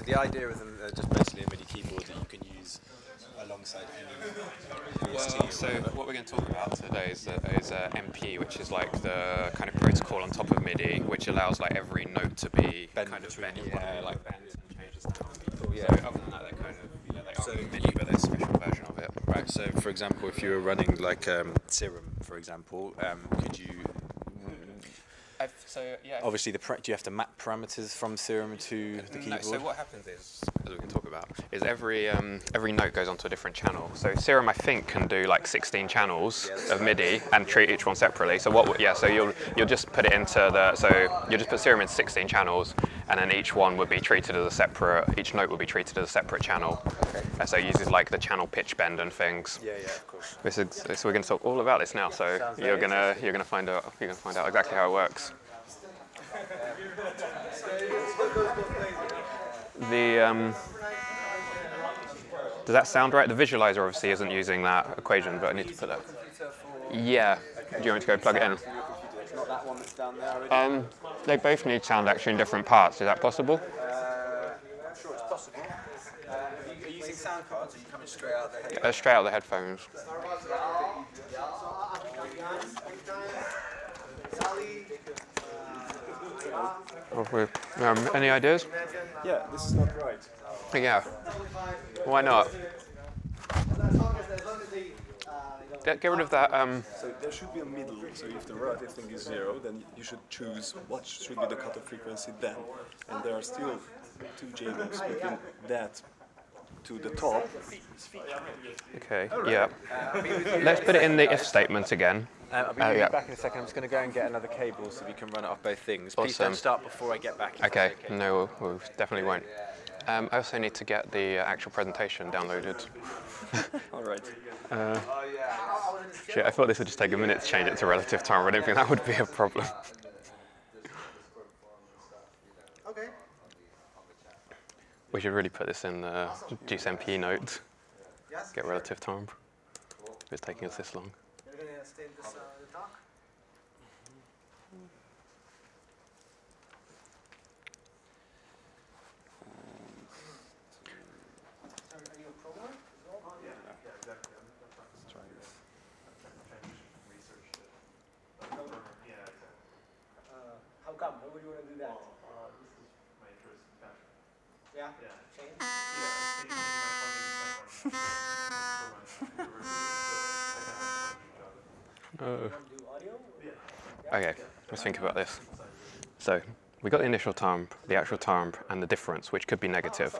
The idea of them are just basically a MIDI keyboard that you can use alongside any Well, so what we're going to talk about today is MP, which is like the kind of protocol on top of MIDI, which allows like every note to be kind of bent, like bends and changes down. Yeah. So other than that, they're kind of they are MIDI, but there's a special version of it. Right. So, for example, if you were running like Serum, for example, could you? Obviously, do you have to map parameters from Serum to the keyboard? No, so what happens is, as we can talk about, is every note goes onto a different channel. So Serum, I think, can do like 16 channels of MIDI and treat each one separately. So so you'll just put it into you'll just put Serum in 16 channels, and then each one would be treated as a separate. Each note would be treated as a separate channel. Okay. So it uses like the channel pitch bend and things. Yeah, of course. So we're going to talk all about this now. So you're gonna find out exactly how it works. Does that sound right? The visualizer obviously isn't using that equation, but I need to put that. Yeah. Okay. Do you want me to go plug it in? It's not that one that's down there already? They both need sound actually in different parts. Is that possible? I'm sure it's possible. cards, or are you coming straight out the headphones? Straight out the headphones. Any ideas? Yeah, this is not right. Yeah. Why not? Get rid of that. So there should be a middle. So if the relative thing is 0, then you should choose what should be the cutoff frequency then. And there are still 2 JMOs between that to the top. Okay. Yeah. Let's put it in the if statement again. I'll be yeah. back in a second. I'm just going to go and get another cable so we can run it off both things. Please Awesome. don't start before I get back. if Okay. that's No, we definitely won't. I also need to get the actual presentation downloaded. All right. Shit, I thought this would just take a minute to change it to relative time, but I don't think that would be a problem. Okay. We should really put this in the JUCE MP notes. Yes. Get relative time. If it's taking us this long. You're gonna stay in this the talk. Sorry, are you a programmer as well? Yeah, exactly. Let's try this. How come? Why would you want to do that? This is my interest in fashion. Yeah. Yeah. Change. Yeah, I'm taking my funding for my university, so I kind of Oh. Want to do audio? Okay, let's think about this. So, we got the initial timbre, the actual timbre, and the difference, which could be negative.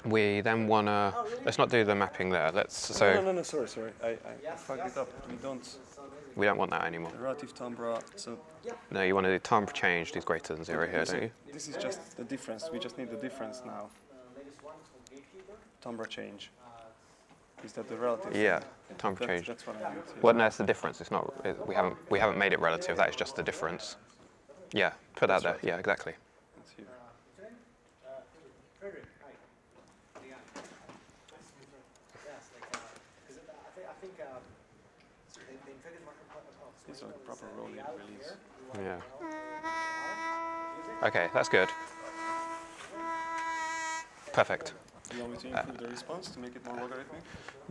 We then want to, let's not do the mapping there. No, sorry. I fucked it up. We don't want that anymore. The relative timbre, so No, you want to do timbre changed is greater than 0 here, don't you? this is just the difference. We just need the difference now. Latest one is from Gatekeeper. Timbre change. Is that the relative? Yeah, timbre changed. That's what I need. Yeah. Well, no, it's the difference. It's not. We haven't made it relative. That is just the difference. Yeah, put that there. Yeah, exactly. That's here. Frederick, hi. Leon. Yes, like, because I think the infected market. It's a proper rolling release. Yeah. Okay, that's good. Perfect. Do you want me to improve the response to make it more logarithmic?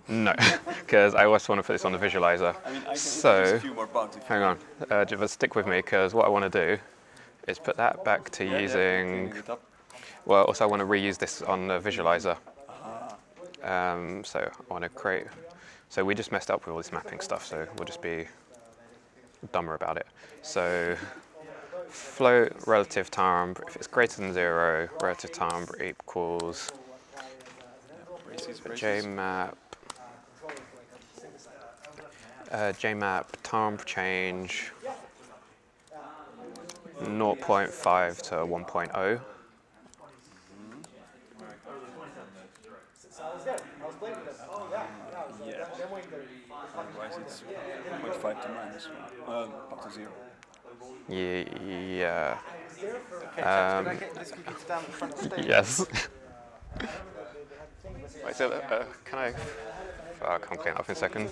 No, because I also want to put this on the visualizer. I mean, I can So, introduce a few more bugs. If hang on, just stick with me, because what I want to do is put that back to using. cleaning it up. Well, also I want to reuse this on the visualizer. So I want to create. So we just messed up with all this mapping stuff, so we'll just be dumber about it. So float relative timbre, if it's greater than 0, relative timbre equals Braces. JMap. JMap timbre change 0.5 to 1.0. So I was there. I was playing with them. Oh, yeah. Yeah. Demoing the Otherwise it's 0.5 to -1, up to 0. Yeah. Can I get this computer down the front of the stage? Yes. Wait, so can I? I'll come clean up in a second.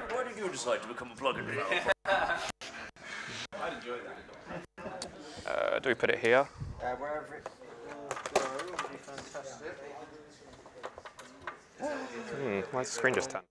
Why did you decide to become a plugin developer? I'd enjoy that. Do we put it here? Wherever it will go would be fantastic. Why is the screen just turned?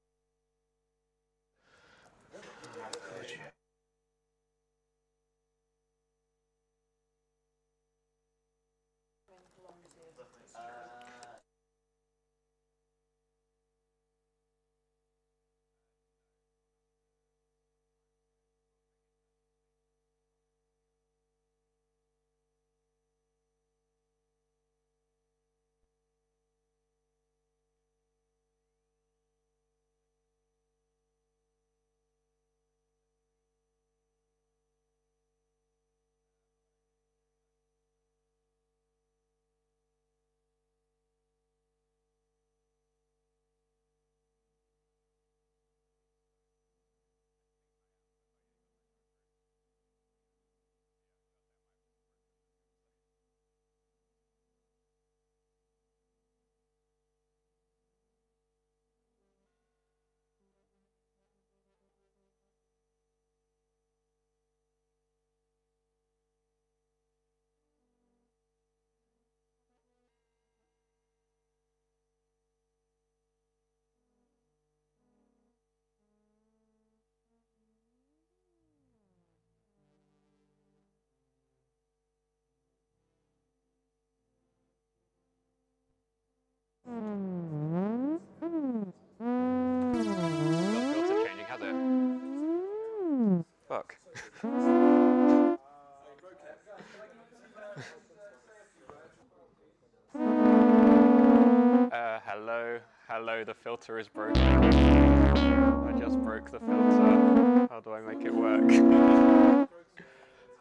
Hello, the filter is broken. I just broke the filter. How do I make it work?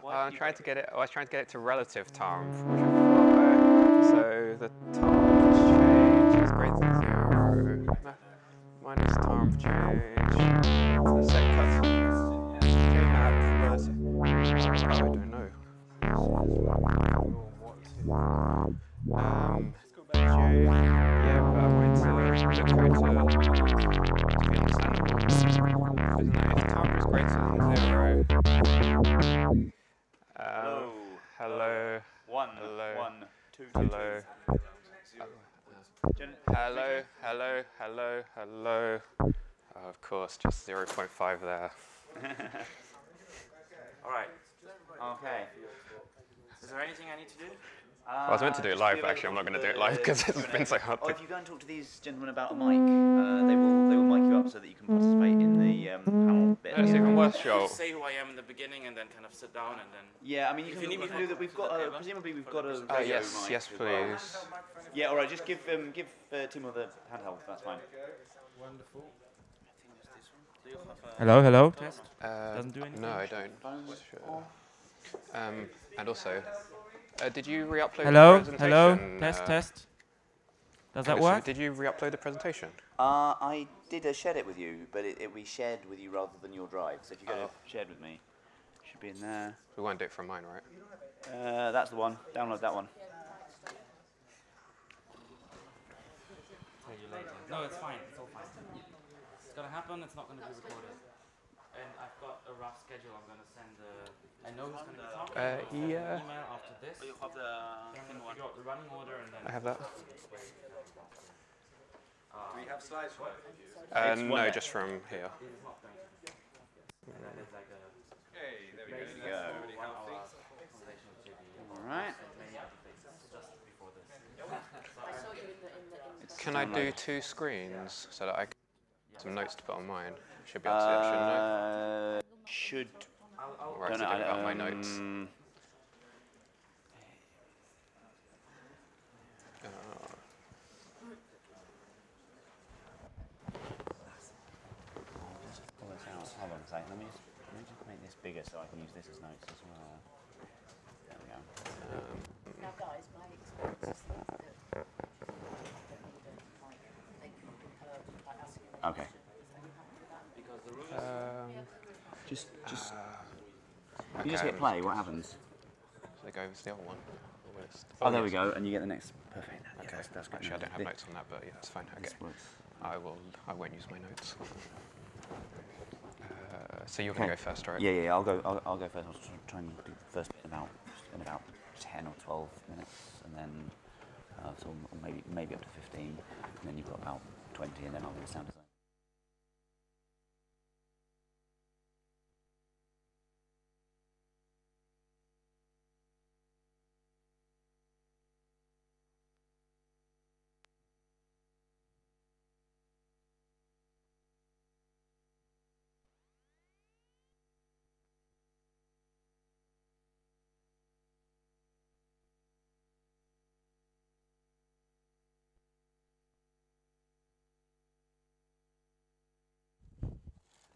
I'm trying to get it. I was trying to get it to relative time. So the time of change is greater than 0. Minus time of change. The set cuts. I don't know. Yeah, but I wanted to look to be understandable. Isn't that if time is greater than 0? Hello. One, Hello. 1, 2, 2, Hello. 2. Hello. Oh, of course, just 0.5 there. All right. Okay. Is there anything I need to do? I was meant to do it live, but actually I'm not going to do it live because it's been so hard Oh, to... if you go and talk to these gentlemen about a mic, they will mic you up so that you can participate in the panel bit. It's even worse, Joel. Say who I am in the beginning and then kind of sit down and then... Yeah, I mean, you can do that. We've got, presumably we've got a radio Yes, mic yes, as well. please. Yeah, all right, just give Timo the handheld, that's fine. Wonderful. I think it's this one. Do you have a... Hello, test. Doesn't do anything. No, I don't. Sure. And also, did you re-upload the Hello, presentation? test. Does that okay, so work? did you re-upload the presentation? I did shared it with you, but we shared with you rather than your drive. So if you go to shared with me, it should be in there. We won't do it from mine, right? That's the one. Download that one. Tell you later. No, it's fine. It's all fine. It's gonna happen. It's not gonna be recorded. And I've got a rough schedule. I'm gonna send I know who's gonna be talking. I'll send yeah. an email after this. You have the Then I'm gonna figure out the running order and then... I have that. Do we have slides for it? No, just from here. It is not going to be. That is like a... Hey, there we go. go. That's really 1 healthy. hour conversation with JB. All right. Many other places just before this. Can I do 2 screens so that I can get some notes to put on mine? Should be able to do that, shouldn't I? Should. Or I have to think about my notes. Pull this out. Hold on a second. Let me just make this bigger so I can use this as notes as well. There we go. Now, guys, my experience is that they can like ask you a Okay. Because the rule is... Just. Okay, You just hit play. What happens? Should I go with the other one? Oh, there we go. And you get the next. Perfect. Yeah, Okay, that's good. actually I don't have notes on that, but yeah, that's fine. Okay, This works. I won't use my notes. So you're going to go first, right? Yeah. I'll go first. I'll try and do the first bit in about 10 or 12 minutes, and then so maybe up to 15, and then you've got about 20, and then I'll do the sound design.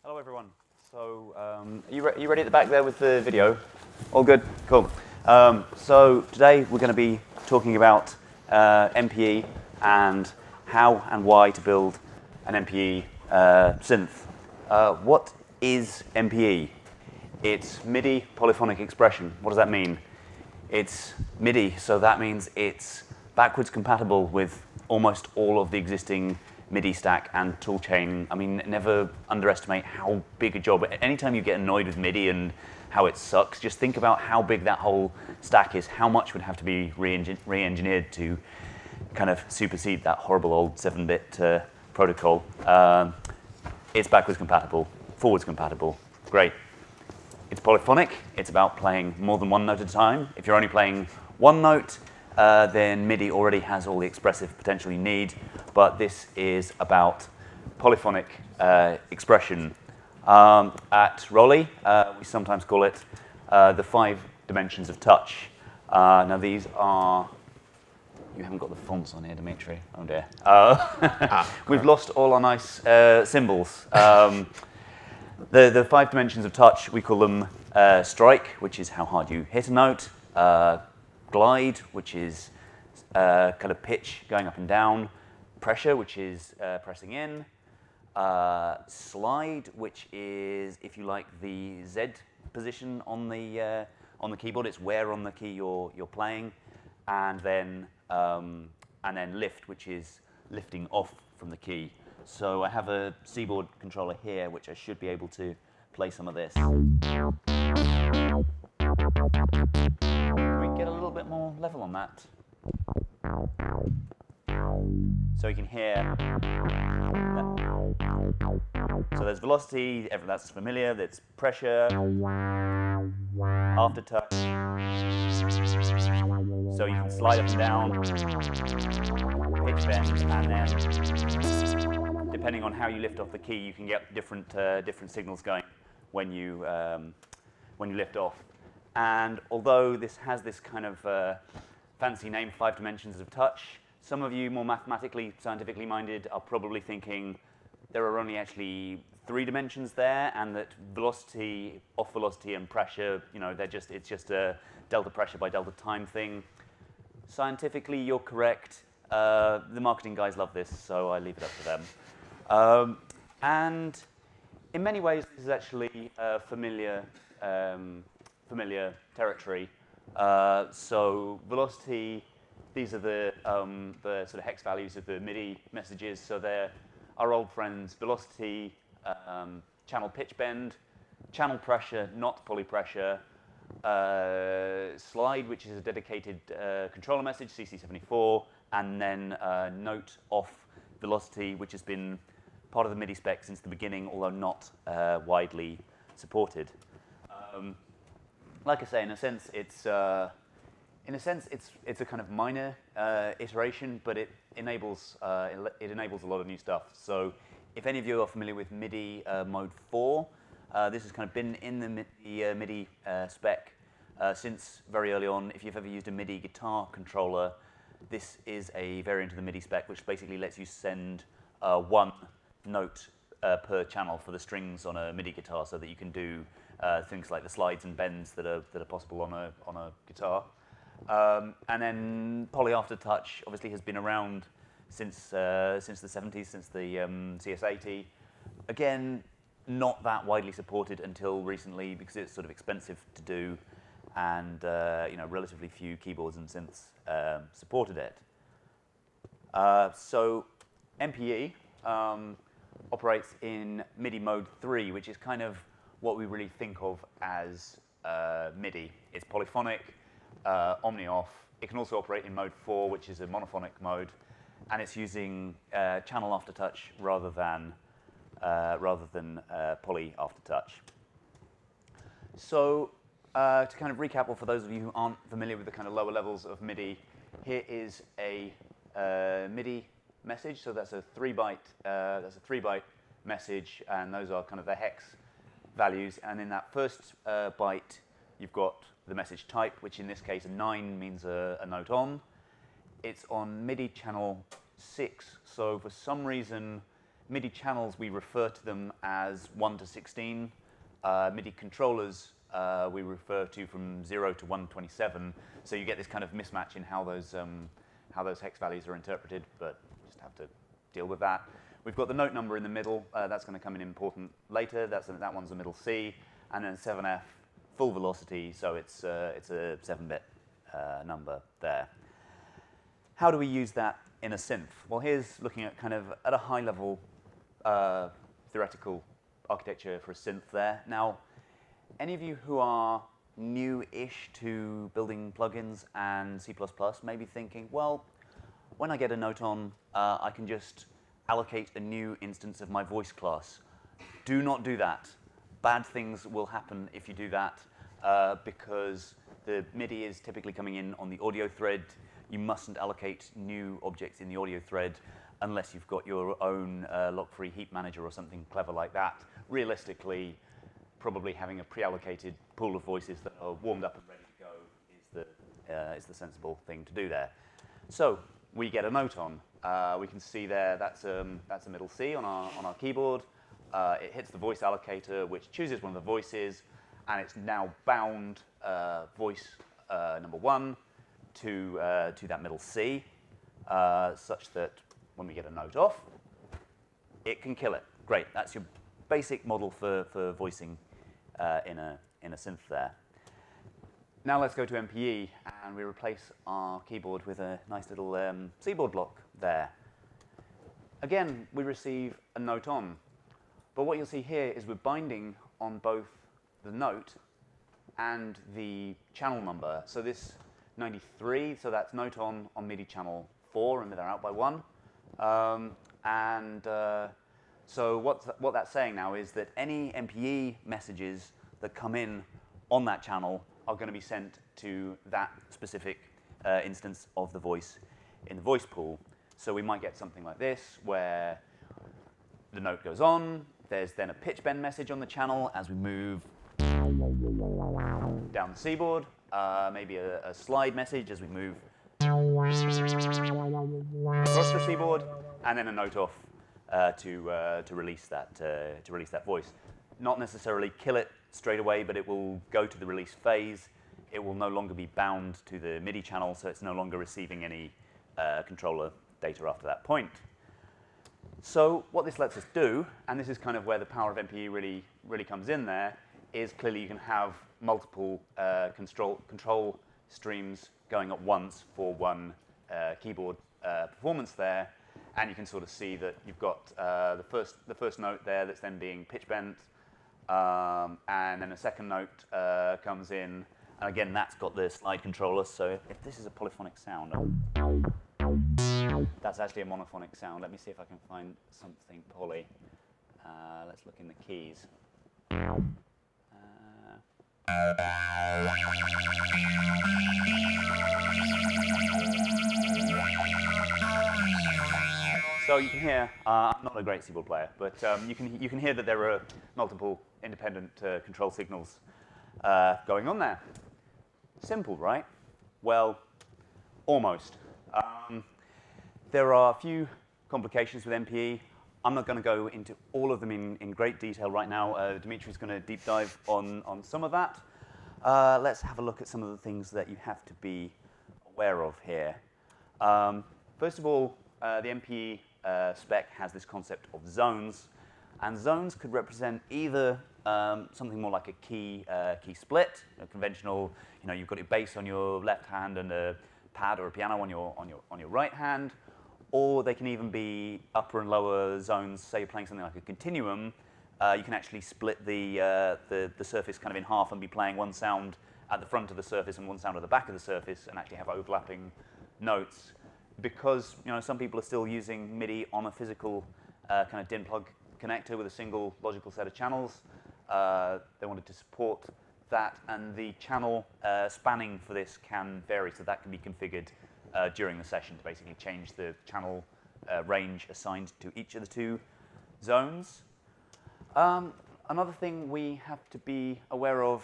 Hello everyone. So are you ready at the back there with the video? All good? Cool. So today we're going to be talking about MPE and how and why to build an MPE synth. What is MPE? It's MIDI polyphonic expression. What does that mean? It's MIDI, so that means it's backwards compatible with almost all of the existing MIDI stack and toolchain. I mean, never underestimate how big a job. Anytime you get annoyed with MIDI and how it sucks, just think about how big that whole stack is, how much would have to be re-engineered to kind of supersede that horrible old 7-bit protocol. It's backwards compatible, forwards compatible, great. It's polyphonic, it's about playing more than one note at a time. If you're only playing one note, then MIDI already has all the expressive potential you need, but this is about polyphonic expression. At Rolly, we sometimes call it the 5 dimensions of touch. Now these are, You haven't got the fonts on here, Dimitri. Oh dear. We've lost all our nice symbols. The 5 dimensions of touch, we call them strike, which is how hard you hit a note, glide, which is kind of pitch going up and down, pressure, which is pressing in, slide, which is, if you like, the Z position on the keyboard. It's where on the key you're playing, and then lift, which is lifting off from the key. So I have a C-board controller here, which I should be able to play some of this. Can we get a little bit more level on that? So you can hear. So there's velocity, that's familiar, there's pressure, aftertouch. So you can slide up and down, pitch bend, and then depending on how you lift off the key, you can get different signals going when you lift off. And although this has this kind of fancy name, 5 dimensions of touch, some of you more mathematically, scientifically minded are probably thinking there are only actually 3 dimensions there, and that velocity, off velocity, and pressure, it's just a delta pressure by delta time thing. Scientifically, you're correct. The marketing guys love this, so I leave it up to them. And in many ways, this is actually familiar territory. So velocity, these are the sort of hex values of the MIDI messages. So they're our old friends: velocity, channel pitch bend, channel pressure, not polypressure, slide, which is a dedicated controller message, CC74, and then note off velocity, which has been part of the MIDI spec since the beginning, although not widely supported. Like I say, in a sense, it's a kind of minor iteration, but it enables a lot of new stuff. So, if any of you are familiar with MIDI mode 4, this has kind of been in the MIDI spec since very early on. If you've ever used a MIDI guitar controller, this is a variant of the MIDI spec, which basically lets you send 1 note per channel for the strings on a MIDI guitar, so that you can do things like the slides and bends that are possible on a guitar. And then poly aftertouch obviously has been around since the 70s, since the CS'80. Again, not that widely supported until recently because it's sort of expensive to do, and relatively few keyboards and synths supported it. So MPE operates in MIDI mode 3, which is kind of what we really think of as MIDI. It's polyphonic, omni-off. It can also operate in mode 4, which is a monophonic mode, and it's using channel aftertouch rather than poly aftertouch. So to kind of recap, or for those of you who aren't familiar with the kind of lower levels of MIDI, here is a MIDI message. So that's a 3-byte message, and those are kind of the hex values. And in that first byte, you've got the message type, which in this case, a 9 means a note on. It's on MIDI channel 6. So for some reason, MIDI channels, we refer to them as 1 to 16. MIDI controllers, we refer to from 0 to 127. So you get this kind of mismatch in how those hex values are interpreted, but just have to deal with that. We've got the note number in the middle. That's going to come in important later. That one's the middle C, and then 7F, full velocity. So it's a 7-bit number there. How do we use that in a synth? Well, here's looking at kind of at a high level theoretical architecture for a synth there. Now, any of you who are new-ish to building plugins and C++ may be thinking, well, when I get a note on, I can just allocate a new instance of my voice class. Do not do that. Bad things will happen if you do that, because the MIDI is typically coming in on the audio thread. You mustn't allocate new objects in the audio thread unless you've got your own lock-free heap manager or something clever like that. Realistically, probably having a pre-allocated pool of voices that are warmed up and ready to go is the sensible thing to do there. So we get a note on. We can see there that's a middle C on our keyboard. It hits the voice allocator, which chooses one of the voices, and it's now bound voice number 1 to that middle C, such that when we get a note off, it can kill it. Great, that's your basic model for voicing in a synth there. Now let's go to MPE, and we replace our keyboard with a nice little keyboard block there. Again, we receive a note on, but what you'll see here is we're binding on both the note and the channel number. So this 93, so that's note on MIDI channel 4, and they're out by 1. So what that's saying now is that any MPE messages that come in on that channel are going to be sent to that specific instance of the voice in the voice pool. So we might get something like this, where the note goes on, there's then a pitch bend message on the channel as we move down the C-board, maybe a slide message as we move across the C-board, and then a note off to release that voice. Not necessarily kill it straight away, but it will go to the release phase. It will no longer be bound to the MIDI channel, so it's no longer receiving any controller data after that point. So what this lets us do, and this is kind of where the power of MPE really comes in there, is clearly you can have multiple control streams going at once for one keyboard performance there, and you can sort of see that you've got the first note there that's then being pitch bent, and then a second note comes in, and again that's got the slide controller. So if this is a polyphonic sound, that's actually a monophonic sound. Let me see if I can find something poly. Let's look in the keys. So you can hear, I'm not a great keyboard player, but you can hear that there are multiple independent control signals going on there. Simple, right? Well, almost. There are a few complications with MPE. I'm not going to go into all of them in great detail right now. Dimitri's going to deep dive on some of that. Let's have a look at some of the things that you have to be aware of here. First of all, the MPE spec has this concept of zones, and zones could represent either something more like a key split, a conventional. You've got your bass on your left hand and a pad or a piano on your right hand, or they can even be upper and lower zones. Say you're playing something like a continuum, you can actually split the surface kind of in half and be playing one sound at the front of the surface and one sound at the back of the surface, and actually have overlapping notes. Because some people are still using MIDI on a physical kind of DIN plug connector with a single logical set of channels. They wanted to support that, and the channel spanning for this can vary, so that can be configured during the session to basically change the channel range assigned to each of the two zones. Another thing we have to be aware of,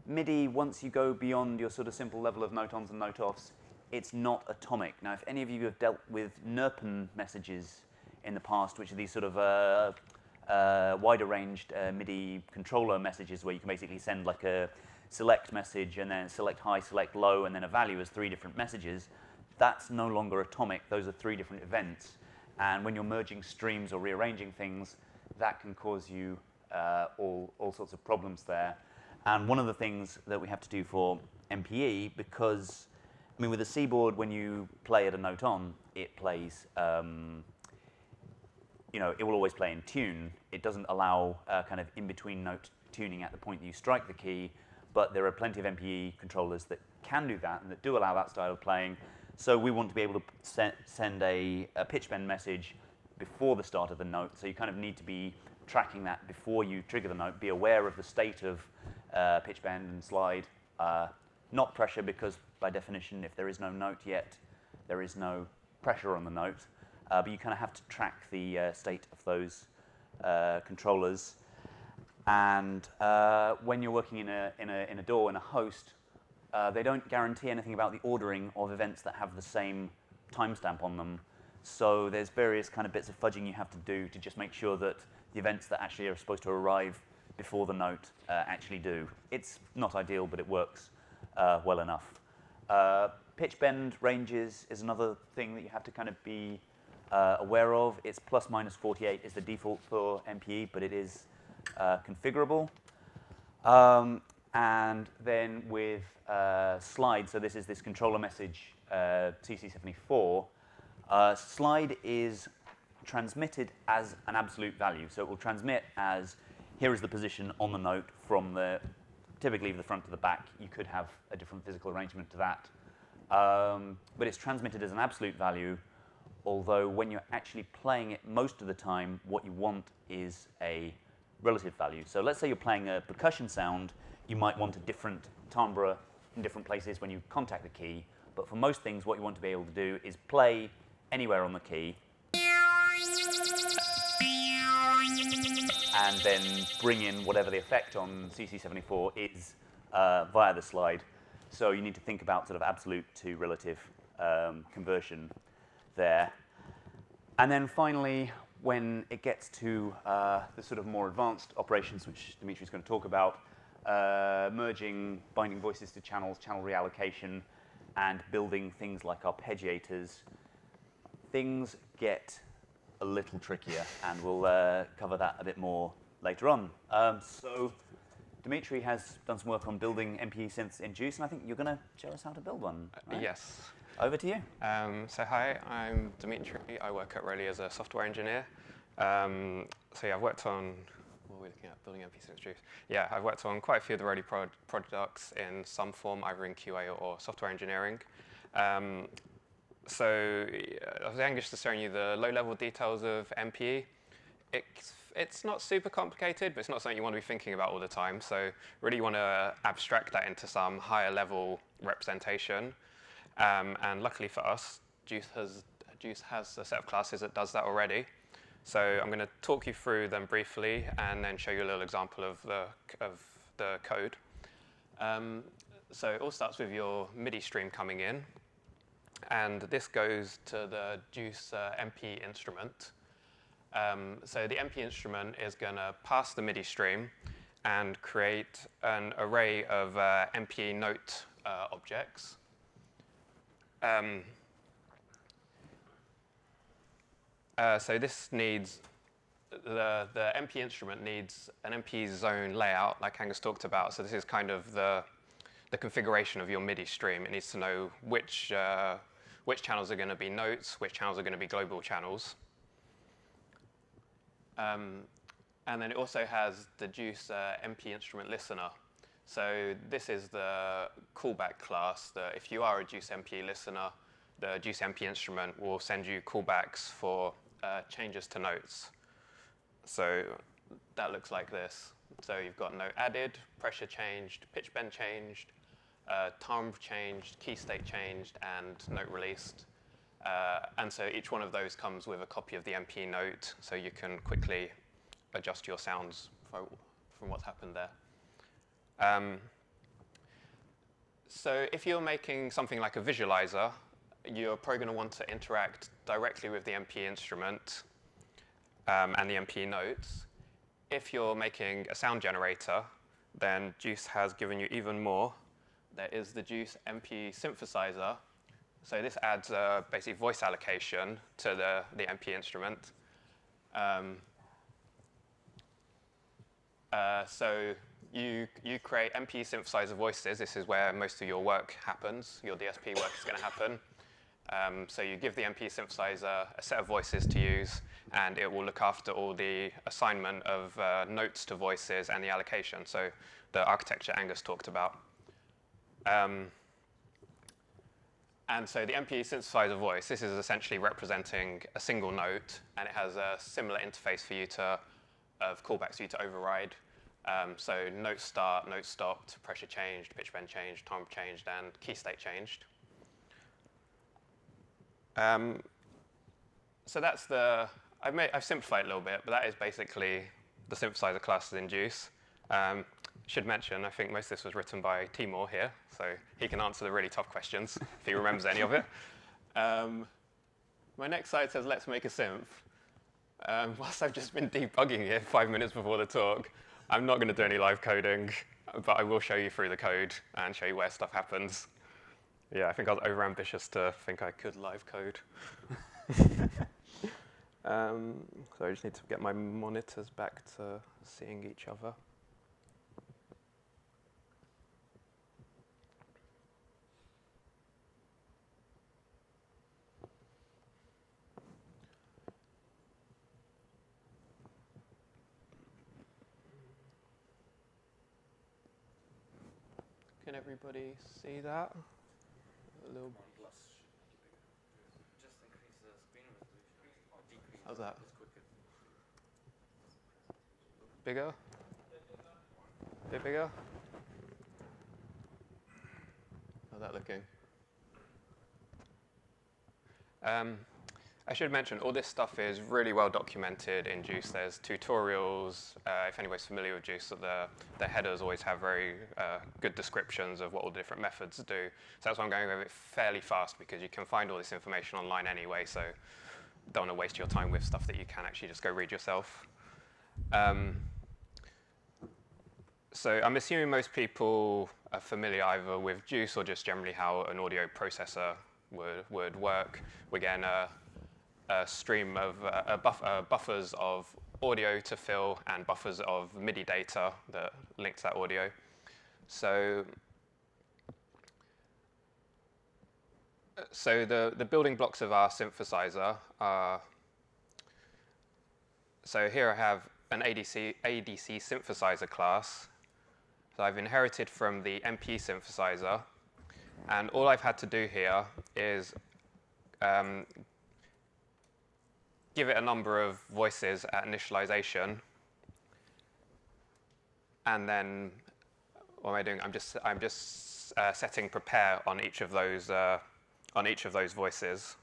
MIDI, once you go beyond your sort of simple level of note-ons and note-offs, it's not atomic. Now, if any of you have dealt with NERPN messages in the past, which are these sort of wider-ranged MIDI controller messages where you can basically send like a select message and then select high, select low, and then a value as 3 different messages, that's no longer atomic. Those are 3 different events. And when you're merging streams or rearranging things, that can cause you all sorts of problems there. And one of the things that we have to do for MPE, because with a C-board, when you play at a note on, it plays, it will always play in tune. It doesn't allow kind of in-between note tuning at the point that you strike the key, but there are plenty of MPE controllers that can do that and that do allow that style of playing. So we want to be able to send a pitch bend message before the start of the note. So you kind of need to be tracking that before you trigger the note, be aware of the state of pitch bend and slide. Not pressure, because by definition, if there is no note yet, there is no pressure on the note. But you kind of have to track the state of those controllers. And when you're working in a DAW, in a host, they don't guarantee anything about the ordering of events that have the same timestamp on them. So there's various kind of bits of fudging you have to do to just make sure that the events that actually are supposed to arrive before the note actually do. It's not ideal, but it works well enough. Pitch bend ranges is another thing that you have to kind of be aware of. It's plus minus 48 is the default for MPE, but it is configurable. And then with slide, so this is this controller message CC74, slide is transmitted as an absolute value. So it will transmit as, here is the position on the note from typically the front to the back. You could have a different physical arrangement to that. But it's transmitted as an absolute value, although when you're actually playing it most of the time, what you want is a relative value. So let's say you're playing a percussion sound, you might want a different timbre in different places when you contact the key. But for most things, what you want to be able to do is play anywhere on the key and then bring in whatever the effect on CC74 is via the slide. So you need to think about sort of absolute to relative conversion there. And then finally, when it gets to the sort of more advanced operations, which Dimitri's going to talk about, merging binding voices to channels, channel reallocation, and building things like arpeggiators, things get a little trickier, and we'll cover that a bit more later on. So Dimitri has done some work on building MPE synths in JUCE, and I think you're going to show us how to build one, right? Yes. Over to you. So hi, I'm Dimitri. I work at Rowley as a software engineer. So yeah, I've worked on, what are we looking at, building MPE synths JUCE? Yeah, I've worked on quite a few of the Rowley products in some form, either in QA or software engineering. So I was Angus just showing you the low-level details of MPE. It's not super complicated, but it's not something you want to be thinking about all the time. So really you want to abstract that into some higher level representation. And luckily for us, JUCE has a set of classes that does that already. So I'm going to talk you through them briefly and then show you a little example of the code. So it all starts with your MIDI stream coming in. And this goes to the JUCE MP instrument. So the MP instrument is going to pass the MIDI stream and create an array of MPE note objects. So this needs, the MP instrument needs an MP zone layout, like Angus talked about. So this is kind of the configuration of your MIDI stream. It needs to know which channels are going to be notes, which channels are going to be global channels. And then it also has the JUCE MP instrument listener. So this is the callback class that if you are a JUCE MP listener, the JUCE MP instrument will send you callbacks for changes to notes. So that looks like this. So you've got note added, pressure changed, pitch bend changed, timbre changed, key state changed, and note released. And so each one of those comes with a copy of the MP note, so you can quickly adjust your sounds from what's happened there. So if you're making something like a visualizer, you're probably going to want to interact directly with the MP instrument and the MP notes. If you're making a sound generator, then JUCE has given you even more. There is the JUCE MP synthesizer. So this adds basically voice allocation to the MP instrument. So you create MP synthesizer voices. This is where most of your work happens. Your DSP work is going to happen. So you give the MP synthesizer a set of voices to use, and it will look after all the assignment of notes to voices and the allocation. So the architecture Angus talked about. And so the MP synthesizer voice, this is essentially representing a single note, and it has a similar interface for you of callbacks for you to override. So note start, note stopped, pressure changed, pitch bend changed, timbre changed, and key state changed. So that's I've simplified it a little bit, but that is basically the synthesizer classes in JUCE. Should mention, I think most of this was written by Timur here, so he can answer the really tough questions if he remembers any of it. my next slide says, let's make a synth. Whilst I've just been debugging it 5 minutes before the talk, I'm not going to do any live coding, but I will show you through the code and show you where stuff happens. Yeah, I think I was overambitious to think I could live code. So I just need to get my monitors back to seeing each other. Can everybody see that? A little. Just increase the screen resolution or decrease. How's that? Bigger? A bit bigger? How's that looking? I should mention, all this stuff is really well documented in JUCE. There's tutorials. If anybody's familiar with JUCE, the headers always have very good descriptions of what all the different methods do. So that's why I'm going over it fairly fast, because you can find all this information online anyway, so don't want to waste your time with stuff that you can actually just go read yourself. So I'm assuming most people are familiar either with JUCE or just generally how an audio processor would work. We're getting a stream of buffers of audio to fill and buffers of MIDI data that link to that audio. So the building blocks of our synthesizer are, so here I have an ADC synthesizer class. So I've inherited from the MP synthesizer, and all I've had to do here is give it a number of voices at initialization, and then what am I doing? I'm just setting prepare on each of those voices.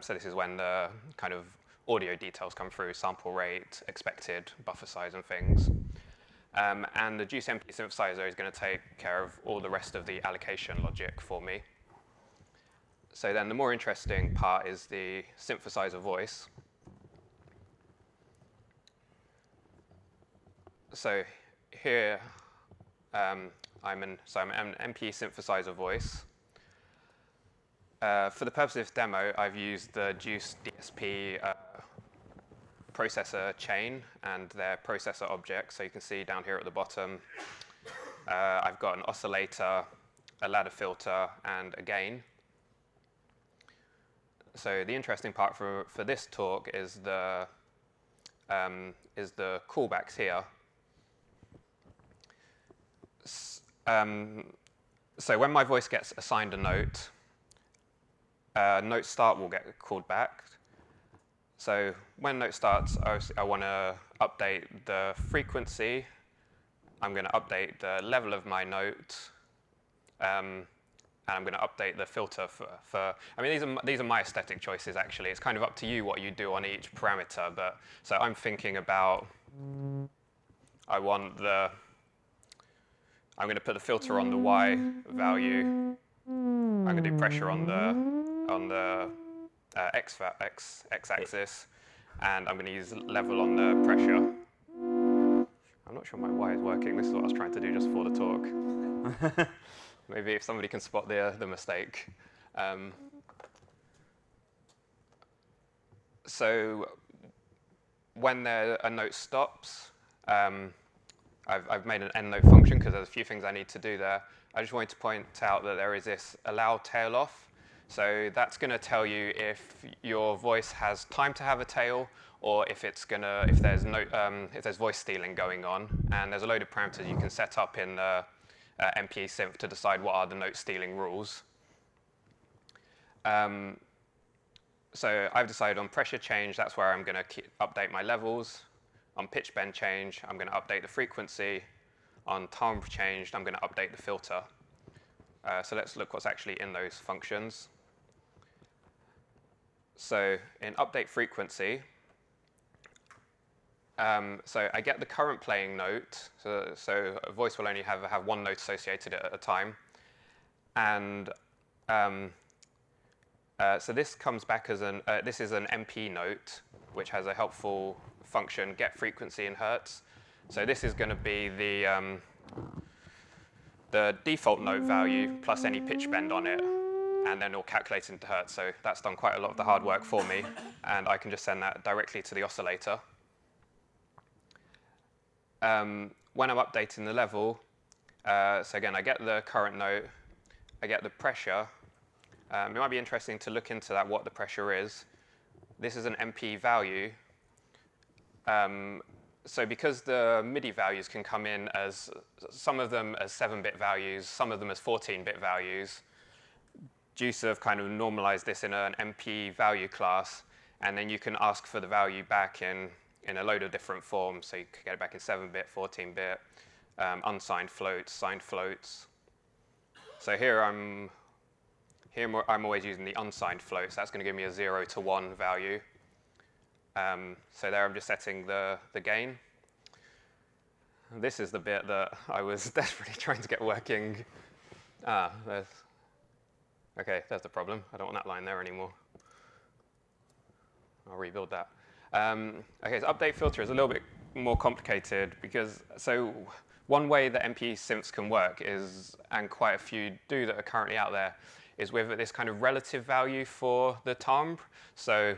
So this is when the kind of audio details come through: sample rate, expected buffer size, and things. And the JUCE MP synthesizer is going to take care of all the rest of the allocation logic for me. So then the more interesting part is the synthesizer voice. So here I'm an MP synthesizer voice. For the purpose of this demo, I've used the JUCE DSP processor chain and their processor objects. So you can see down here at the bottom, I've got an oscillator, a ladder filter, and a gain. So the interesting part for this talk is the callbacks here. So when my voice gets assigned a note, note start will get called back. So when note starts, I want to update the frequency. I'm going to update the level of my note. And I'm going to update the filter for I mean, these are my aesthetic choices, actually. It's kind of up to you what you do on each parameter. But so I'm thinking about, I'm going to put the filter on the Y value. I'm going to do pressure on the x-axis, and I'm going to use level on the pressure. I'm not sure my Y is working. This is what I was trying to do just before the talk. Maybe if somebody can spot the mistake. So when a note stops, I've made an end note function because there's a few things I need to do there. I just wanted to point out that there is this allow tail off. So that's going to tell you if your voice has time to have a tail, or if there's voice stealing going on. And there's a load of parameters you can set up in the MP synth to decide what are the note stealing rules. So I've decided on pressure change, that's where I'm going to update my levels. On pitch bend change, I'm going to update the frequency. On timbre change, I'm going to update the filter. So let's look what's actually in those functions. So in update frequency, so I get the current playing note. So a voice will only have one note associated at a time. And So this comes back as this is an MP note, which has a helpful function, get frequency in hertz. So this is going to be the default note value plus any pitch bend on it, and then it'll calculate into hertz. So that's done quite a lot of the hard work for me, and I can just send that directly to the oscillator. When I'm updating the level, so again, I get the current note, I get the pressure. It might be interesting to look into that, what the pressure is. This is an MP value. So because the MIDI values can come in as, some of them as 7-bit values, some of them as 14-bit values, JUCE have kind of normalized this in an MP value class, and then you can ask for the value back in a load of different forms. So you can get it back in 7-bit, 14-bit, unsigned floats, signed floats. So here I'm always using the unsigned float, so that's going to give me a 0 to 1 value. So there I'm just setting the gain. This is the bit that I was desperately trying to get working. Okay, there's the problem. I don't want that line there anymore. I'll rebuild that. Okay, so update filter is a little bit more complicated because, so one way that MP synths can work is, and quite a few do that are currently out there, is with this kind of relative value for the timbre. So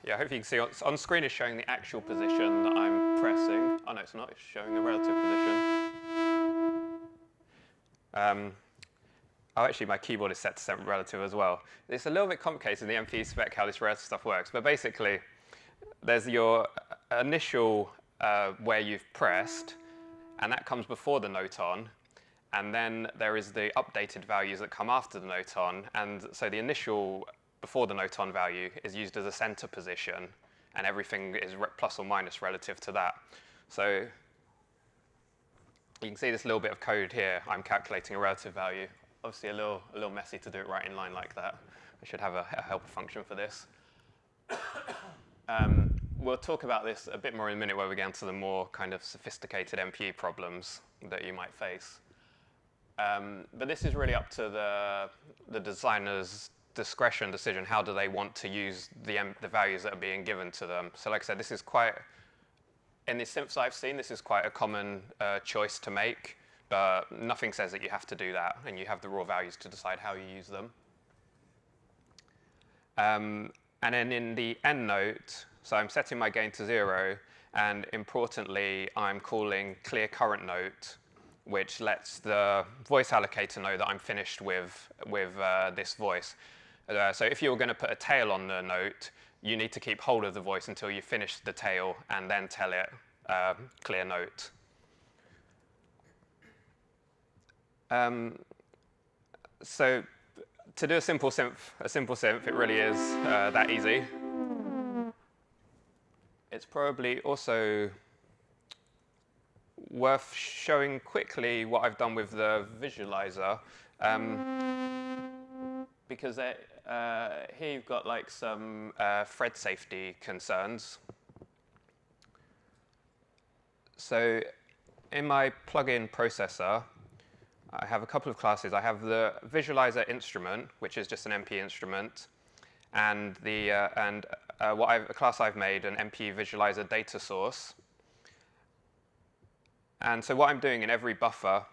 yeah, hopefully you can see on screen is showing the actual position that I'm pressing. Oh no, it's not. It's showing the relative position. Oh, actually, my keyboard is set to set relative as well. It's a little bit complicated in the MP spec how this relative stuff works, but basically, there's your initial where you've pressed, and that comes before the note on, and then there is the updated values that come after the note on, and so the initial before the note on value is used as a center position, and everything is plus or minus relative to that. So you can see this little bit of code here. I'm calculating a relative value. Obviously a little messy to do it right in line like that. I should have a helper function for this. We'll talk about this a bit more in a minute where we get into the more kind of sophisticated MPE problems that you might face. But this is really up to the designer's discretion decision. How do they want to use the values that are being given to them? So like I said, this is quite, in the synths I've seen, this is quite a common choice to make, but nothing says that you have to do that, and you have the raw values to decide how you use them. And then in the end note, so I'm setting my gain to 0, and importantly, I'm calling clear current note, which lets the voice allocator know that I'm finished with this voice. So if you're going to put a tail on the note, you need to keep hold of the voice until you finish the tail, and then tell it clear note. So to do a simple synth, it really is that easy. It's probably also worth showing quickly what I've done with the visualizer, because here you've got like some thread safety concerns. So in my plugin processor, I have a couple of classes. I have the visualizer instrument, which is just an MP instrument, and a class I've made, an MP visualizer data source. And so what I'm doing in every buffer,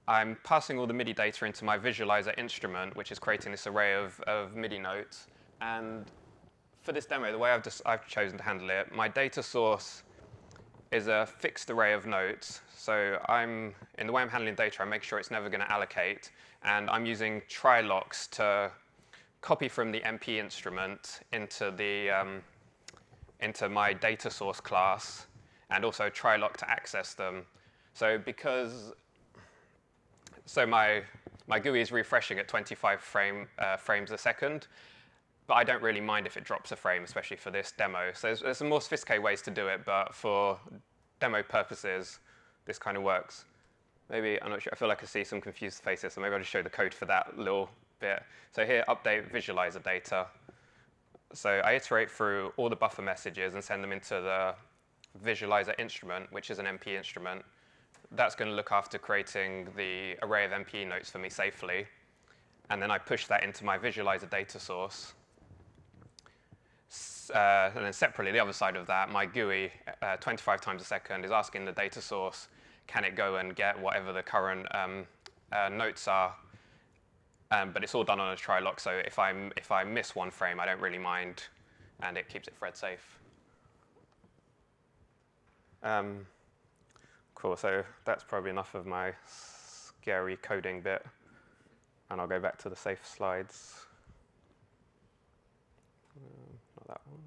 I'm passing all the MIDI data into my visualizer instrument, which is creating this array of MIDI notes. And for this demo, the way I've chosen to handle it, my data source is a fixed array of notes. So in the way I'm handling data, I make sure it's never going to allocate. And I'm using trilocks to copy from the MP instrument into my data source class, and also trilock to access them. So my GUI is refreshing at 25 frames a second, but I don't really mind if it drops a frame, especially for this demo. So there's some more sophisticated ways to do it, but for demo purposes, this kind of works. Maybe, I'm not sure, I feel like I see some confused faces, so maybe I'll just show the code for that little bit. So here, update visualizer data. So I iterate through all the buffer messages and send them into the visualizer instrument, which is an MP instrument. that's going to look after creating the array of MPE notes for me safely. And then I push that into my visualizer data source. And then separately, the other side of that, my GUI, 25 times a second, is asking the data source, can it go and get whatever the current notes are? But it's all done on a try-lock, so if I miss one frame, I don't really mind, and it keeps it thread safe. Cool, so that's probably enough of my scary coding bit, and I'll go back to the safe slides. Not that one.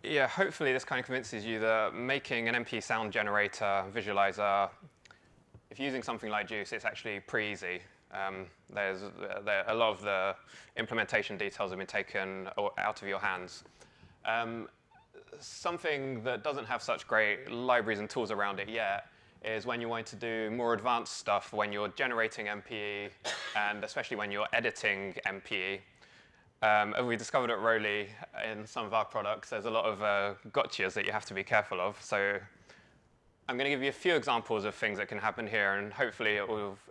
Yeah, hopefully this kind of convinces you that making an MP sound generator visualizer, if you're using something like JUCE, it's actually pretty easy. A lot of the implementation details have been taken out of your hands. Something that doesn't have such great libraries and tools around it yet is when you're wanting to do more advanced stuff, when you're generating MPE, and especially when you're editing MPE. As we discovered at Rowley in some of our products, there's a lot of gotchas that you have to be careful of. So I'm going to give you a few examples of things that can happen here, and hopefully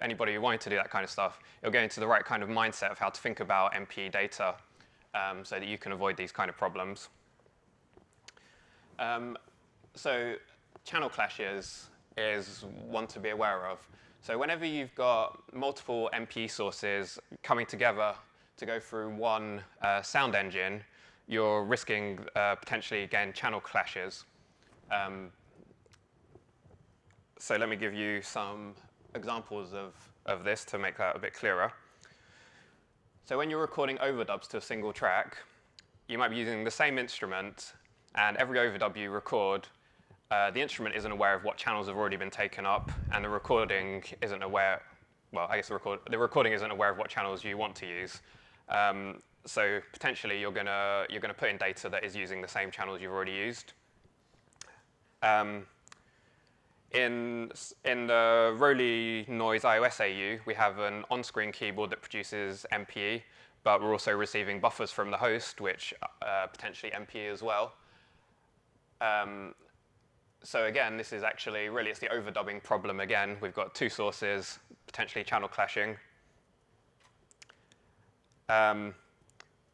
anybody who wanted to do that kind of stuff, it'll go into the right kind of mindset of how to think about MPE data so that you can avoid these kind of problems. So channel clashes is one to be aware of. So whenever you've got multiple MPE sources coming together to go through one sound engine, you're risking potentially, again, channel clashes. So let me give you some examples of this to make that a bit clearer. So when you're recording overdubs to a single track, you might be using the same instrument, and every overdub you record, the instrument isn't aware of what channels have already been taken up, and the recording isn't aware, well, I guess the recording isn't aware of what channels you want to use. So potentially you're gonna put in data that is using the same channels you've already used. In the Rowley Noise iOS AU, we have an on-screen keyboard that produces MPE, but we're also receiving buffers from the host, which potentially MPE as well. So again, this is actually really, it's the overdubbing problem again. We've got two sources, potentially channel clashing.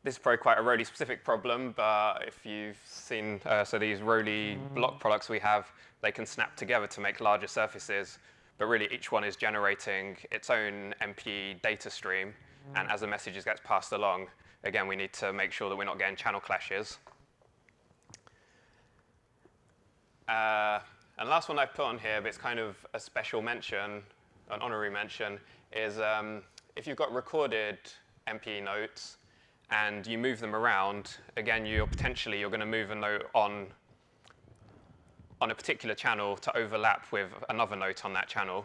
This is probably quite a Rowley specific problem, but if you've seen, so these Rowley block products we have, they can snap together to make larger surfaces, but really each one is generating its own MPE data stream, and as the messages gets passed along, again, we need to make sure that we're not getting channel clashes. And last one I've put on here, but it's kind of a special mention, an honorary mention, is if you've got recorded MPE notes and you move them around, again, you're going to move a note on a particular channel to overlap with another note on that channel.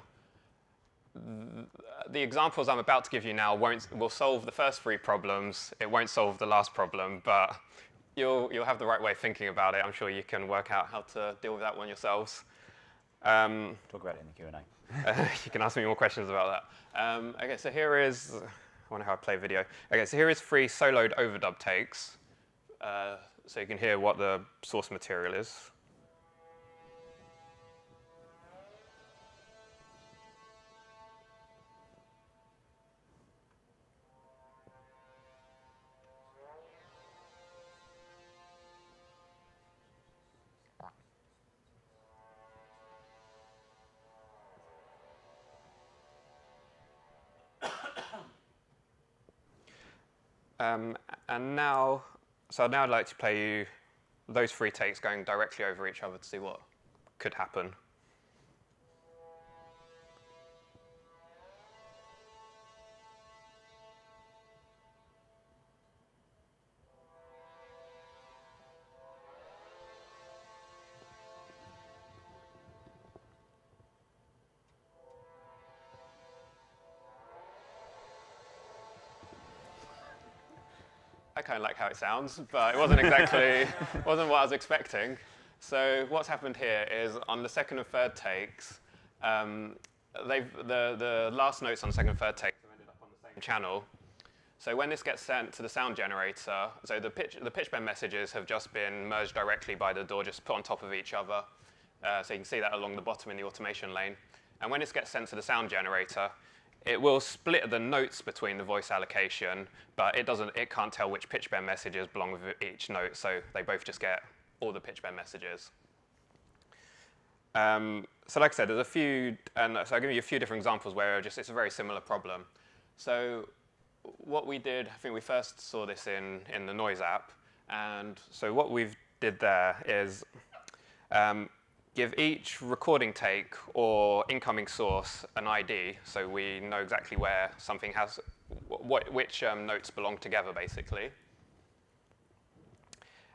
The examples I'm about to give you now will solve the first three problems. It won't solve the last problem, but you'll have the right way of thinking about it. I'm sure you can work out how to deal with that one yourselves. Talk about it in the Q&A. You can ask me more questions about that. Okay, so here is, I wonder how I play video. Okay, so here is 3 soloed overdub takes, so you can hear what the source material is. And now, so now I'd like to play you those 3 takes going directly over each other to see what could happen. I kind of like how it sounds, but it wasn't exactly, wasn't what I was expecting. So what's happened here is on the second and third takes, the last notes on the second and third takes have ended up on the same channel. So when this gets sent to the sound generator, so the pitch bend messages have just been merged directly by the DAW, just put on top of each other. So you can see that along the bottom in the automation lane. And when this gets sent to the sound generator, it will split the notes between the voice allocation, but it can't tell which pitch bend messages belong with each note, so they both just get all the pitch bend messages. So like I said, there's a few, and so I'll give you a few different examples where it's a very similar problem. So what we did, I think we first saw this in the Noise app, and so what we've did there is give each recording take or incoming source an ID, so we know exactly where something has, which notes belong together, basically.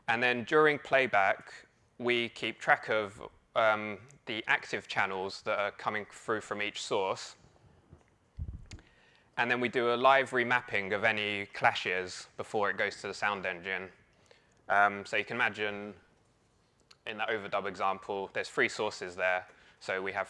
And then during playback, we keep track of the active channels that are coming through from each source. And then we do a live remapping of any clashes before it goes to the sound engine. So you can imagine in that overdub example, there's 3 sources there. So we have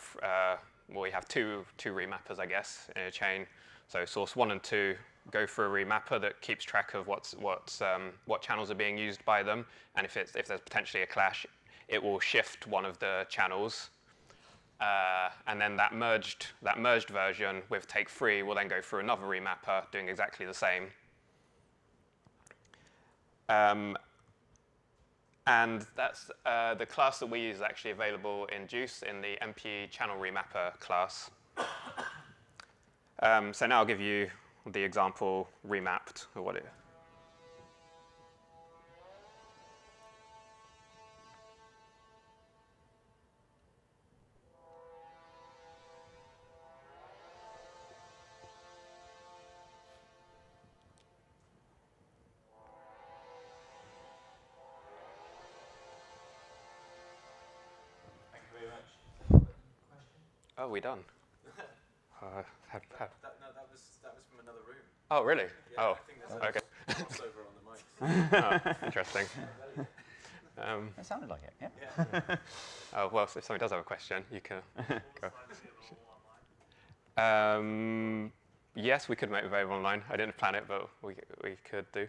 two remappers, I guess, in a chain. So source 1 and 2 go through a remapper that keeps track of what channels are being used by them. And if there's potentially a clash, it will shift one of the channels. And then that merged version with take 3 will then go through another remapper doing exactly the same. And that's the class that we use is actually available in JUCE in the MP channel remapper class. So now I'll give you the example remapped of what it. Oh, we done? No, that was from another room. Oh, really? Yeah, oh, I think there's okay. a crossover on the mics. Oh, interesting. It sounded like it, yeah. Yeah. Oh, well, if somebody does have a question, you can go. Yes, we could make it available online. I didn't plan it, but we could do.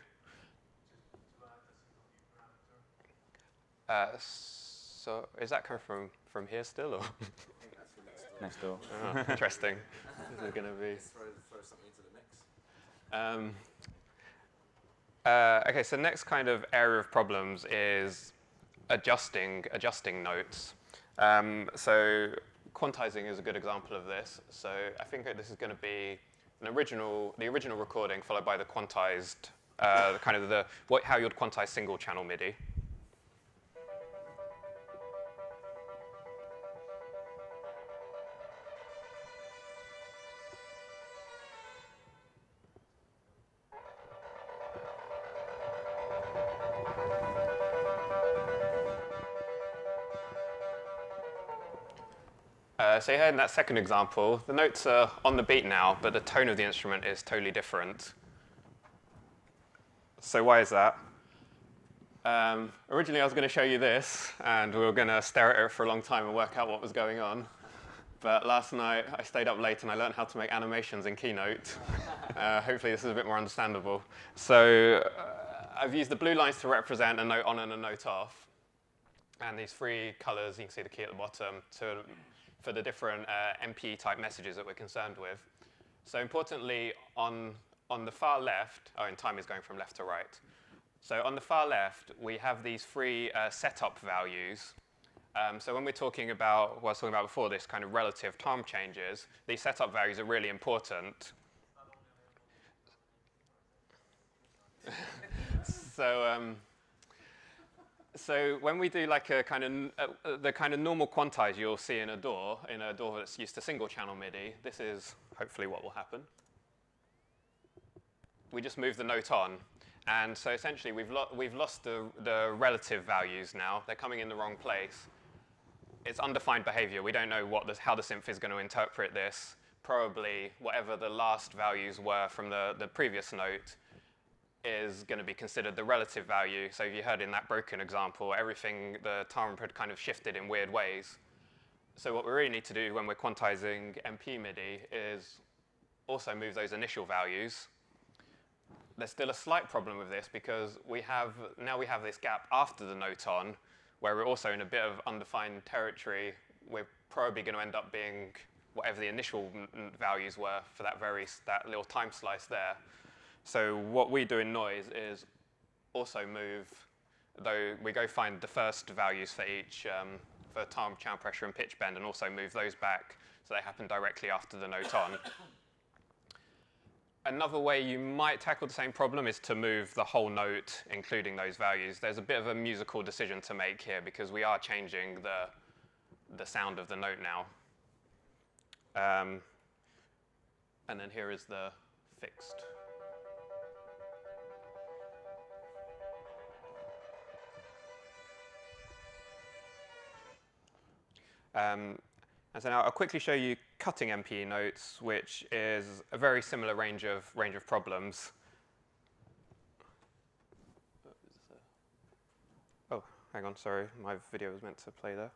So is that coming from here still, or? Next door. Oh, interesting. This is going to be. Throw something into the mix. Okay, so next kind of area of problems is adjusting notes. So quantizing is a good example of this. So I think this is going to be the original recording followed by the quantized, kind of how you'd quantize single channel MIDI. So here in that second example, the notes are on the beat now, but the tone of the instrument is totally different. So why is that? Originally, I was going to show you this, and we were going to stare at it for a long time and work out what was going on. But last night, I stayed up late, and I learned how to make animations in Keynote. Hopefully, this is a bit more understandable. So I've used the blue lines to represent a note on and a note off. And these 3 colors, you can see the key at the bottom, for the different MP-type messages that we're concerned with. So importantly, on the far left, and time is going from left to right. So on the far left, we have these 3 setup values. So when we're talking about what I was talking about before, this kind of relative time changes, these setup values are really important. So when we do like a kind of the kind of normal quantize you'll see in a DAW that's used to single channel MIDI, this is hopefully what will happen. We just move the note on, and so essentially we've lost the relative values now. They're coming in the wrong place. It's undefined behavior. We don't know how the synth is going to interpret this. Probably whatever the last values were from the previous note is going to be considered the relative value. So if you heard in that broken example, everything, the timbre had kind of shifted in weird ways. So what we really need to do when we're quantizing MP MIDI is also move those initial values. There's still a slight problem with this because now we have this gap after the note on, where we're also in a bit of undefined territory. We're probably going to end up being whatever the initial values were for that little time slice there. So what we do in noise is also move, though we go find the first values for each, for timbre, channel pressure, and pitch bend, and also move those back so they happen directly after the note on. Another way you might tackle the same problem is to move the whole note, including those values. There's a bit of a musical decision to make here because we are changing the sound of the note now. And then here is the fixed. And so now I'll quickly show you cutting MPE notes, which is a very similar range of problems. Oh, hang on, sorry, my video was meant to play there.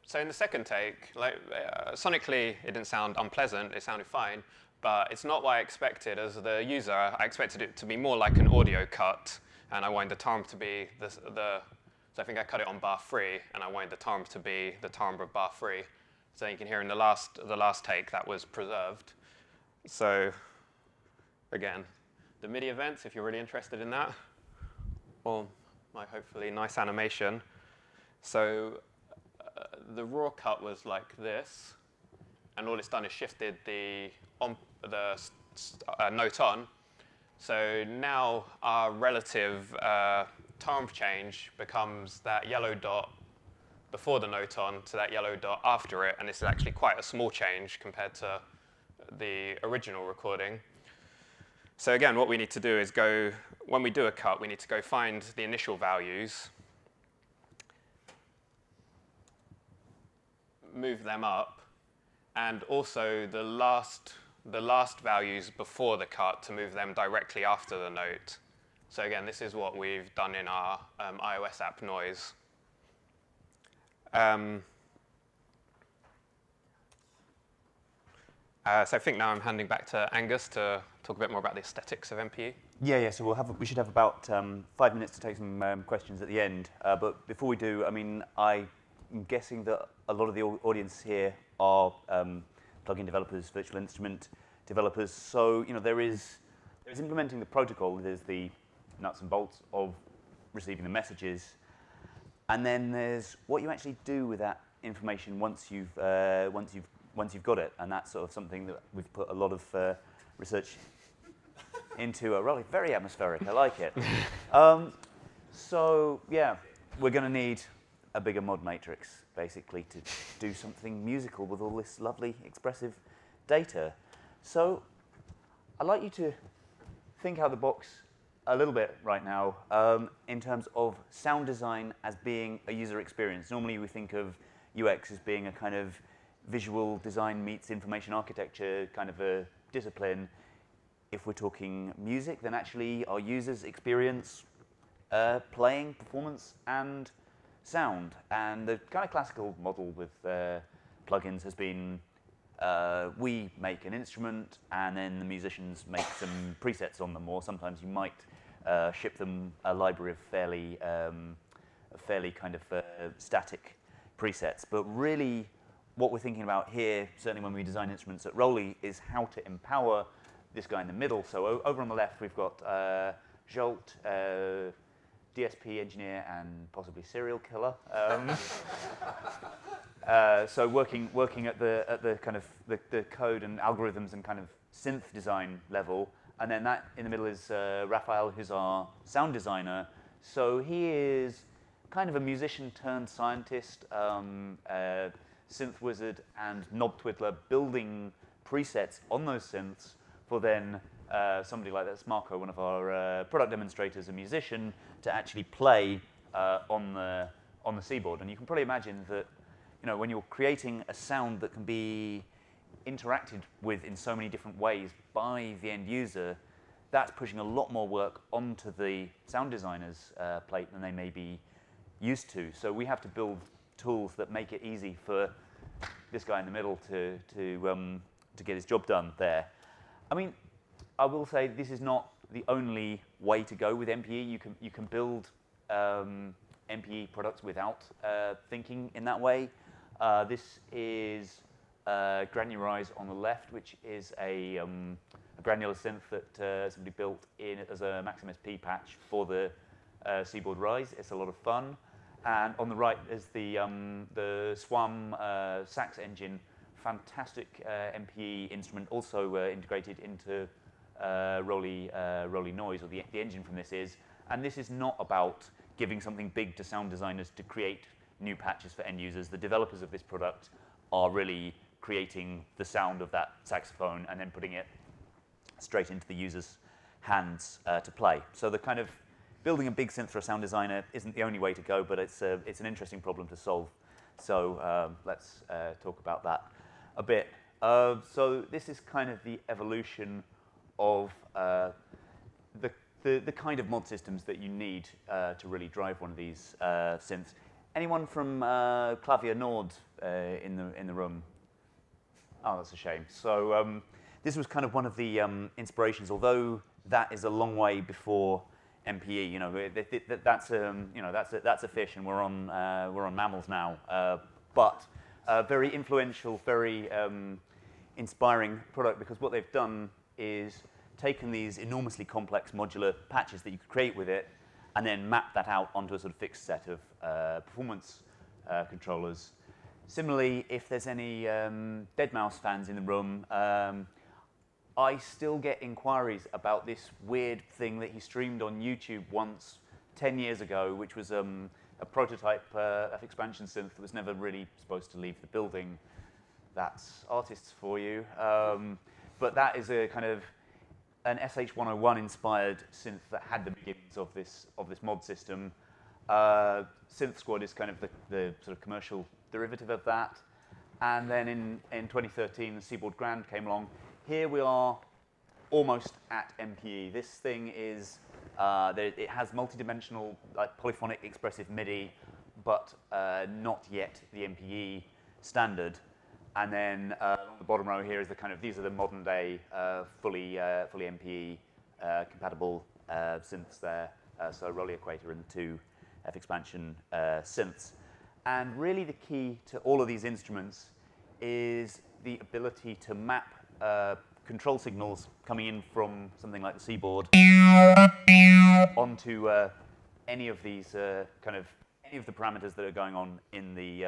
So in the second take, sonically it didn't sound unpleasant. It sounded fine, but it's not what I expected. As the user, I expected it to be more like an audio cut, and I wanted the timbre to be so I think I cut it on bar 3, and I wanted the timbre to be the timbre of bar 3. So you can hear in the last take that was preserved. So again, the MIDI events, if you're really interested in that, or my hopefully nice animation. So the raw cut was like this, and all it's done is shifted the note on. So now our relative timbre change becomes that yellow dot before the note on to that yellow dot after it, and this is actually quite a small change compared to the original recording. So again, what we need to do is when we do a cut, we need to go find the initial values, move them up, and also the last values before the cut to move them directly after the note. So again, this is what we've done in our iOS app Noise. So I think now I'm handing back to Angus to talk a bit more about the aesthetics of MPE. Yeah. So we should have about 5 minutes to take some questions at the end. But before we do, I mean, I'm guessing that a lot of the audience here are plugin developers, virtual instrument developers. So there is implementing the protocol. There's the nuts and bolts of receiving the messages, and then there's what you actually do with that information once you've got it, and that's sort of something that we've put a lot of research into. Really, very atmospheric. I like it. So yeah, we're going to need a bigger mod matrix, basically, to do something musical with all this lovely expressive data. So I'd like you to think out of the box a little bit right now in terms of sound design as being a user experience. Normally we think of UX as being a kind of visual design meets information architecture kind of a discipline. If we're talking music, then actually our users experience playing, performance, and sound. And the kind of classical model with plugins has been we make an instrument and then the musicians make some presets on them, or sometimes you might ship them a library of fairly kind of static presets. But really what we're thinking about here, certainly when we design instruments at Rolly, is how to empower this guy in the middle. So over on the left we've got Jolt DSP engineer and possibly serial killer. So working at the kind of the code and algorithms and kind of synth design level, and then that in the middle is Raphael, who's our sound designer. So he is kind of a musician turned scientist, synth wizard and knob twiddler, building presets on those synths for then somebody like that's Marco, one of our product demonstrators, a musician, to actually play on the keyboard. And you can probably imagine that, you know, when you're creating a sound that can be interacted with in so many different ways by the end user, that's pushing a lot more work onto the sound designer's plate than they may be used to. So we have to build tools that make it easy for this guy in the middle to get his job done there. I mean, I will say this is not the only way to go with MPE. You can build MPE products without thinking in that way. This is Granularize on the left, which is a granular synth that somebody built in as a Maximus P patch for the Seaboard Rise. It's a lot of fun. And on the right is the Swam sax engine, fantastic MPE instrument, also integrated into Roly Noise, or the engine from this is. And this is not about giving something big to sound designers to create new patches for end users. The developers of this product are really creating the sound of that saxophone and then putting it straight into the user's hands to play. So the kind of building a big synth for a sound designer isn't the only way to go, but it's an interesting problem to solve. So let's talk about that a bit. So this is kind of the evolution of the kind of mod systems that you need to really drive one of these synths. Anyone from Clavier Nord in the room? Oh, that's a shame. So this was kind of one of the inspirations, although that is a long way before MPE. You know, that's a fish, and we're on mammals now. But very influential, very inspiring product, because what they've done is taken these enormously complex modular patches that you could create with it, and then map that out onto a sort of fixed set of performance controllers. Similarly, if there's any deadmau5 fans in the room, I still get inquiries about this weird thing that he streamed on YouTube once 10 years ago, which was a prototype FX expansion synth that was never really supposed to leave the building. That's artists for you. But that is a kind of an SH101 inspired synth that had the beginnings of this mod system. Synth Squad is kind of the sort of commercial derivative of that. And then in 2013, the Seaboard Grand came along. Here we are almost at MPE. This thing is, it has multi-dimensional, like polyphonic expressive MIDI, but not yet the MPE standard. And then on the bottom row here is the kind of, these are the modern day fully MPE compatible synths there. So Roly Equator and 2 FX expansion synths. And really the key to all of these instruments is the ability to map control signals coming in from something like the Seaboard onto any of these any of the parameters that are going on in the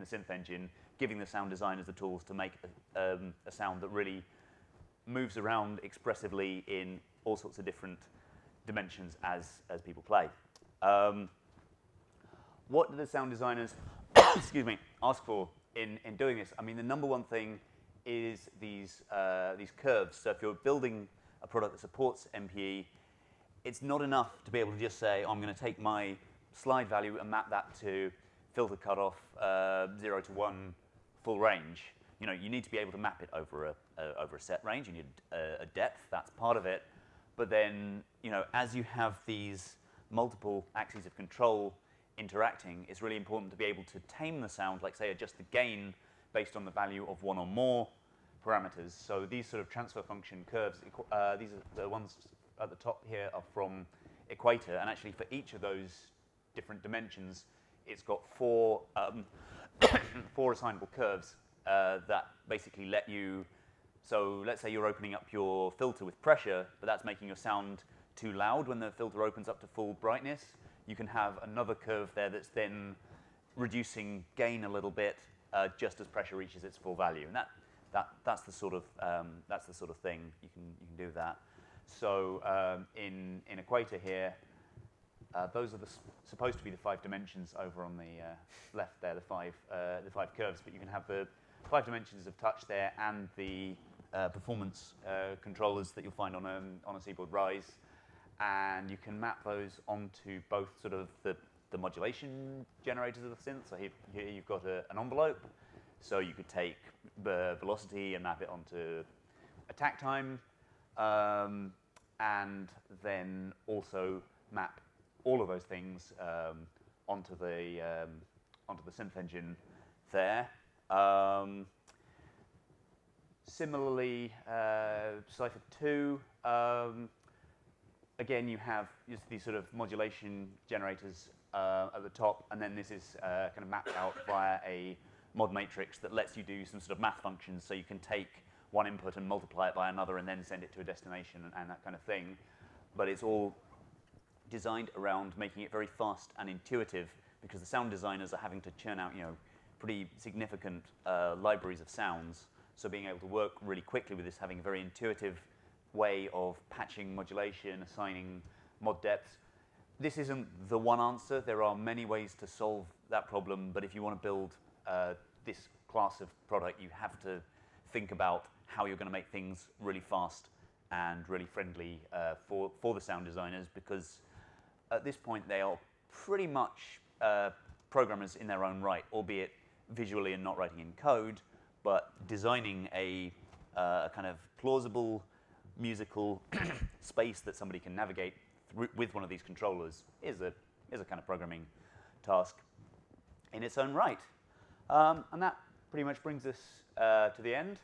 synth engine, giving the sound designers the tools to make a sound that really moves around expressively in all sorts of different dimensions as people play. What do the sound designers excuse me, ask for in doing this? I mean, the number one thing is these curves. So if you're building a product that supports MPE, it's not enough to be able to just say, I'm going to take my slide value and map that to filter cutoff 0 to 1 full range. You know, you need to be able to map it over a set range. You need a depth. That's part of it. But then, you know, as you have these multiple axes of control interacting, it's really important to be able to tame the sound, like say adjust the gain based on the value of one or more parameters. So these sort of transfer function curves, these are the ones at the top here are from Equator, and actually for each of those different dimensions, it's got 4 assignable curves that basically let you, so let's say you're opening up your filter with pressure, but that's making your sound too loud when the filter opens up to full brightness. you can have another curve there that's then reducing gain a little bit just as pressure reaches its full value, and that's the sort of thing you can do with that. So in Equator here, those are supposed to be the 5 dimensions over on the left there, the five curves, but you can have the 5 dimensions of touch there and the performance controllers that you'll find on a Seaboard Rise, and you can map those onto both sort of the modulation generators of the synth. So here you've got an envelope, so you could take the velocity and map it onto attack time, and then also map all of those things onto the synth engine there. Similarly, Cypher 2, again, you have just these sort of modulation generators at the top, and then this is kind of mapped out via a mod matrix that lets you do some sort of math functions, so you can take one input and multiply it by another and then send it to a destination and that kind of thing. But it's all designed around making it very fast and intuitive, because the sound designers are having to churn out, pretty significant libraries of sounds. So being able to work really quickly with this, having a very intuitive way of patching modulation, assigning mod depths. This isn't the one answer. There are many ways to solve that problem, but if you want to build this class of product, you have to think about how you're going to make things really fast and really friendly for the sound designers, because at this point they are pretty much programmers in their own right, albeit visually and not writing in code, but designing a kind of plausible musical space that somebody can navigate through with one of these controllers is a kind of programming task in its own right. And that pretty much brings us to the end.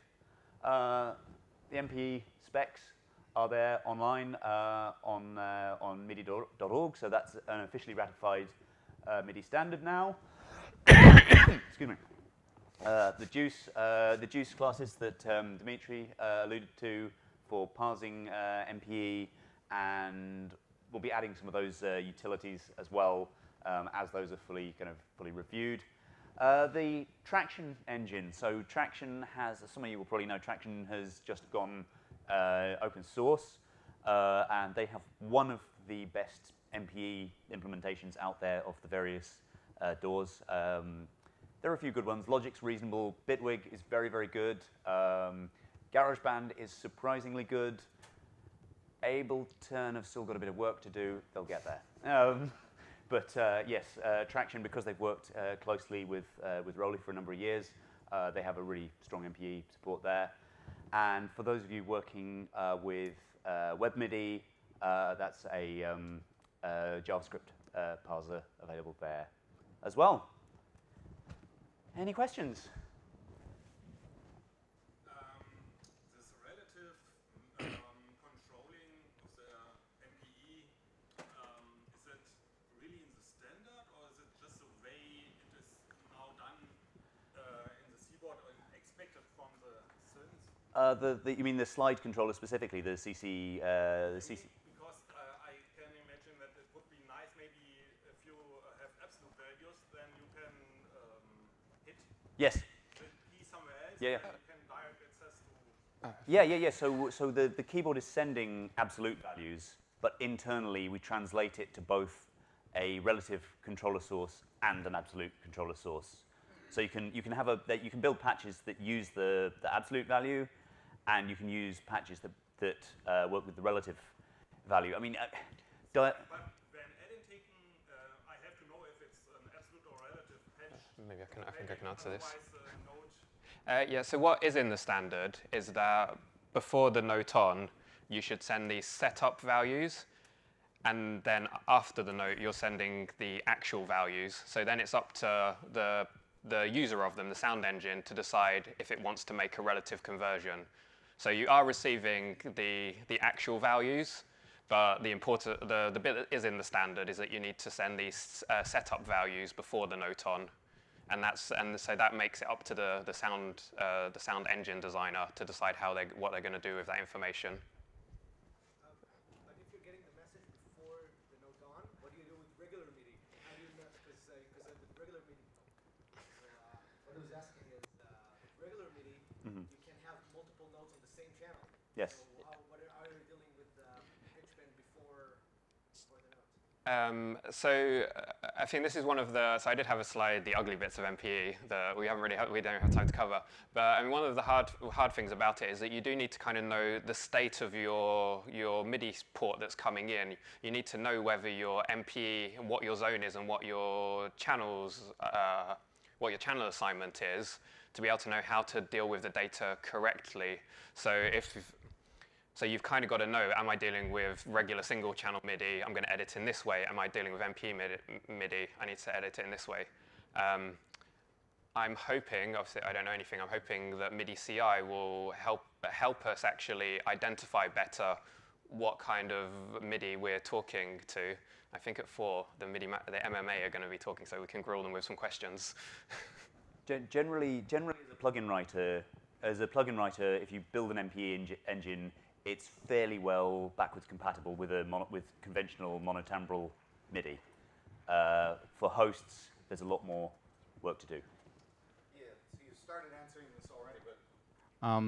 The MPE specs are there online on MIDI.org, so that's an officially ratified MIDI standard now. Excuse me. The JUCE classes that Dimitri alluded to for parsing MPE, and we'll be adding some of those utilities as well as those are fully reviewed. The Traction engine. So Traction has, some of you will probably know, Traction has just gone open source, and they have one of the best MPE implementations out there of the various DAWs. There are a few good ones. Logic's reasonable. Bitwig is very, very good. GarageBand is surprisingly good. Ableton have still got a bit of work to do. They'll get there. But yes, Traction, because they've worked closely with Rolly for a number of years, they have a really strong MPE support there. And for those of you working with WebMIDI, that's a JavaScript parser available there as well. Any questions? This relative controlling of the MPE, is it really in the standard, or is it just the way it is now done in the Seaboard or expected from the synths? You mean the slide controller specifically, the CC? The CC. Because I can imagine that it would be nice maybe if you have absolute values, then you can hit Yes. the key somewhere else, Yeah. and you can direct access to... Yeah. So the keyboard is sending absolute values, but internally we translate it to both a relative controller source and an absolute controller source. So you can build patches that use the absolute value, and you can use patches that work with the relative value. I mean, But when taking, I have to know if it's an absolute or relative patch. Maybe I think I can answer this. Otherwise, Yeah, so what is in the standard is that before the note on, you should send these setup values, and then after the note, you're sending the actual values. So then it's up to the user of them, the sound engine, to decide if it wants to make a relative conversion. So you are receiving the actual values, but the bit that is in the standard is that you need to send these setup values before the note on. And so that makes it up to the sound engine designer to decide what they're going to do with that information. But if you're getting the message before the note on, what do you do with regular MIDI? what I was asking is, regular MIDI, you can have multiple notes on the same channel. Yes. So how are you dealing with pitch bend before the note? I think this is one of the. So I did have a slide, the ugly bits of MPE that we don't have time to cover. But I mean, one of the hard things about it is that you do need to kind of know the state of your MIDI port that's coming in. You need to know whether your MPE, what your zone is, and what your channels, what your channel assignment is, to be able to know how to deal with the data correctly. So you've kind of got to know, am I dealing with regular single channel MIDI? I'm going to edit in this way. Am I dealing with MPE MIDI? I need to edit it in this way. I'm hoping, obviously I don't know anything, I'm hoping that MIDI CI will help us actually identify better what kind of MIDI we're talking to. I think at 4, the MMA are going to be talking, so we can grill them with some questions. Generally, as a plugin writer, if you build an MPE engine, it's fairly well backwards compatible with conventional monotimbral MIDI. For hosts, there's a lot more work to do. Yeah, so you started answering this already, but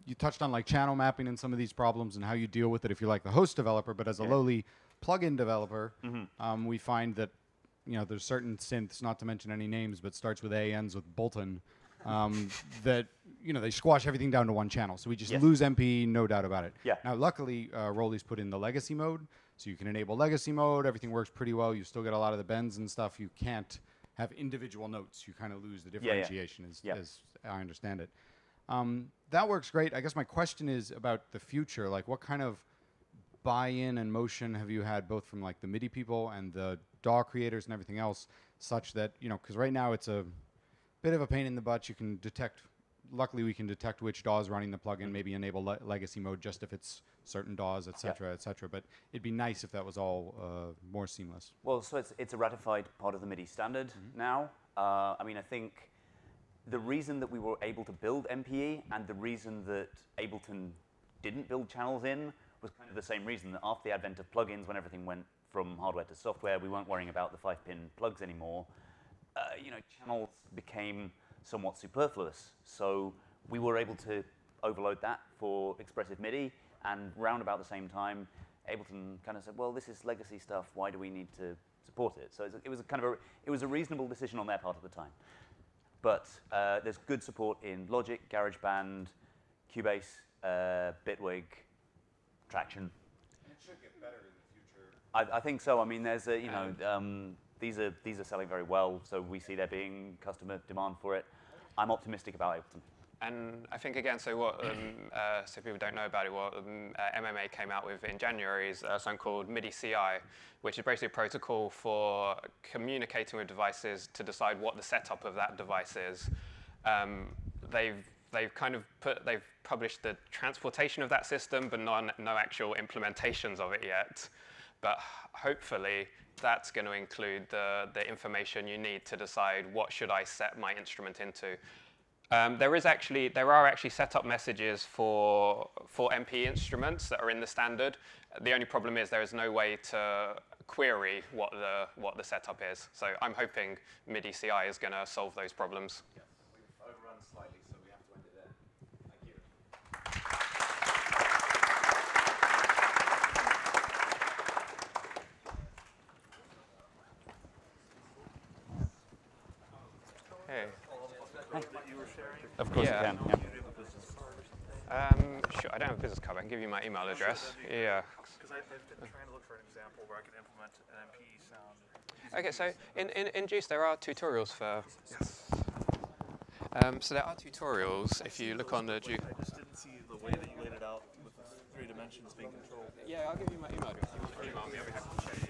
you touched on like channel mapping and some of these problems and how you deal with it if you're like the host developer, but as a lowly plugin developer, we find that there's certain synths, not to mention any names, but starts with A, ends with Bolton, that they squash everything down to one channel. So we just lose MPE, no doubt about it. Yeah. Now, luckily, Rolly's put in the legacy mode, so you can enable legacy mode. Everything works pretty well. You still get a lot of the bends and stuff. You can't have individual notes. You kind of lose the differentiation, as I understand it. That works great. I guess my question is about the future. Like, what kind of buy-in and motion have you had, both from like the MIDI people and the DAW creators and everything else, such that because right now it's a bit of a pain in the butt. You can detect. Luckily, we can detect which DAW is running the plugin. Maybe enable legacy mode just if it's certain DAWs, et cetera, et cetera. But it'd be nice if that was all more seamless. Well, so it's a ratified part of the MIDI standard now. I mean, I think the reason that we were able to build MPE and the reason that Ableton didn't build channels in was kind of the same reason, that after the advent of plugins, when everything went from hardware to software, we weren't worrying about the 5-pin plugs anymore. Channels became somewhat superfluous. So we were able to overload that for expressive MIDI, and round about the same time, Ableton kind of said, well, this is legacy stuff. Why do we need to support it? So it was a reasonable decision on their part at the time. But there's good support in Logic, GarageBand, Cubase, Bitwig, Traction. It should get better in the future. I think so. I mean, there's these are selling very well, so we see there being customer demand for it. I'm optimistic about Ableton. And I think again, so what so people don't know about it, what MMA came out with in January is something called MIDI CI, which is basically a protocol for communicating with devices to decide what the setup of that device is. They've published the transportation of that system, but no actual implementations of it yet. But hopefully, that's going to include the information you need to decide what should I set my instrument into. There are actually setup messages for MPE instruments that are in the standard. The only problem is there is no way to query what the setup is. So I'm hoping MIDI CI is going to solve those problems. Yes, we've overrun slightly, so we have to end it there. Thank you. Hey. You were sharing? Of course you can. Yeah. Sure, I don't have a business card. I can give you my email address. Yeah. Because I've been trying to look for an example where I could implement an MPE sound. Okay, so in JUCE there are tutorials for. So there are tutorials if you look on the JUCE. I just didn't see the way that you laid it out with the 3 dimensions being controlled. Yeah, I'll give you my email address. You want to email me? I'll be happy to share you.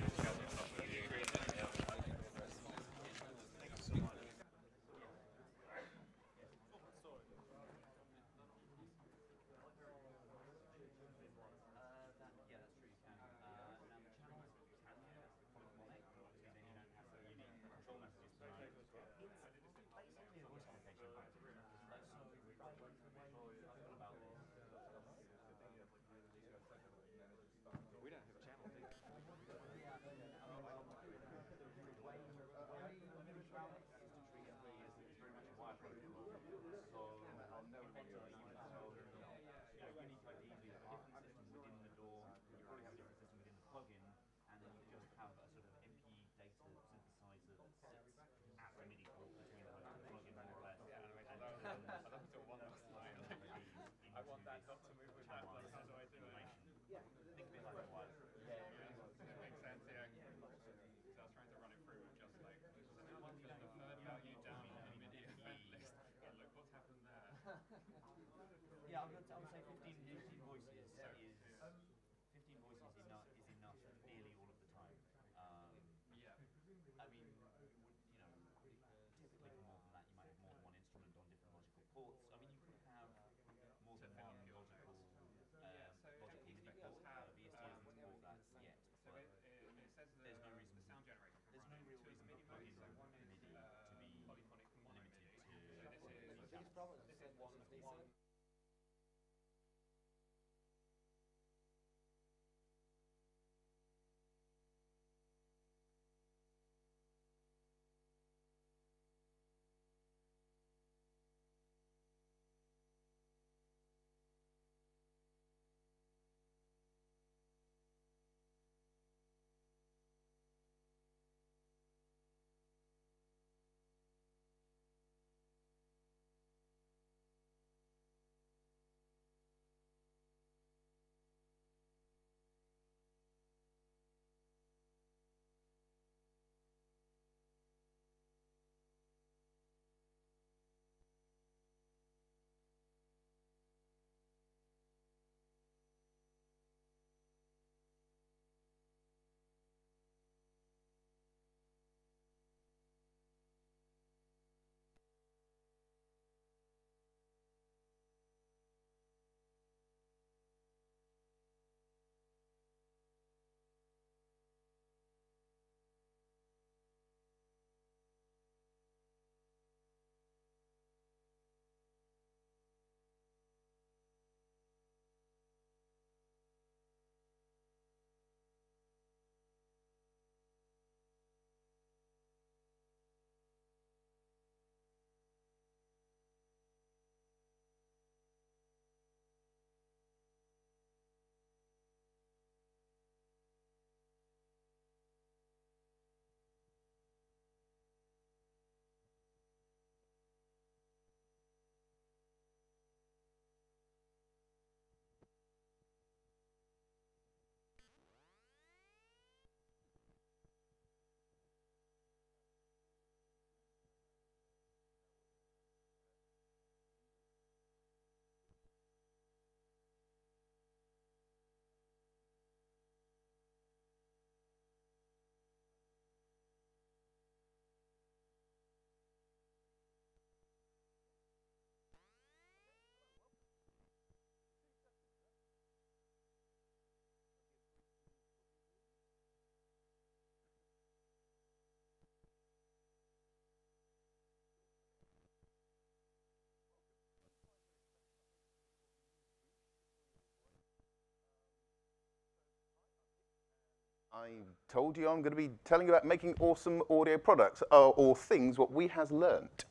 I told you I'm going to be telling you about making awesome audio products, or things, what we has learnt.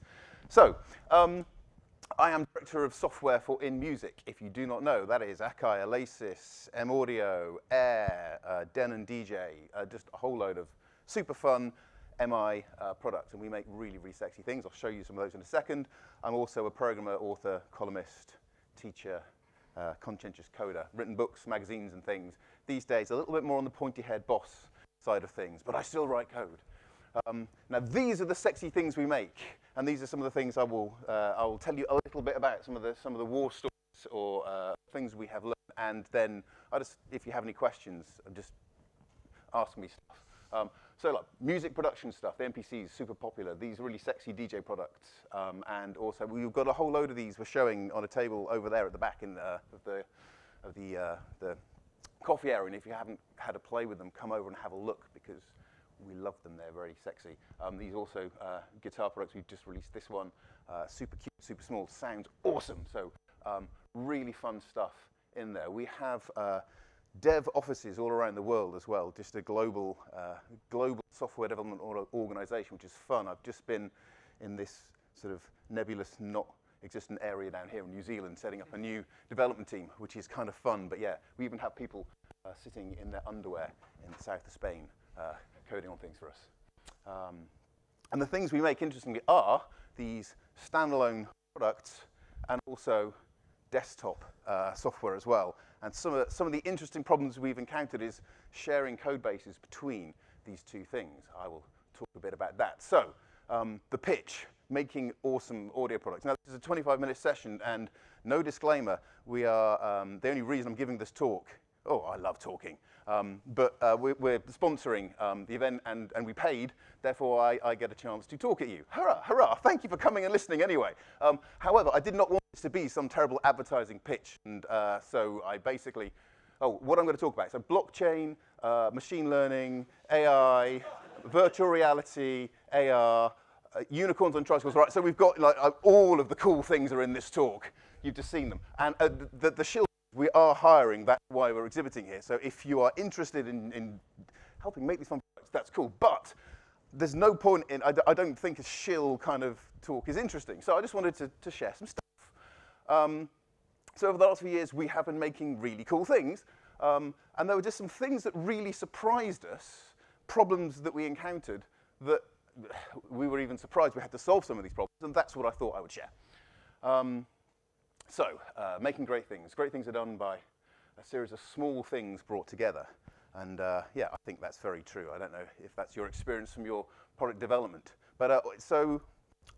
So, I am Director of Software for In Music. If you do not know, that is Akai, Elasis, M-Audio, Air, Den and DJ, just a whole load of super fun MI products, and we make really, really sexy things. I'll show you some of those in a second. I'm also a programmer, author, columnist, teacher, conscientious coder, written books, magazines and things. These days, a little bit more on the pointy-haired boss side of things, but I still write code. Now, these are the sexy things we make, and these are some of the things I will tell you a little bit about, some of the war stories or things we have learned, and then if you have any questions, just ask me stuff. So, like music production stuff, the MPC is super popular. These really sexy DJ products, and also we've got a whole load of these we're showing on a table over there at the back in the coffee area. And if you haven't had a play with them, come over and have a look because we love them. They're very sexy. These also guitar products. We've just released this one, super cute, super small, sounds awesome. So really fun stuff in there. We have dev offices all around the world as well, just a global software development organization, which is fun. I've just been in this sort of nebulous, not existent area down here in New Zealand, setting up a new development team, which is kind of fun. But yeah, we even have people sitting in their underwear in the south of Spain, coding on things for us. And the things we make, interestingly, are these standalone products and also desktop software as well. And some of the interesting problems we've encountered is sharing code bases between these two things. I will talk a bit about that. So, the pitch, making awesome audio products. Now, this is a 25-minute session, and no disclaimer, we are, the only reason I'm giving this talk, I love talking, but we're sponsoring the event, and we paid, therefore I get a chance to talk at you. Hurrah, hurrah, thank you for coming and listening anyway. However, I did not want this to be some terrible advertising pitch, and so I basically, what I'm going to talk about. So blockchain, machine learning, AI, virtual reality, AR, unicorns on tricycles, right? So we've got like all of the cool things are in this talk. You've just seen them. And the shield we are hiring, that's why we're exhibiting here. So if you are interested in helping make these fun products, that's cool. But there's no point in, I don't think a shill kind of talk is interesting. So I just wanted to share some stuff. So over the last few years, we have been making really cool things. And there were just some things that really surprised us, problems that we encountered that we were even surprised we had to solve some of these problems. And that's what I thought I would share. Making great things. Great things are done by a series of small things brought together. And yeah, I think that's very true. I don't know if that's your experience from your product development. But so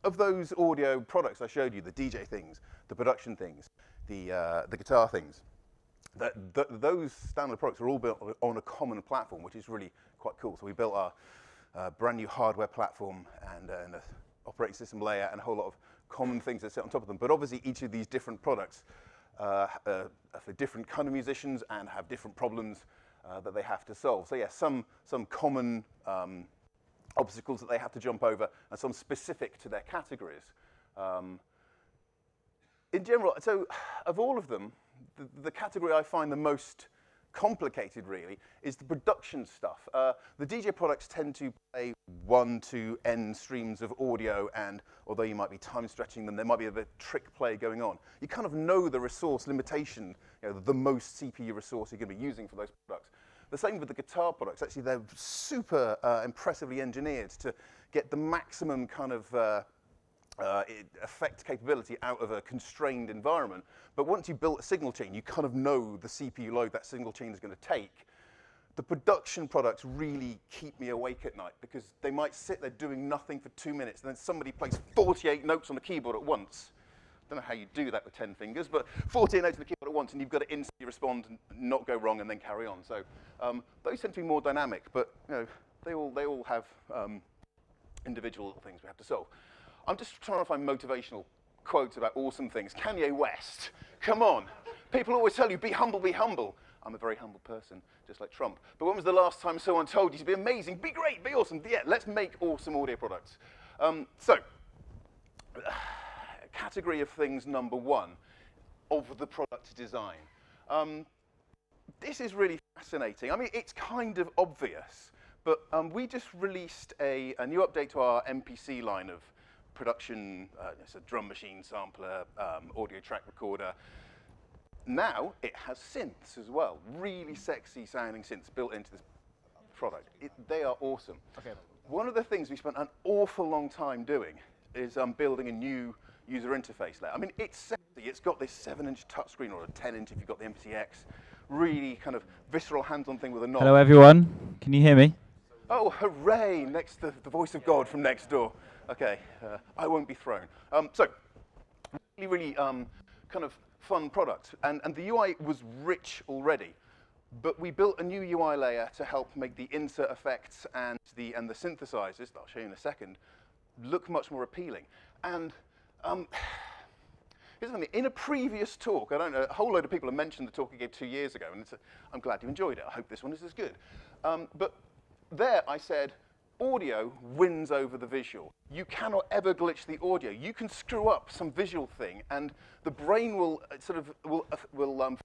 of those audio products I showed you, the DJ things, the production things, the guitar things, those standard products are all built on a common platform, which is really quite cool. So we built our brand new hardware platform and an operating system layer and a whole lot of common things that sit on top of them. But obviously each of these different products are for different kind of musicians and have different problems that they have to solve. So yeah, some common obstacles that they have to jump over and some specific to their categories. In general, so of all of them, the category I find the most complicated really is the production stuff. The DJ products tend to play 1 to n streams of audio, and although you might be time stretching them, there might be a bit of trick play going on. You kind of know the resource limitation, the most CPU resource you're going to be using for those products. The same with the guitar products. Actually, they're super impressively engineered to get the maximum kind of effect capability out of a constrained environment. But once you've built a signal chain, you kind of know the CPU load that signal chain is going to take. The production products really keep me awake at night because they might sit there doing nothing for 2 minutes and then somebody plays 48 notes on the keyboard at once. I don't know how you do that with 10 fingers, but 48 notes on the keyboard at once and you've got to instantly respond and not go wrong and then carry on. So those tend to be more dynamic, but they all have individual things we have to solve. I'm just trying to find motivational quotes about awesome things. Kanye West, come on. People always tell you, be humble, be humble. I'm a very humble person, just like Trump. But when was the last time someone told you to be amazing, be great, be awesome? Yeah, let's make awesome audio products. Category of things number 1 of the product design. This is really fascinating. I mean, it's kind of obvious, but we just released a new update to our MPC line of production, it's a drum machine sampler, audio track recorder. Now it has synths as well, really sexy sounding synths built into this product. They are awesome. Okay. One of the things we spent an awful long time doing is building a new user interface layer. I mean, it's sexy. It's got this 7-inch touchscreen or a 10-inch if you've got the MPC-X. Really kind of visceral hands-on thing with a knob. Hello, everyone. Can you hear me? Oh, hooray! Next to the voice of God from next door. Okay, I won't be thrown. So, really kind of fun product. And the UI was rich already. But we built a new UI layer to help make the insert effects and the synthesizers, that I'll show you in a second, look much more appealing. And here's something. In a previous talk, I don't know, a whole load of people have mentioned the talk I gave 2 years ago, and I'm glad you enjoyed it. I hope this one is as good. But there I said, audio wins over the visual. You cannot ever glitch the audio. You can screw up some visual thing, and the brain will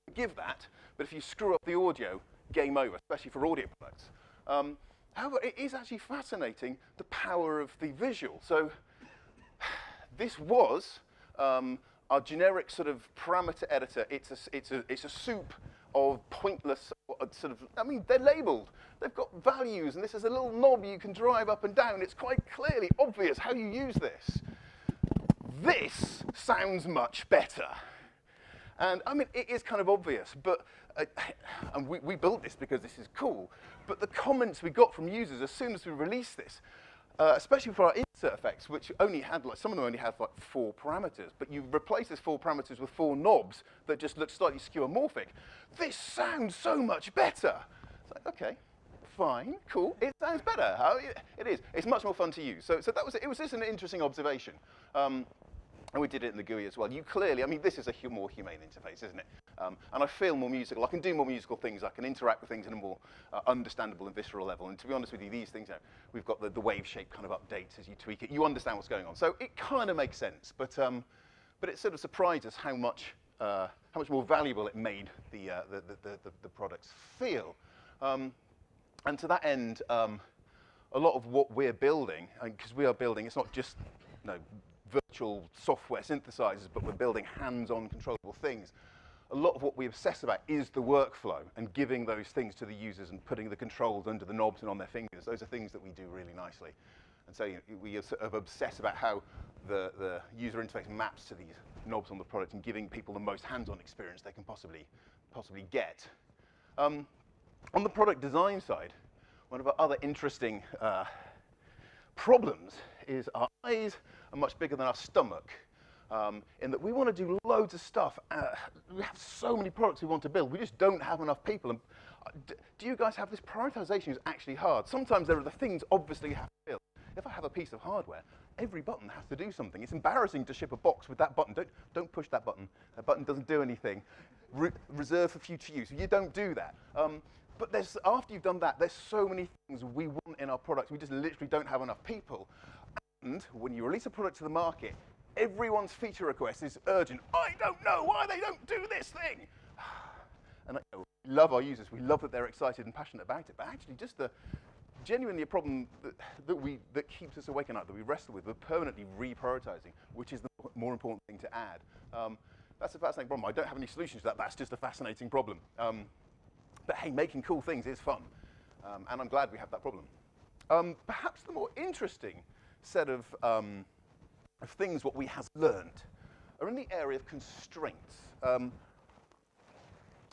forgive that. But if you screw up the audio, game over, especially for audio products. However, it is actually fascinating the power of the visual. So this was our generic sort of parameter editor. It's a soup of pointless sort of, I mean, they're labeled. They've got values, and this is a little knob you can drive up and down. It's quite clearly obvious how you use this. This sounds much better. And I mean, it is kind of obvious, but and we built this because this is cool. But the comments we got from users as soon as we released this, especially for our insert effects, which only had, like, some of them only had like 4 parameters, but you replace these 4 parameters with 4 knobs that just look slightly skeuomorphic. This sounds so much better. It's like, okay, fine, cool. It sounds better. It is. It's much more fun to use. So that was it. It was just an interesting observation. And we did it in the GUI as well. You clearly, I mean, this is a more humane interface, isn't it? And I feel more musical. I can do more musical things. I can interact with things in a more understandable and visceral level. And to be honest with you, these things, we've got the wave shape kind of updates as you tweak it. You understand what's going on. So it kind of makes sense. But it sort of surprised us how much more valuable it made the products feel. And to that end, a lot of what we're building, because we are building, it's not just virtual software synthesizers, but we're building hands-on controllable things. A lot of what we obsess about is the workflow and giving those things to the users and putting the controls under the knobs and on their fingers. Those are things that we do really nicely. And so we sort of obsess about how the user interface maps to these knobs on the product and giving people the most hands-on experience they can possibly get. On the product design side, one of our other interesting problems is our eyes are much bigger than our stomach, in that we want to do loads of stuff. We have so many products we want to build. We just don't have enough people. And do you guys have this? Prioritization is actually hard. Sometimes there are the things obviously you have to build. If I have a piece of hardware, every button has to do something. It's embarrassing to ship a box with that button. Don't push that button. That button doesn't do anything. Reserve for future use. You don't do that. But after you've done that, there's so many things we want in our products. We just literally don't have enough people. And when you release a product to the market, everyone's feature request is urgent. I don't know why they don't do this thing. And we love our users. We love that they're excited and passionate about it. But actually, just genuinely a problem that keeps us awake at night, that we wrestle with, we're permanently reprioritizing, which is the more important thing to add. That's a fascinating problem. I don't have any solutions to that. That's just a fascinating problem. But hey, making cool things is fun. And I'm glad we have that problem. Perhaps the more interesting set of things what we have learned are in the area of constraints.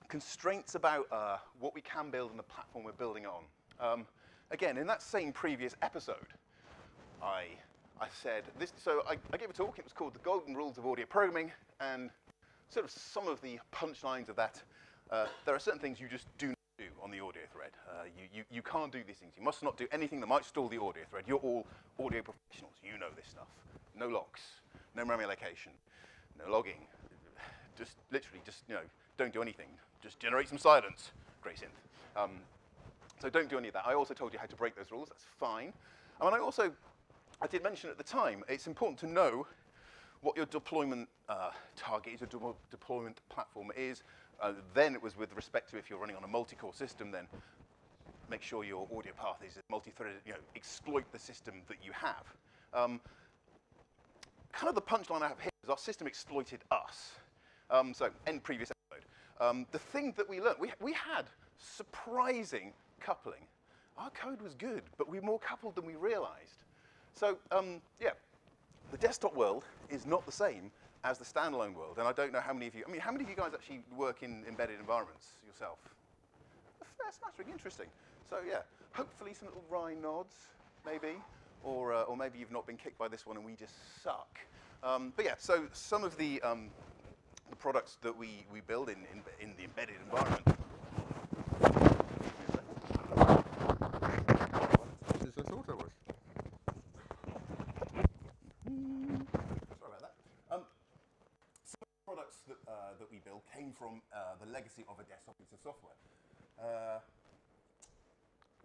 Constraints about what we can build and the platform we're building on. Again, in that same previous episode, I said this. So I gave a talk. It was called The Golden Rules of Audio Programming, and sort of some of the punchlines of that. There are certain things you just do not do on the audio thread. You can't do these things. You must not do anything that might stall the audio thread. You're all audio professionals. You know this stuff. No locks, no memory allocation, no logging. Just literally, don't do anything. Just generate some silence. Great synth. So don't do any of that. I also told you how to break those rules. That's fine. And I did mention at the time, it's important to know what your deployment target is, your deployment platform is. Then it was with respect to if you're running on a multi-core system, then make sure your audio path is multi-threaded, exploit the system that you have. Kind of the punchline I have here is our system exploited us. So end previous episode. The thing that we learned, we had surprising coupling. Our code was good, but we were more coupled than we realized. So yeah, the desktop world is not the same as the standalone world. And I don't know how many of you, how many of you guys actually work in embedded environments yourself? A fair smattering, interesting. So yeah, hopefully some little wry nods, maybe. Or maybe you've not been kicked by this one and we just suck. But yeah, so some of the products that we build in the embedded environment. As I thought I was. Sorry about that. Some of the products that we build came from the legacy of a desktop piece of software.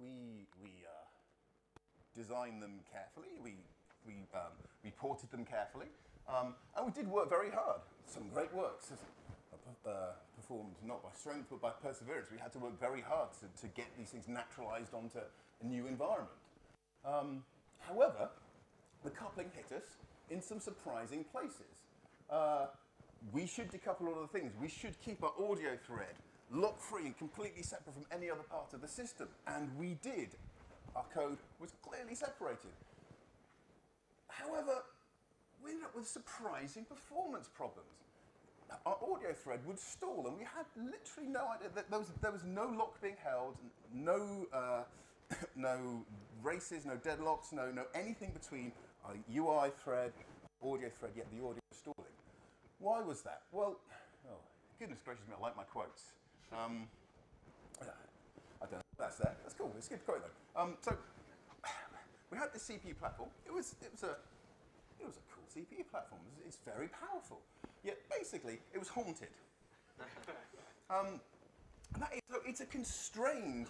We designed them carefully. We ported them carefully, and we did work very hard. Some great works performed not by strength but by perseverance. We had to work very hard to get these things naturalized onto a new environment. However, the coupling hit us in some surprising places. We should decouple all of the things. We should keep our audio thread lock-free and completely separate from any other part of the system, and we did. Our code was clearly separated. However, we ended up with surprising performance problems. Our audio thread would stall, and we had literally no idea that there was no lock being held, no no races, no deadlocks, no anything between our UI thread, audio thread, yet the audio was stalling. Why was that? Well, oh, goodness gracious me, I like my quotes. I don't know. That's there. That's cool. It's a good quote though. So we had this CPU platform. It was it was a cool CPU platform. It's very powerful. Yet basically, it was haunted. And that is, so it's a constrained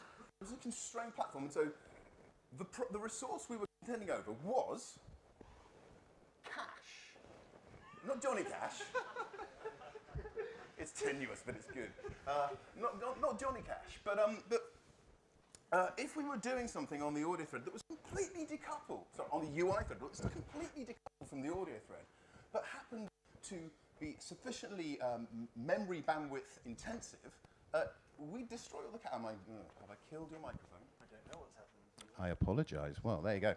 platform. And so the resource we were contending over was cache. Not Johnny Cash. It's tenuous, but it's good. Not Johnny Cash, but if we were doing something on the audio thread that was completely decoupled, sorry, on the UI thread that was completely decoupled from the audio thread, but happened to be sufficiently memory bandwidth intensive, we destroy all the have I killed your microphone? I don't know what's happened. I apologize. Well, there you go.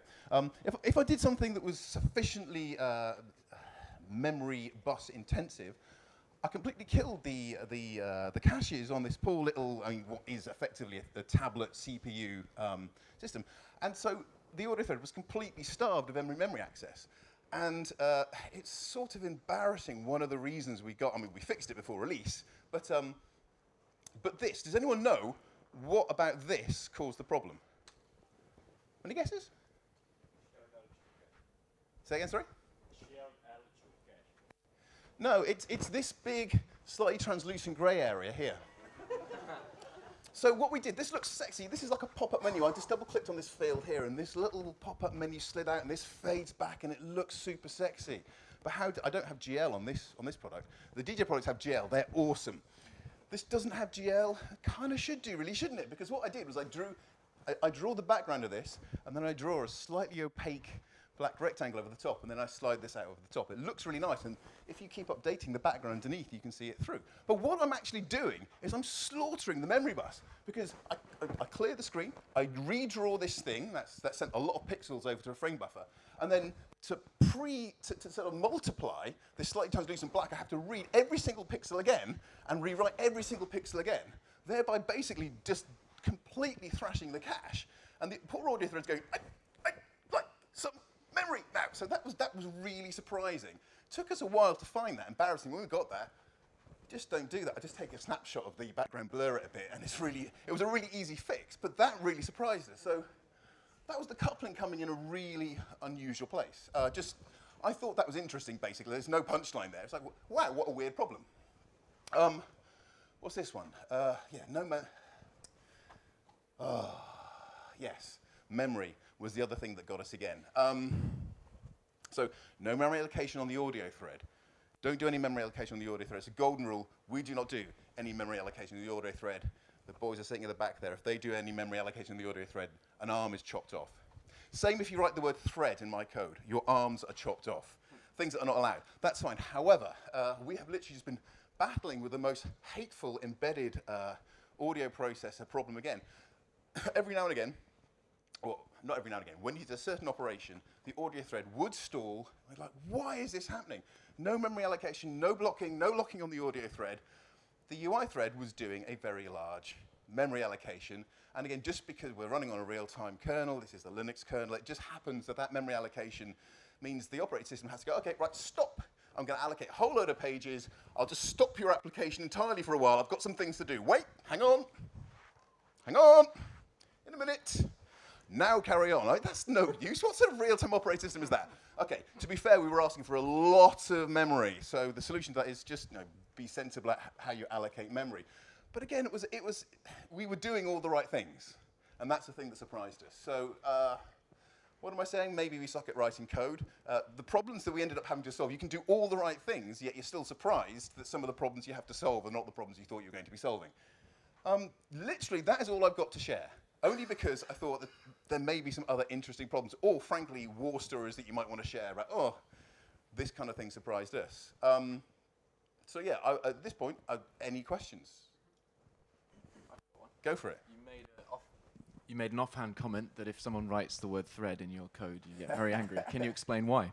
If I did something that was sufficiently memory bus intensive, I completely killed the caches on this poor little, what is effectively a tablet CPU system. And so the audio thread was completely starved of memory access. And it's sort of embarrassing, one of the reasons we got, we fixed it before release, but this, does anyone know what about this caused the problem? Any guesses? Say again, sorry? No, it's this big, slightly translucent grey area here. So what we did, this looks sexy. This is like a pop-up menu. I just double-clicked on this field here, and this little pop-up menu slid out, and this fades back, and it looks super sexy. But I don't have GL on this product. The DJ products have GL. They're awesome. This doesn't have GL. Kind of should do, really, shouldn't it? Because what I did was I draw the background of this, and then I draw a slightly opaque black rectangle over the top, and then I slide this out over the top. It looks really nice, and if you keep updating the background underneath, you can see it through. But what I'm actually doing is I'm slaughtering the memory bus, because I clear the screen, I redraw this thing, that sent a lot of pixels over to a frame buffer, and then to sort of multiply this slightly translucent black, I have to read every single pixel again, and rewrite every single pixel again, thereby basically just completely thrashing the cache. And the poor audio thread's going, I like some memory now. So that was really surprising. Took us a while to find that. Embarrassing. When we got there, just don't do that. I just take a snapshot of the background, blur it a bit, and it was a really easy fix. But that really surprised us. So that was the coupling coming in a really unusual place. I thought that was interesting. Basically, there's no punchline there. It's like, wow, what a weird problem. What's this one? Yes, memory was the other thing that got us again. So no memory allocation on the audio thread. Don't do any memory allocation on the audio thread. It's a golden rule. We do not do any memory allocation on the audio thread. The boys are sitting at the back there. If they do any memory allocation on the audio thread, an arm is chopped off. Same if you write the word thread in my code. Your arms are chopped off. Things that are not allowed. That's fine. However, we have literally just been battling with the most hateful embedded audio processor problem again. Every now and again, well, not every now and again, when you did a certain operation, the audio thread would stall. We're like, why is this happening? No memory allocation, no blocking, no locking on the audio thread. The UI thread was doing a very large memory allocation. And again, just because we're running on a real-time kernel, this is the Linux kernel, it just happens that that memory allocation means the operating system has to go, okay, right, stop. I'm going to allocate a whole load of pages. I'll just stop your application entirely for a while. I've got some things to do. Wait, hang on. Hang on. In a minute. Now carry on. Like, that's no use. What sort of real-time operating system is that? Okay, to be fair, we were asking for a lot of memory. So the solution to that is just be sensible at how you allocate memory. But again, we were doing all the right things. And that's the thing that surprised us. So what am I saying? Maybe we suck at writing code. The problems that we ended up having to solve, you can do all the right things, yet you're still surprised that some of the problems you have to solve are not the problems you thought you were going to be solving. Literally, that is all I've got to share. Only because I thought that there may be some other interesting problems, or frankly, war stories that you might want to share about, oh, this kind of thing surprised us. So yeah, at this point, any questions? Go for it. You made an offhand comment that if someone writes the word thread in your code, you get very angry. Can you explain why?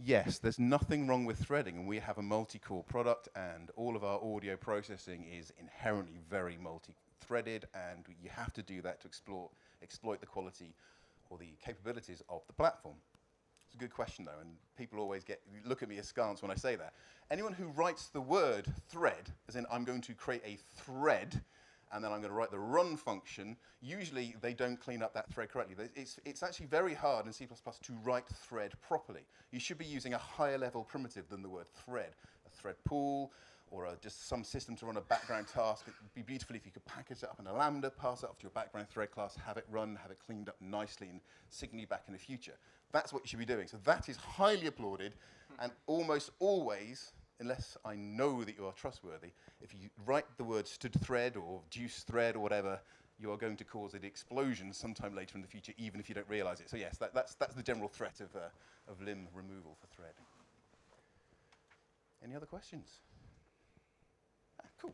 Yes, there's nothing wrong with threading, and we have a multi-core product, and all of our audio processing is inherently very multi-threaded, and you have to do that to exploit the quality or the capabilities of the platform. It's a good question, though, and people always look at me askance when I say that. Anyone who writes the word thread, as in I'm going to create a thread, and then I'm going to write the run function, usually they don't clean up that thread correctly. It's actually very hard in C++ to write thread properly. You should be using a higher level primitive than the word thread. A thread pool, or just some system to run a background task. It would be beautiful if you could package it up in a Lambda, pass it off to your background thread class, have it run, have it cleaned up nicely, and signal you back in the future. That's what you should be doing. So that is highly applauded, and almost always, unless I know that you are trustworthy, if you write the word std thread or JUCE thread or whatever, you are going to cause an explosion sometime later in the future, even if you don't realize it. So yes, that's the general threat of limb removal for thread. Any other questions? Cool.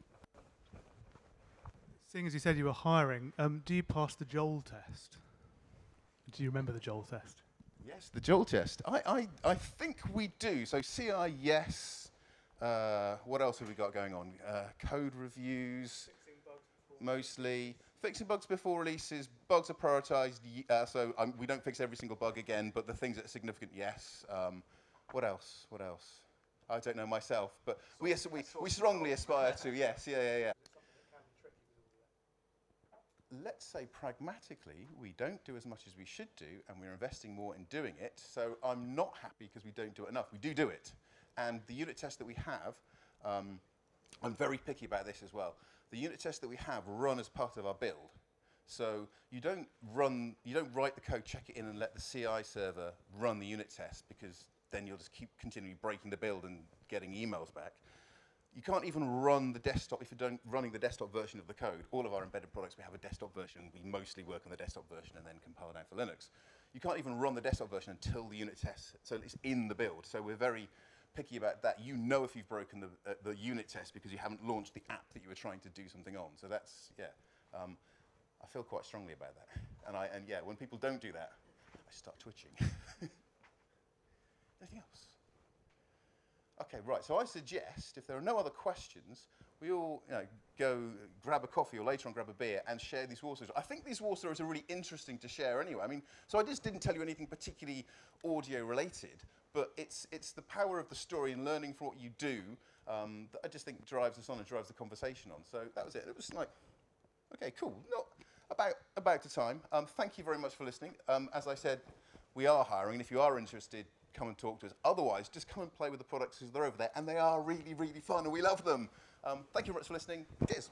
Seeing as you said you were hiring, do you pass the Joel test? Do you remember the Joel test? Yes, the Joel test. I think we do. So CI, yes. What else have we got going on? Code reviews, mostly. Fixing bugs before releases. Bugs are prioritized. So we don't fix every single bug again, but the things that are significant, yes. What else? What else? I don't know myself, but we strongly aspire to, yes, yeah. Let's say pragmatically, we don't do as much as we should do, and we're investing more in doing it, so I'm not happy because we don't do it enough. We do it. And the unit tests that we have, I'm very picky about this as well. The unit tests that we have run as part of our build. So you don't write the code, check it in, and let the CI server run the unit test, because then you'll just keep continually breaking the build and getting emails back. You can't even run the desktop if you're running the desktop version of the code. All of our embedded products, we have a desktop version. We mostly work on the desktop version and then compile down for Linux. You can't even run the desktop version until the unit test, so it's in the build. So we're very picky about that. You know if you've broken the unit test because you haven't launched the app that you were trying to do something on. So that's, yeah. I feel quite strongly about that. And yeah, when people don't do that, I start twitching. Anything else? Okay, right, so I suggest, if there are no other questions, we all go grab a coffee or later on grab a beer and share these war stories. I think these war stories are really interesting to share anyway. I mean, so I just didn't tell you anything particularly audio related, but it's the power of the story and learning from what you do that I just think drives us on and drives the conversation on. So that was it. It was like, okay, cool. Not about the time. Thank you very much for listening. As I said, we are hiring, and if you are interested, come and talk to us. Otherwise, just come and play with the products because they're over there, and they are really, really fun, and we love them. Thank you very much for listening. Cheers.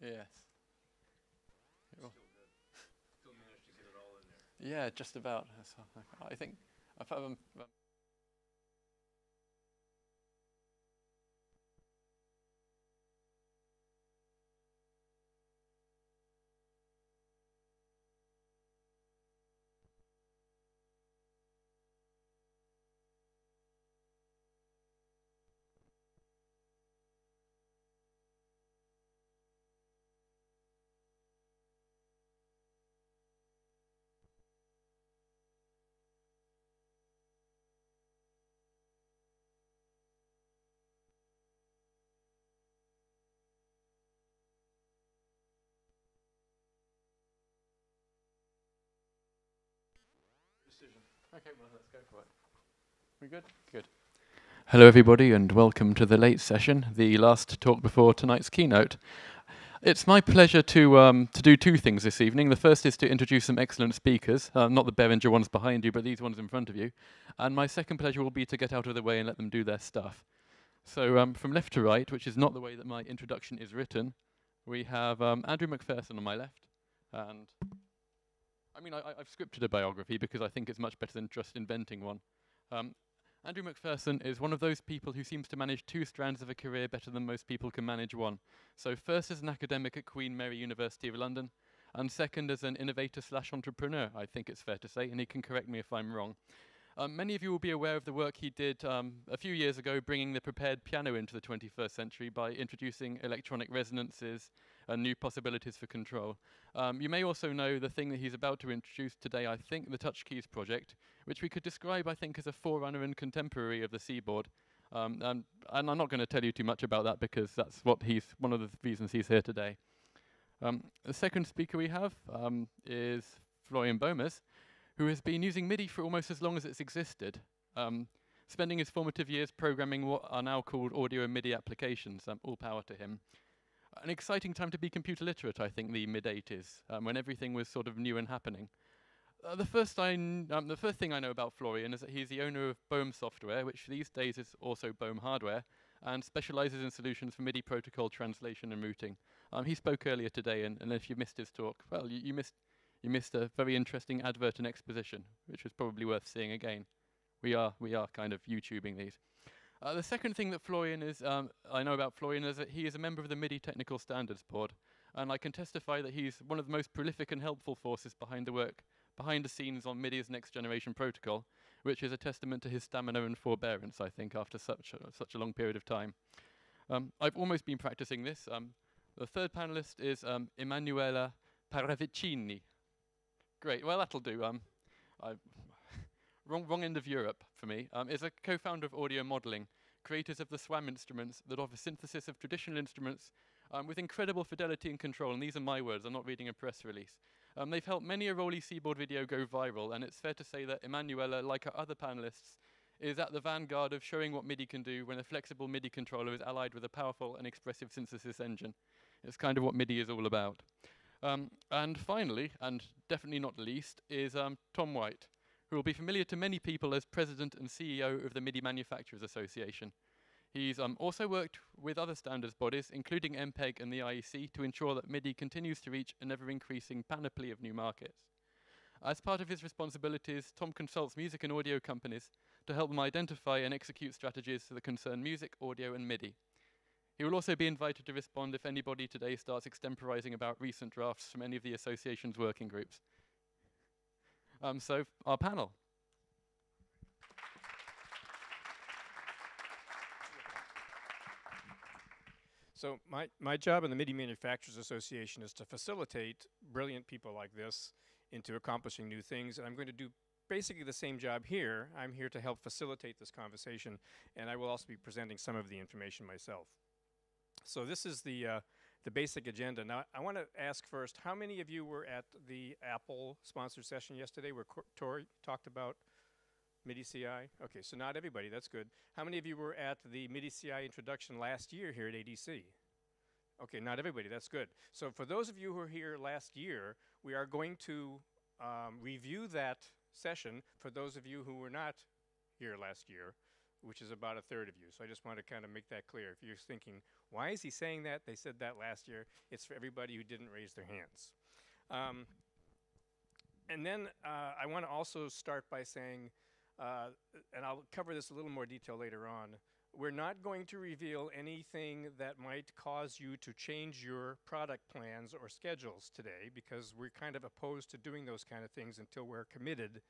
Yes. Still managed to get it all in there. Yeah, just about. I think I've had them. Okay, well, let's go for it. We good? Good. Hello, everybody, and welcome to the late session, the last talk before tonight's keynote. It's my pleasure to do two things this evening. The first is to introduce some excellent speakers, not the Behringer ones behind you, but these ones in front of you. And my second pleasure will be to get out of the way and let them do their stuff. So from left to right, which is not the way that my introduction is written, we have Andrew McPherson on my left, and I mean, I've scripted a biography because I think it's much better than just inventing one. Andrew McPherson is one of those people who seems to manage two strands of a career better than most people can manage one. So first as an academic at Queen Mary University of London, and second as an innovator/entrepreneur, I think it's fair to say, and he can correct me if I'm wrong. Many of you will be aware of the work he did a few years ago, bringing the prepared piano into the 21st century by introducing electronic resonances and new possibilities for control. You may also know the thing that he's about to introduce today, I think, the Touch Keys project, which we could describe, I think, as a forerunner and contemporary of the C-board. And I'm not going to tell you too much about that because that's what one of the reasons he's here today. The second speaker we have is Florian Bohmers, who has been using MIDI for almost as long as it's existed, spending his formative years programming what are now called audio and MIDI applications. All power to him. An exciting time to be computer literate, I think, the mid-80s, when everything was sort of new and happening. The first thing I know about Florian is that he's the owner of Bohm Software, which these days is also Bohm Hardware, and specializes in solutions for MIDI protocol translation and routing. He spoke earlier today, and if you missed his talk, well, you missed a very interesting advert and exposition, which was probably worth seeing again. We are kind of YouTubing these. The second thing that I know about Florian is that he is a member of the MIDI Technical Standards Board, and I can testify that he's one of the most prolific and helpful forces behind the work, behind the scenes on MIDI's next generation protocol, which is a testament to his stamina and forbearance, I think, after such a long period of time. I've almost been practicing this. The third panelist is Emanuela Paravicini. Great, well, that'll do. Wrong end of Europe for me, is a co-founder of Audio Modeling, creators of the SWAM instruments that offer synthesis of traditional instruments with incredible fidelity and control, and these are my words, I'm not reading a press release. They've helped many a Rolly Seaboard video go viral, and it's fair to say that Emanuela, like our other panelists, is at the vanguard of showing what MIDI can do when a flexible MIDI controller is allied with a powerful and expressive synthesis engine. It's kind of what MIDI is all about. And finally, and definitely not least, is Tom White, who will be familiar to many people as President and CEO of the MIDI Manufacturers Association. He's also worked with other standards bodies, including MPEG and the IEC, to ensure that MIDI continues to reach an ever-increasing panoply of new markets. As part of his responsibilities, Tom consults music and audio companies to help them identify and execute strategies that concern music, audio, and MIDI. He will also be invited to respond if anybody today starts extemporizing about recent drafts from any of the association's working groups. So, our panel. So my job in the MIDI Manufacturers Association is to facilitate brilliant people like this into accomplishing new things, and I'm going to do basically the same job here. I'm here to help facilitate this conversation, and I will also be presenting some of the information myself. So this is the basic agenda. Now, I want to ask first, how many of you were at the Apple sponsored session yesterday where Tori talked about MIDI CI? Okay, so not everybody, that's good. How many of you were at the MIDI CI introduction last year here at ADC? Okay, not everybody, that's good. So for those of you who were here last year, we are going to review that session for those of you who were not here last year, which is about a third of you. So I just want to kind of make that clear. If you're thinking, Why is he saying that? They said that last year. It's for everybody who didn't raise their hands. And then I want to also start by saying, and I'll cover this a little more detail later on, we're not going to reveal anything that might cause you to change your product plans or schedules today, because we're kind of opposed to doing those kind of things until we're committed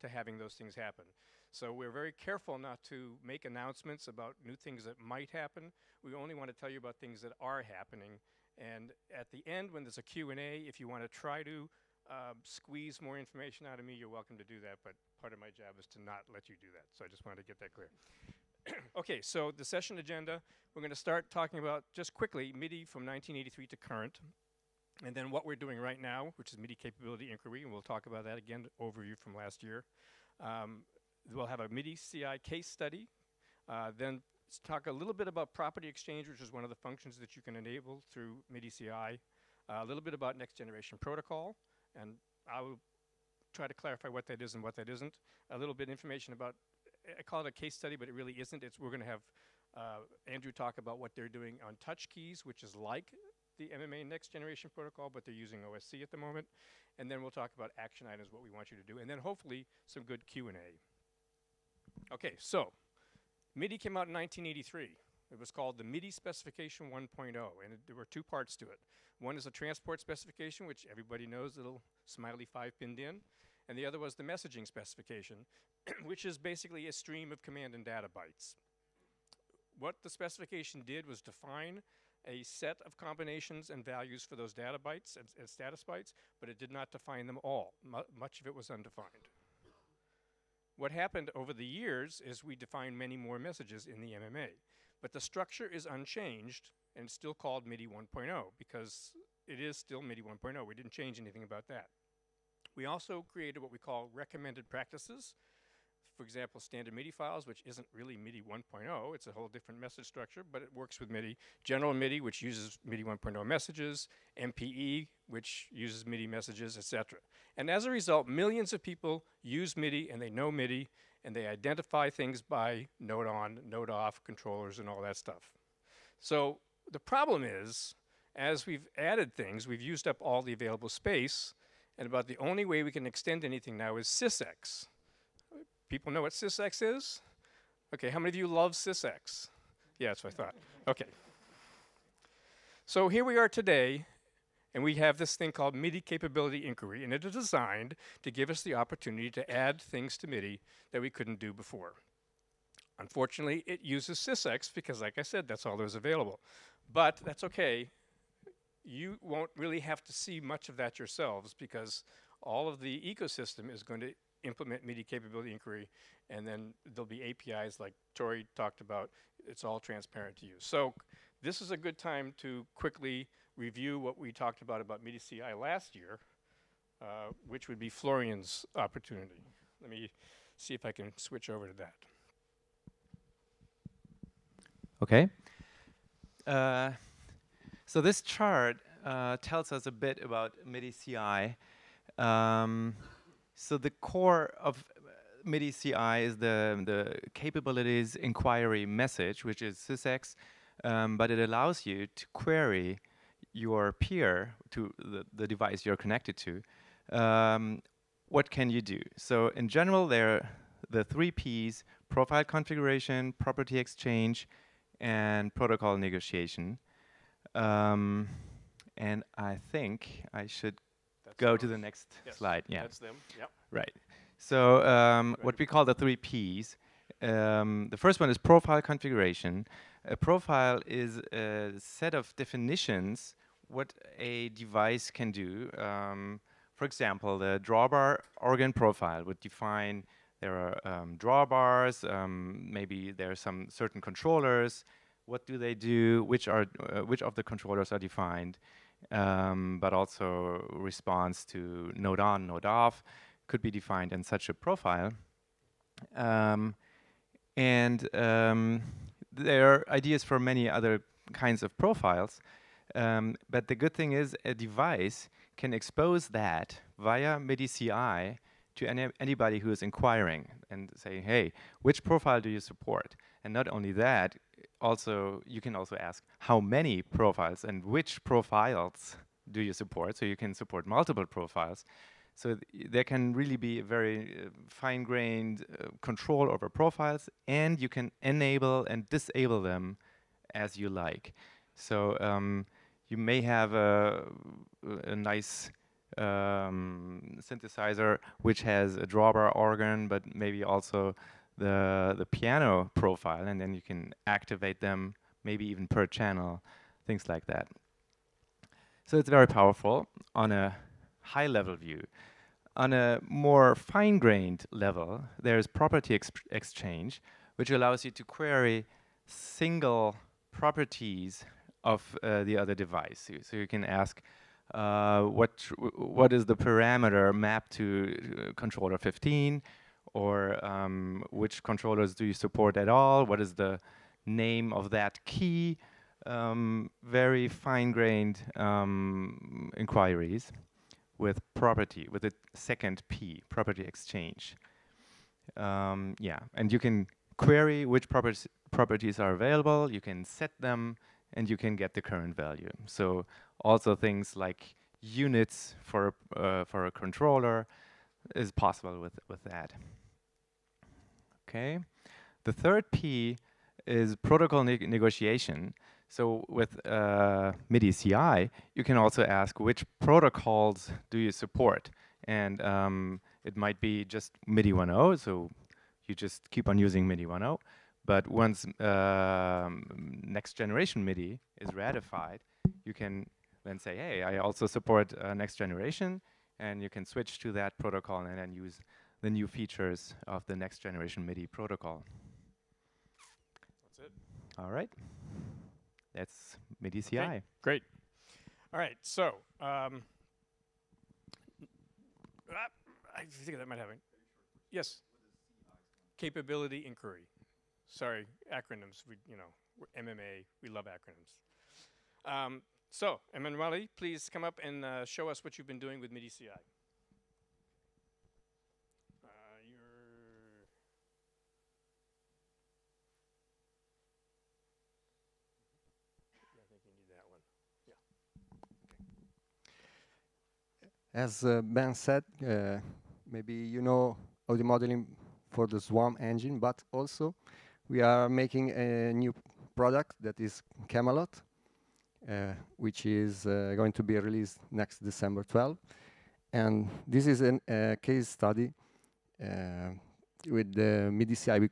to having those things happen. So we're very careful not to make announcements about new things that might happen. We only want to tell you about things that are happening. And at the end, when there's a Q&A, if you want to try to squeeze more information out of me, you're welcome to do that, but part of my job is to not let you do that. So I just wanted to get that clear. Okay, so the session agenda, we're going to start talking about, just quickly, MIDI from 1983 to current, and then what we're doing right now, which is MIDI capability inquiry, and we'll talk about that again, overview from last year. We'll have a MIDI CI case study, then talk a little bit about property exchange, which is one of the functions that you can enable through MIDI CI, a little bit about next generation protocol, and I will try to clarify what that is and what that isn't, a little bit information about, I call it a case study, but it really isn't. We're going to have Andrew talk about what they're doing on touch keys, which is like the MMA next generation protocol, but they're using OSC at the moment. And then we'll talk about action items, what we want you to do, and then hopefully some good Q&A. Okay, so MIDI came out in 1983. It was called the MIDI Specification 1.0, and there were two parts to it. One is a transport specification, which everybody knows, little smiley 5 pinned in, and the other was the messaging specification, which is basically a stream of command and data bytes. What the specification did was define a set of combinations and values for those data bytes and status bytes, but it did not define them all. Much of it was undefined. What happened over the years is we defined many more messages in the MMA, but the structure is unchanged and it's still called MIDI 1.0 because it is still MIDI 1.0. We didn't change anything about that. We also created what we call recommended practices. For example, standard MIDI files, which isn't really MIDI 1.0. It's a whole different message structure, but it works with MIDI. General MIDI, which uses MIDI 1.0 messages. MPE, which uses MIDI messages, etc. And as a result, millions of people use MIDI, and they know MIDI, and they identify things by node on, node off, controllers, and all that stuff. So the problem is, as we've added things, we've used up all the available space, and about the only way we can extend anything now is sysx. People know what sysx is? Okay, how many of you love sysx? Yeah, that's what I thought. Okay. So here we are today, and we have this thing called MIDI capability inquiry, and it is designed to give us the opportunity to add things to MIDI that we couldn't do before. Unfortunately, it uses sysx because, like I said, that's all there's available. But that's okay. You won't really have to see much of that yourselves because all of the ecosystem is going to implement MIDI capability inquiry, and then there'll be APIs like Tori talked about. It's all transparent to you. So this is a good time to quickly review what we talked about MIDI CI last year, which would be Florian's opportunity. Let me see if I can switch over to that. Okay. So this chart tells us a bit about MIDI CI. So the core of MIDI CI is the capabilities inquiry message, which is sysx, but it allows you to query your peer to the device you're connected to. What can you do? So in general, there are the 3 Ps: profile configuration, property exchange, and protocol negotiation. And I think I should go to the next slide. Yeah, that's them. Yep. Right. So what we call the 3 Ps. The first one is profile configuration. A profile is a set of definitions what a device can do. For example, the drawbar organ profile would define there are drawbars. Maybe there are some certain controllers. What do they do? Which of the controllers are defined? But also response to node on, node off could be defined in such a profile. There are ideas for many other kinds of profiles. But the good thing is a device can expose that via MIDI CI to anybody who is inquiring and say, hey, which profile do you support? And not only that, also you can also ask how many profiles and which profiles do you support. So you can support multiple profiles. So there can really be a very fine-grained control over profiles, and you can enable and disable them as you like. So you may have a nice synthesizer which has a drawbar organ, but maybe also the piano profile, and then you can activate them, maybe even per channel, things like that. So it's very powerful on a high-level view. On a more fine-grained level, there's property exchange, which allows you to query single properties of the other device. So you can ask, what is the parameter mapped to controller 15, or which controllers do you support at all? What is the name of that key? Very fine-grained inquiries with property, with the second P, property exchange. Yeah, and you can query which properties are available, you can set them, and you can get the current value. So also things like units for a controller is possible with that. Okay, the third P is protocol negotiation. So with MIDI CI, you can also ask which protocols do you support, and it might be just MIDI 1.0, so you just keep on using MIDI 1.0. But once next generation MIDI is ratified, you can then say, hey, I also support next generation, and you can switch to that protocol and then use the new features of the next generation MIDI protocol. That's it. All right. That's MIDI CI. Okay, great. All right, so I think that might happen. Yes. Capability inquiry. Sorry, acronyms. We're MMA. We love acronyms. So, Emanuele, please come up and show us what you've been doing with MIDI CI. As Ben said, maybe you know audio modeling for the Swarm engine, but also we are making a new product that is Camelot, which is going to be released next December 12. And this is a case study with the MIDI CI.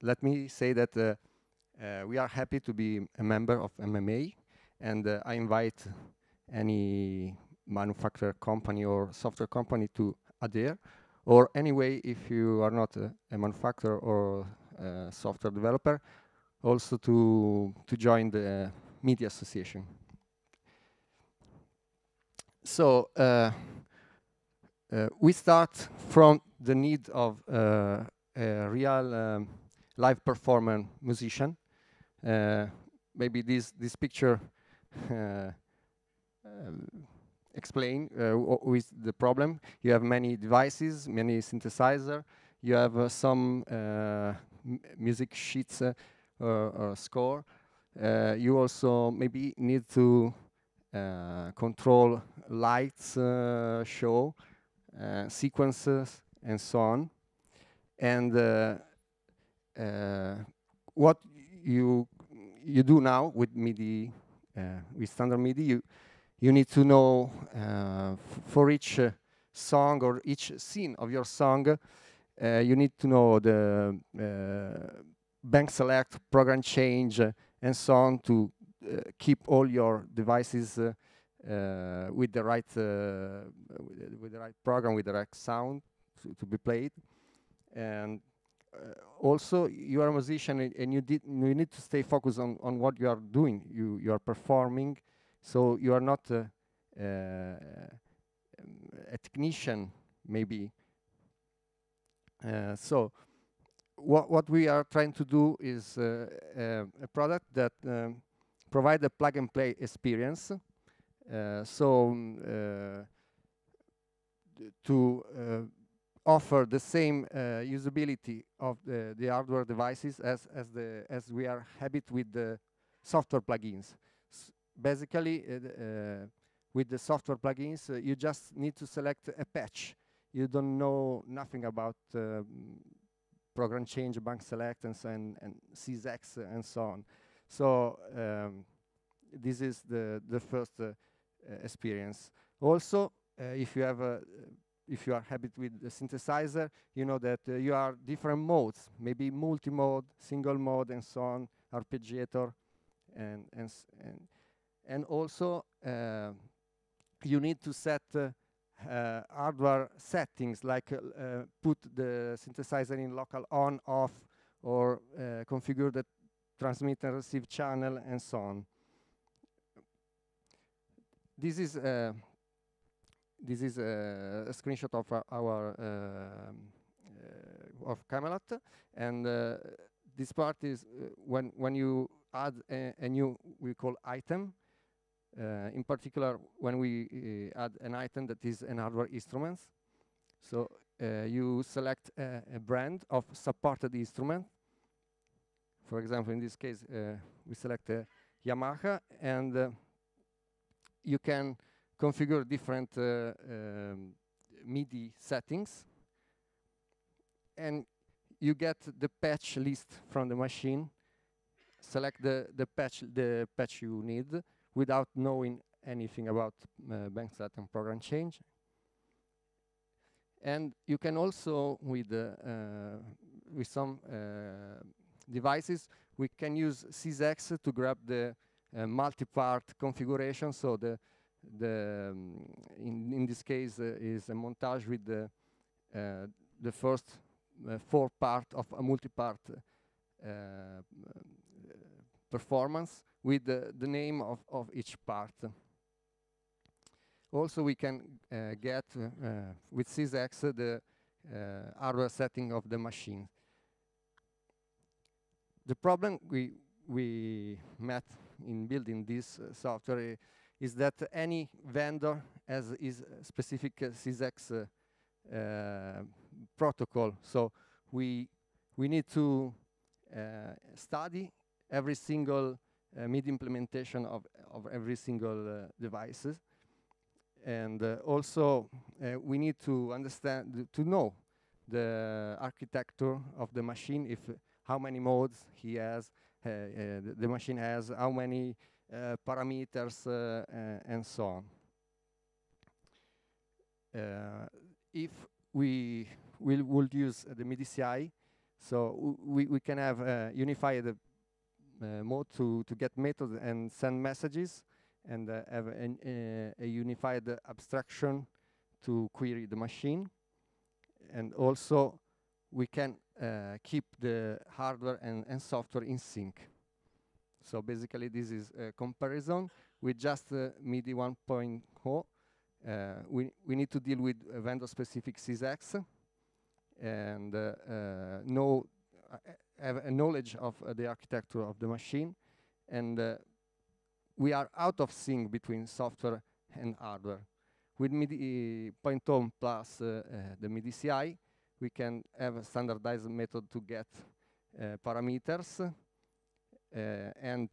Let me say that we are happy to be a member of MMA, and I invite any manufacturer company or software company to adhere, or anyway, if you are not a manufacturer or a software developer, also to join the MIDI Association. So we start from the need of a real live performer musician. Maybe this picture explain with the problem. You have many devices, many synthesizer. You have some music sheets or score. You also maybe need to control lights, show, sequences, and so on. And what you do now with MIDI, with standard MIDI, you need to know for each song or each scene of your song, you need to know the bank select, program change, and so on to keep all your devices with the right program, with the right sound to be played. And also, you are a musician, and you need to stay focused on what you are doing. You are performing. So you are not a technician, maybe. So what we are trying to do is a product that provide a plug-and-play experience. To offer the same usability of the hardware devices as we are habit with the software plugins. Basically, with the software plugins, you just need to select a patch. You don't know nothing about program change, bank select, and SysEx, and so on. So this is the first experience. Also, if you are happy with the synthesizer, you know that you are different modes, maybe multi-mode, single mode, and so on, arpeggiator, and also you need to set hardware settings, like put the synthesizer in local on, off, or configure the transmit and receive channel, and so on. This is a screenshot of our of Camelot, and this part is when you add a new, we call item. In particular, when we add an item that is an hardware instrument, so you select a brand of supported instrument. For example, in this case, we select a Yamaha, and you can configure different MIDI settings, and you get the patch list from the machine. Select the patch you need without knowing anything about bank set and program change. And you can also, with some devices, we can use SysEx to grab the multi-part configuration. So in this case is a montage with the first 4 part of a multi-part performance with the name of each part. Also, we can get with SysEx the hardware setting of the machine. The problem we met in building this software is that any vendor has his specific SysEx protocol. So we need to study every single MIDI implementation of every single devices, and also we need to understand, to know the architecture of the machine, if how many modes he has, the machine has, how many parameters, and so on. If we would use the MIDI CI, so we can have unified mode to get methods and send messages, and have a unified abstraction to query the machine. And also we can keep the hardware and software in sync. So basically this is a comparison with just MIDI 1.0. We need to deal with vendor-specific SysEx and have a knowledge of the architecture of the machine, and we are out of sync between software and hardware. With MIDI 0.0 plus the MIDI CI, we can have a standardized method to get parameters and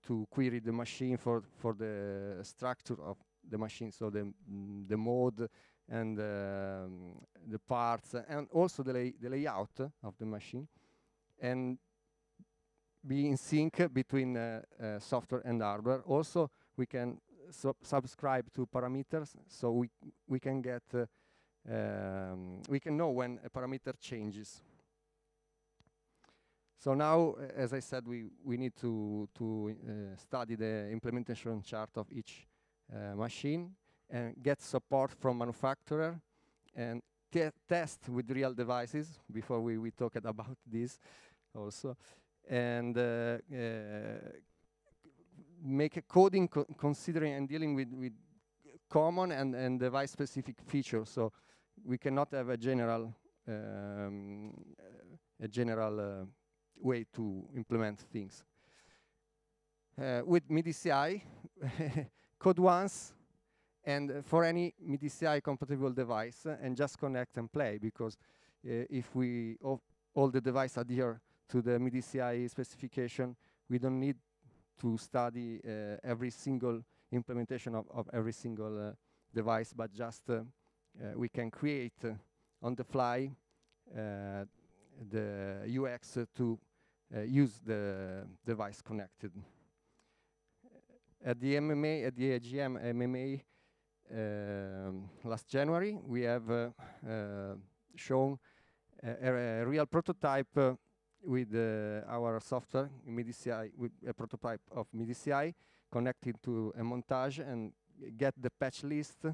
to query the machine for the structure of the machine, so the mode and the parts, and also the layout of the machine, and be in sync between software and hardware. Also, we can subscribe to parameters, so we can get we can know when a parameter changes. So now, as I said, we need to study the implementation chart of each machine and get support from manufacturer and test with real devices before we talked about this also, and make a coding considering and dealing with common and device specific features. So we cannot have a general way to implement things. With MIDI CI, code once and for any MIDI CI compatible device, and just connect and play, because if we all the device adhere to the MIDI CI specification, we don't need to study every single implementation of every single device, but just we can create on the fly the UX to use the device connected. At the MMA, at the AGM MMA last January, we have shown a real prototype with our software, MIDI CI, with a prototype of MIDI CI connected to a montage and get the patch list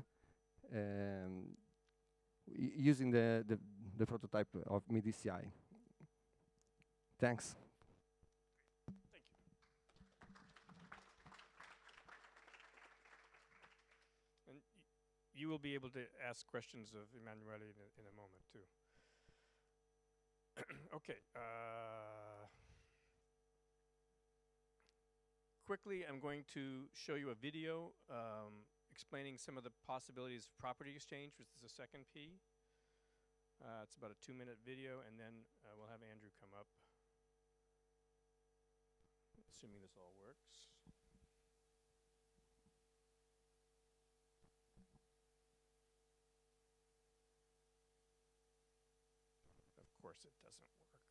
using the prototype of MIDI CI. Thanks. Thank you. And you will be able to ask questions of Emanuele in a moment too. Okay. Quickly, I'm going to show you a video explaining some of the possibilities of property exchange, which is the second P. It's about a 2-minute video, and then we'll have Andrew come up, assuming this all works. Of course it doesn't work.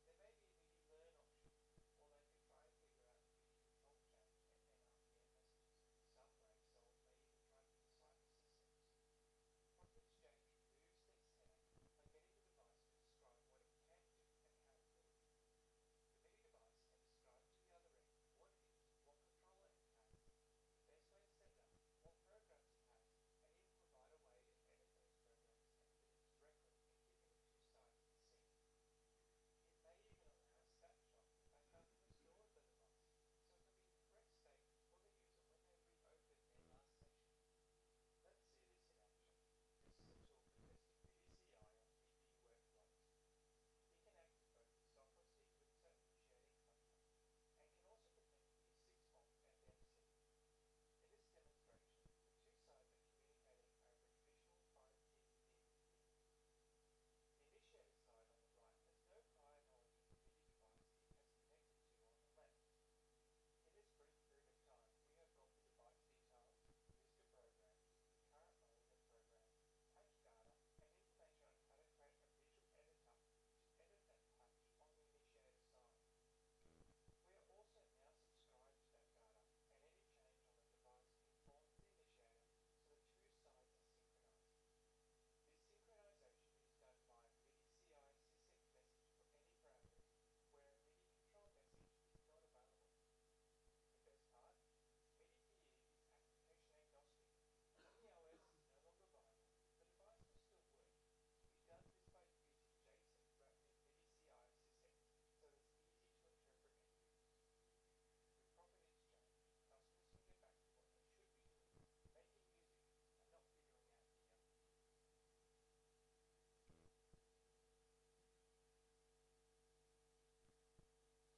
Come on.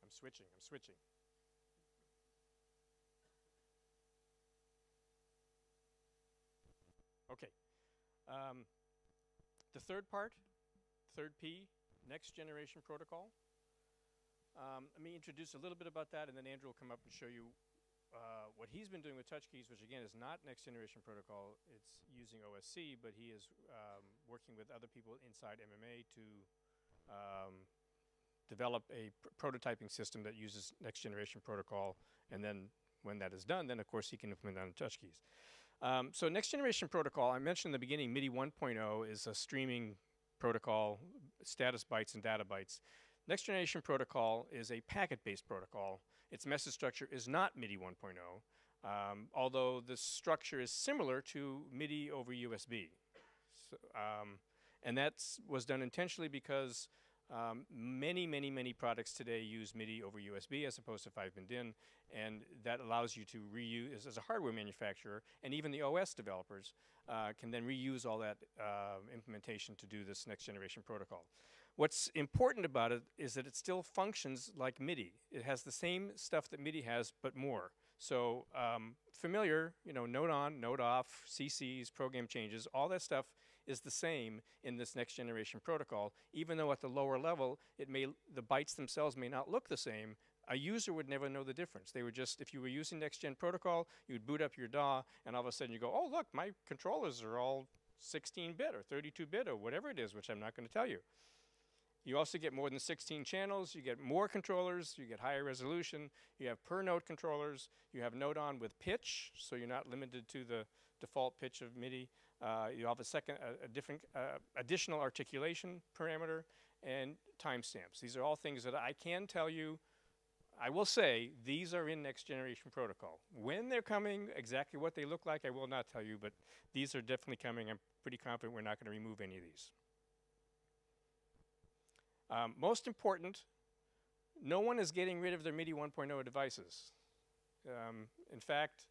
I'm switching. Okay. The third part, third P, next generation protocol. Let me introduce a little bit about that, and then Andrew will come up and show you what he's been doing with touch keys, which again is not next generation protocol. It's using OSC, but he is working with other people inside MMA to develop a prototyping system that uses next generation protocol, and then when that is done, then of course he can implement that on touch keys. So next generation protocol, I mentioned in the beginning, MIDI 1.0 is a streaming protocol, status bytes and data bytes. Next generation protocol is a packet-based protocol. Its message structure is not MIDI 1.0, although the structure is similar to MIDI over USB. So, and that was done intentionally because many products today use MIDI over USB as opposed to 5-bin DIN, and that allows you to reuse, as a hardware manufacturer, and even the OS developers can then reuse all that implementation to do this next generation protocol. What's important about it is that it still functions like MIDI. It has the same stuff that MIDI has, but more. So familiar, you know, note on, note off, CCs, program changes, all that stuff is the same in this next generation protocol, even though at the lower level, the bytes themselves may not look the same. A user would never know the difference. They would just, if you were using next gen protocol, you would boot up your DAW, and all of a sudden you go, oh look, my controllers are all 16-bit or 32-bit or whatever it is, which I'm not going to tell you. You also get more than 16 channels, you get more controllers, you get higher resolution, you have per note controllers, you have note on with pitch, so you're not limited to the default pitch of MIDI. You have a different additional articulation parameter and timestamps. These are all things that I can tell you. I will say these are in next generation protocol. When they're coming, exactly what they look like, I will not tell you, but these are definitely coming. I'm pretty confident we're not going to remove any of these. Most important, no one is getting rid of their MIDI 1.0 devices. In fact,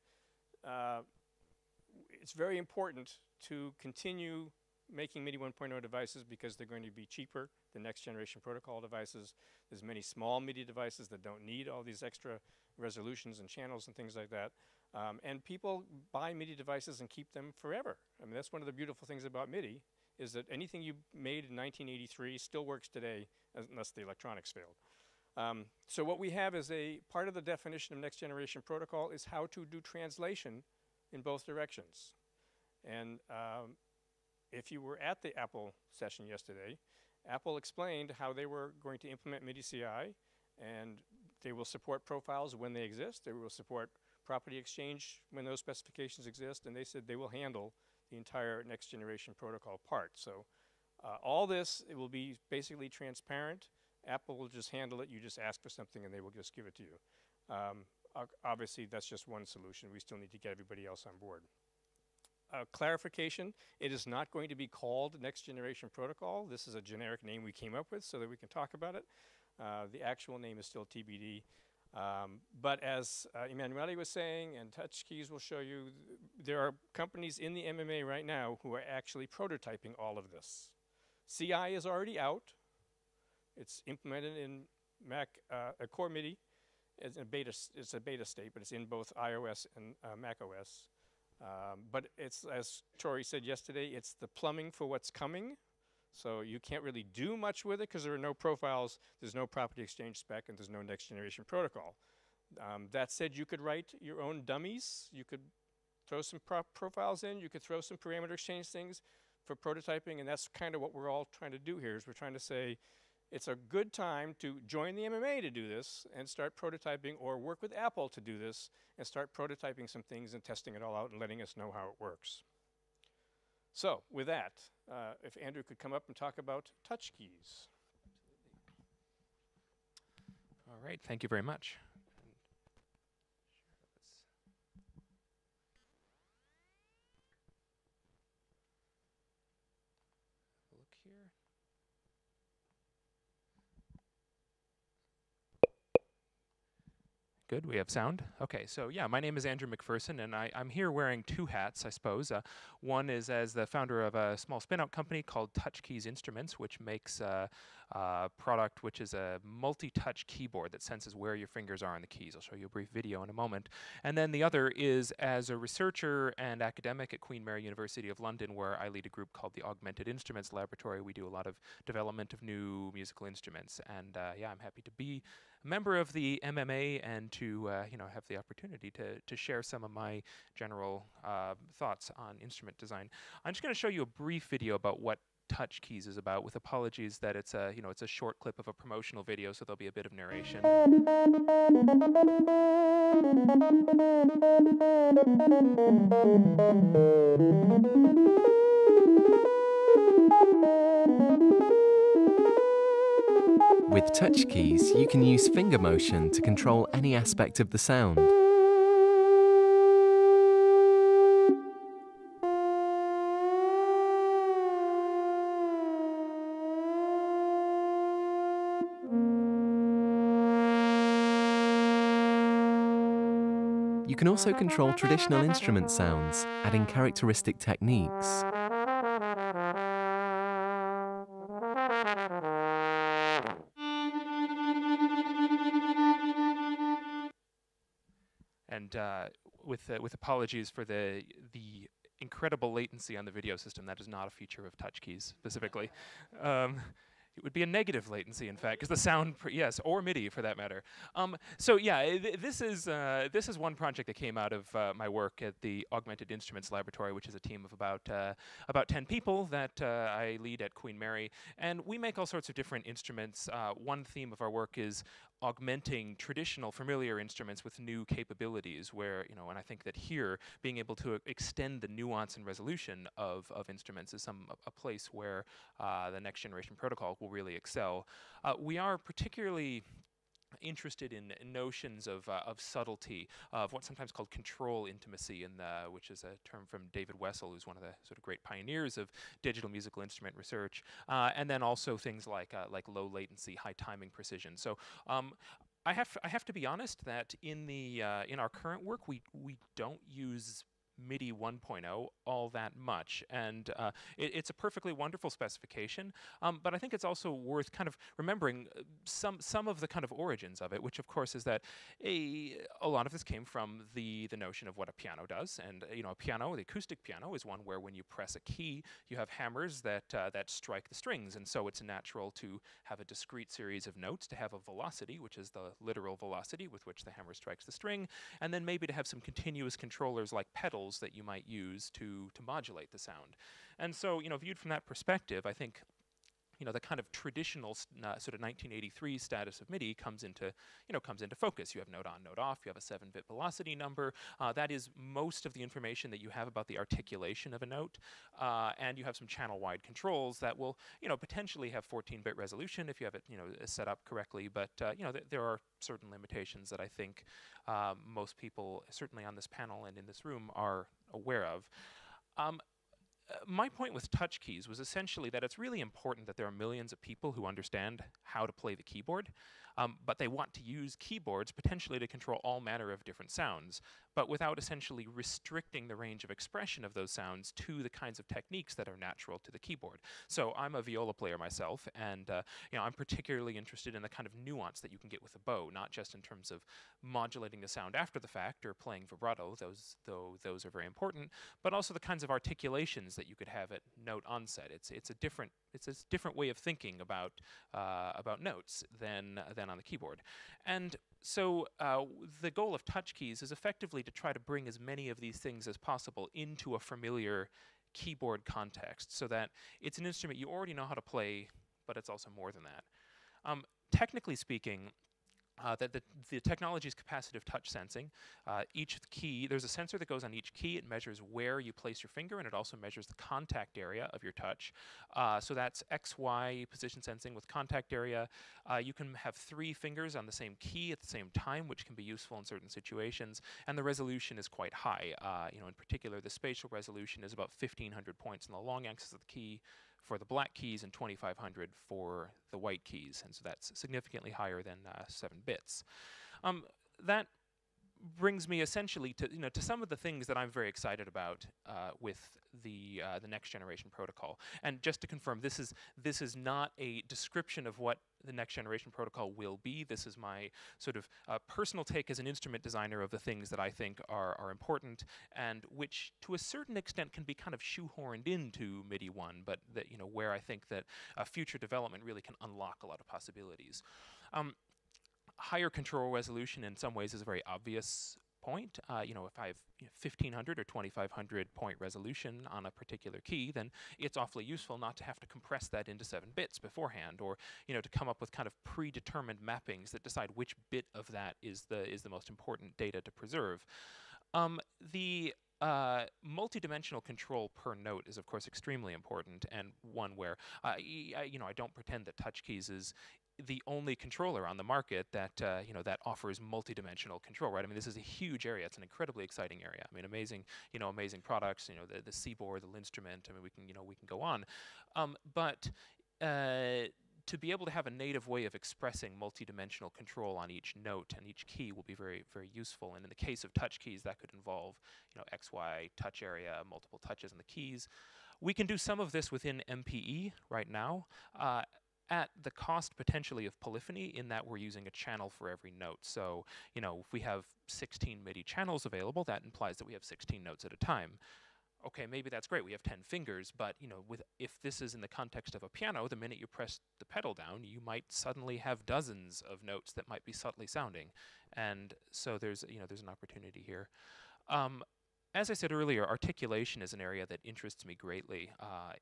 it's very important to continue making MIDI 1.0 devices because they're going to be cheaper than next generation protocol devices. There's many small MIDI devices that don't need all these extra resolutions and channels and things like that. And people buy MIDI devices and keep them forever. I mean, that's one of the beautiful things about MIDI, is that anything you made in 1983 still works today, unless the electronics failed. So what we have is a part of the definition of next generation protocol is how to do translation in both directions. And if you were at the Apple session yesterday, Apple explained how they were going to implement MIDI CI, and they will support profiles when they exist. They will support property exchange when those specifications exist, and they said they will handle the entire next generation protocol part. So all this, it will be basically transparent. Apple will just handle it. You just ask for something and they will just give it to you. Obviously, that's just one solution. We still need to get everybody else on board. Clarification, it is not going to be called next generation protocol. This is a generic name we came up with so that we can talk about it. The actual name is still TBD. But as Emanuele was saying, and Touch Keys will show you, there are companies in the MMA right now who are actually prototyping all of this. CI is already out. It's implemented in Mac, Core MIDI. It's a beta state, but it's in both iOS and Mac OS. But it's, as Tori said yesterday, it's the plumbing for what's coming. So you can't really do much with it because there are no profiles, there's no property exchange spec, and there's no next generation protocol. That said, you could write your own dummies. You could throw some profiles in. You could throw some parameter exchange things for prototyping, and that's kind of what we're all trying to do here, is we're trying to say it's a good time to join the MMA to do this and start prototyping, or work with Apple to do this and start prototyping some things and testing it all out and letting us know how it works. So with that, if Andrew could come up and talk about touch keys. All right, thank you very much. Look here. Good, we have sound. Okay, so yeah, my name is Andrew McPherson, and I'm here wearing two hats, I suppose. One is as the founder of a small spin-out company called Touch Keys Instruments, which makes a product which is a multi-touch keyboard that senses where your fingers are on the keys. I'll show you a brief video in a moment. And then the other is as a researcher and academic at Queen Mary University of London, where I lead a group called the Augmented Instruments Laboratory. We do a lot of development of new musical instruments, and yeah, I'm happy to be member of the MMA and to have the opportunity to share some of my general thoughts on instrument design. I'm just going to show you a brief video about what Touch Keys is about, with apologies that it's a it's a short clip of a promotional video, so there'll be a bit of narration. With touch keys, you can use finger motion to control any aspect of the sound. You can also control traditional instrument sounds, adding characteristic techniques. And with apologies for the incredible latency on the video system, that is not a feature of Touch Keys specifically. It would be a negative latency, in fact, because the sound, yes, or MIDI for that matter. So yeah, this is one project that came out of my work at the Augmented Instruments Laboratory, which is a team of about 10 people that I lead at Queen Mary, and we make all sorts of different instruments. One theme of our work is augmenting traditional familiar instruments with new capabilities, where, and I think that here, being able to extend the nuance and resolution of instruments is a place where the next generation protocol will really excel. We are particularly interested in notions of subtlety, of what's sometimes called control intimacy, which is a term from David Wessel, who's one of the sort of great pioneers of digital musical instrument research, and then also things like low latency, high timing precision. So I have to be honest that in our current work we don't use MIDI 1.0 all that much, and it's a perfectly wonderful specification, but I think it's also worth kind of remembering some of the kind of origins of it, which of course is that a lot of this came from the notion of what a piano does, and a piano, the acoustic piano, is one where when you press a key, you have hammers that strike the strings, and so it's natural to have a discrete series of notes, to have a velocity, which is the literal velocity with which the hammer strikes the string, and then maybe to have some continuous controllers like pedals that you might use to modulate the sound. And so, viewed from that perspective, I think, the kind of traditional sort of 1983 status of MIDI comes into focus. You have note on, note off. You have a 7-bit velocity number. That is most of the information that you have about the articulation of a note. And you have some channel-wide controls that will, potentially have 14-bit resolution if you have it, set up correctly. But there are certain limitations that I think most people, certainly on this panel and in this room, are aware of. My point with touch keys was essentially that it's really important that there are millions of people who understand how to play the keyboard, but they want to use keyboards potentially to control all manner of different sounds, but without essentially restricting the range of expression of those sounds to the kinds of techniques that are natural to the keyboard. So I'm a viola player myself, and I'm particularly interested in the kind of nuance that you can get with a bow, not just in terms of modulating the sound after the fact or playing vibrato, those are very important, but also the kinds of articulations that you could have at note onset. It's a different way of thinking about notes than on the keyboard. And so the goal of touch keys is effectively to try to bring as many of these things as possible into a familiar keyboard context, so that it's an instrument you already know how to play, but it's also more than that. Technically speaking, the technology is capacitive touch sensing. Each key, there's a sensor that goes on each key. It measures where you place your finger, and it also measures the contact area of your touch. So that's XY position sensing with contact area. You can have 3 fingers on the same key at the same time, which can be useful in certain situations. And the resolution is quite high. In particular, the spatial resolution is about 1,500 points on the long axis of the key for the black keys and 2,500 for the white keys, and so that's significantly higher than 7 bits. That brings me essentially to some of the things that I'm very excited about with the next generation protocol. And just to confirm, this is not a description of what the next generation protocol will be. This is my sort of personal take as an instrument designer of the things that I think are important, and which to a certain extent can be kind of shoehorned into MIDI 1, but that where I think that future development really can unlock a lot of possibilities. higher control resolution in some ways is a very obvious point. You know, if I have 1500 or 2500 point resolution on a particular key, then it's awfully useful not to have to compress that into 7 bits beforehand, or you know, to come up with kind of predetermined mappings that decide which bit of that is the most important data to preserve. The multi-dimensional control per note is of course extremely important, and one where you know, I don't pretend that TouchKeys is the only controller on the market that you know, that offers multi-dimensional control, right? I mean, this is a huge area. It's an incredibly exciting area. I mean, amazing, you know, amazing products. You know, the Seaboard, the Linstrument. I mean, we can go on, but to be able to have a native way of expressing multi-dimensional control on each note and each key will be very, very useful. And in the case of TouchKeys, that could involve, you know, X, Y, touch area, multiple touches on the keys. We can do some of this within MPE right now, at the cost potentially of polyphony, in that we're using a channel for every note. So, you know, if we have 16 MIDI channels available, that implies that we have 16 notes at a time. Okay, maybe that's great, we have 10 fingers, but you know, if this is in the context of a piano, the minute you press the pedal down, you might suddenly have dozens of notes that might be subtly sounding. And so there's, you know, there's an opportunity here. As I said earlier, articulation is an area that interests me greatly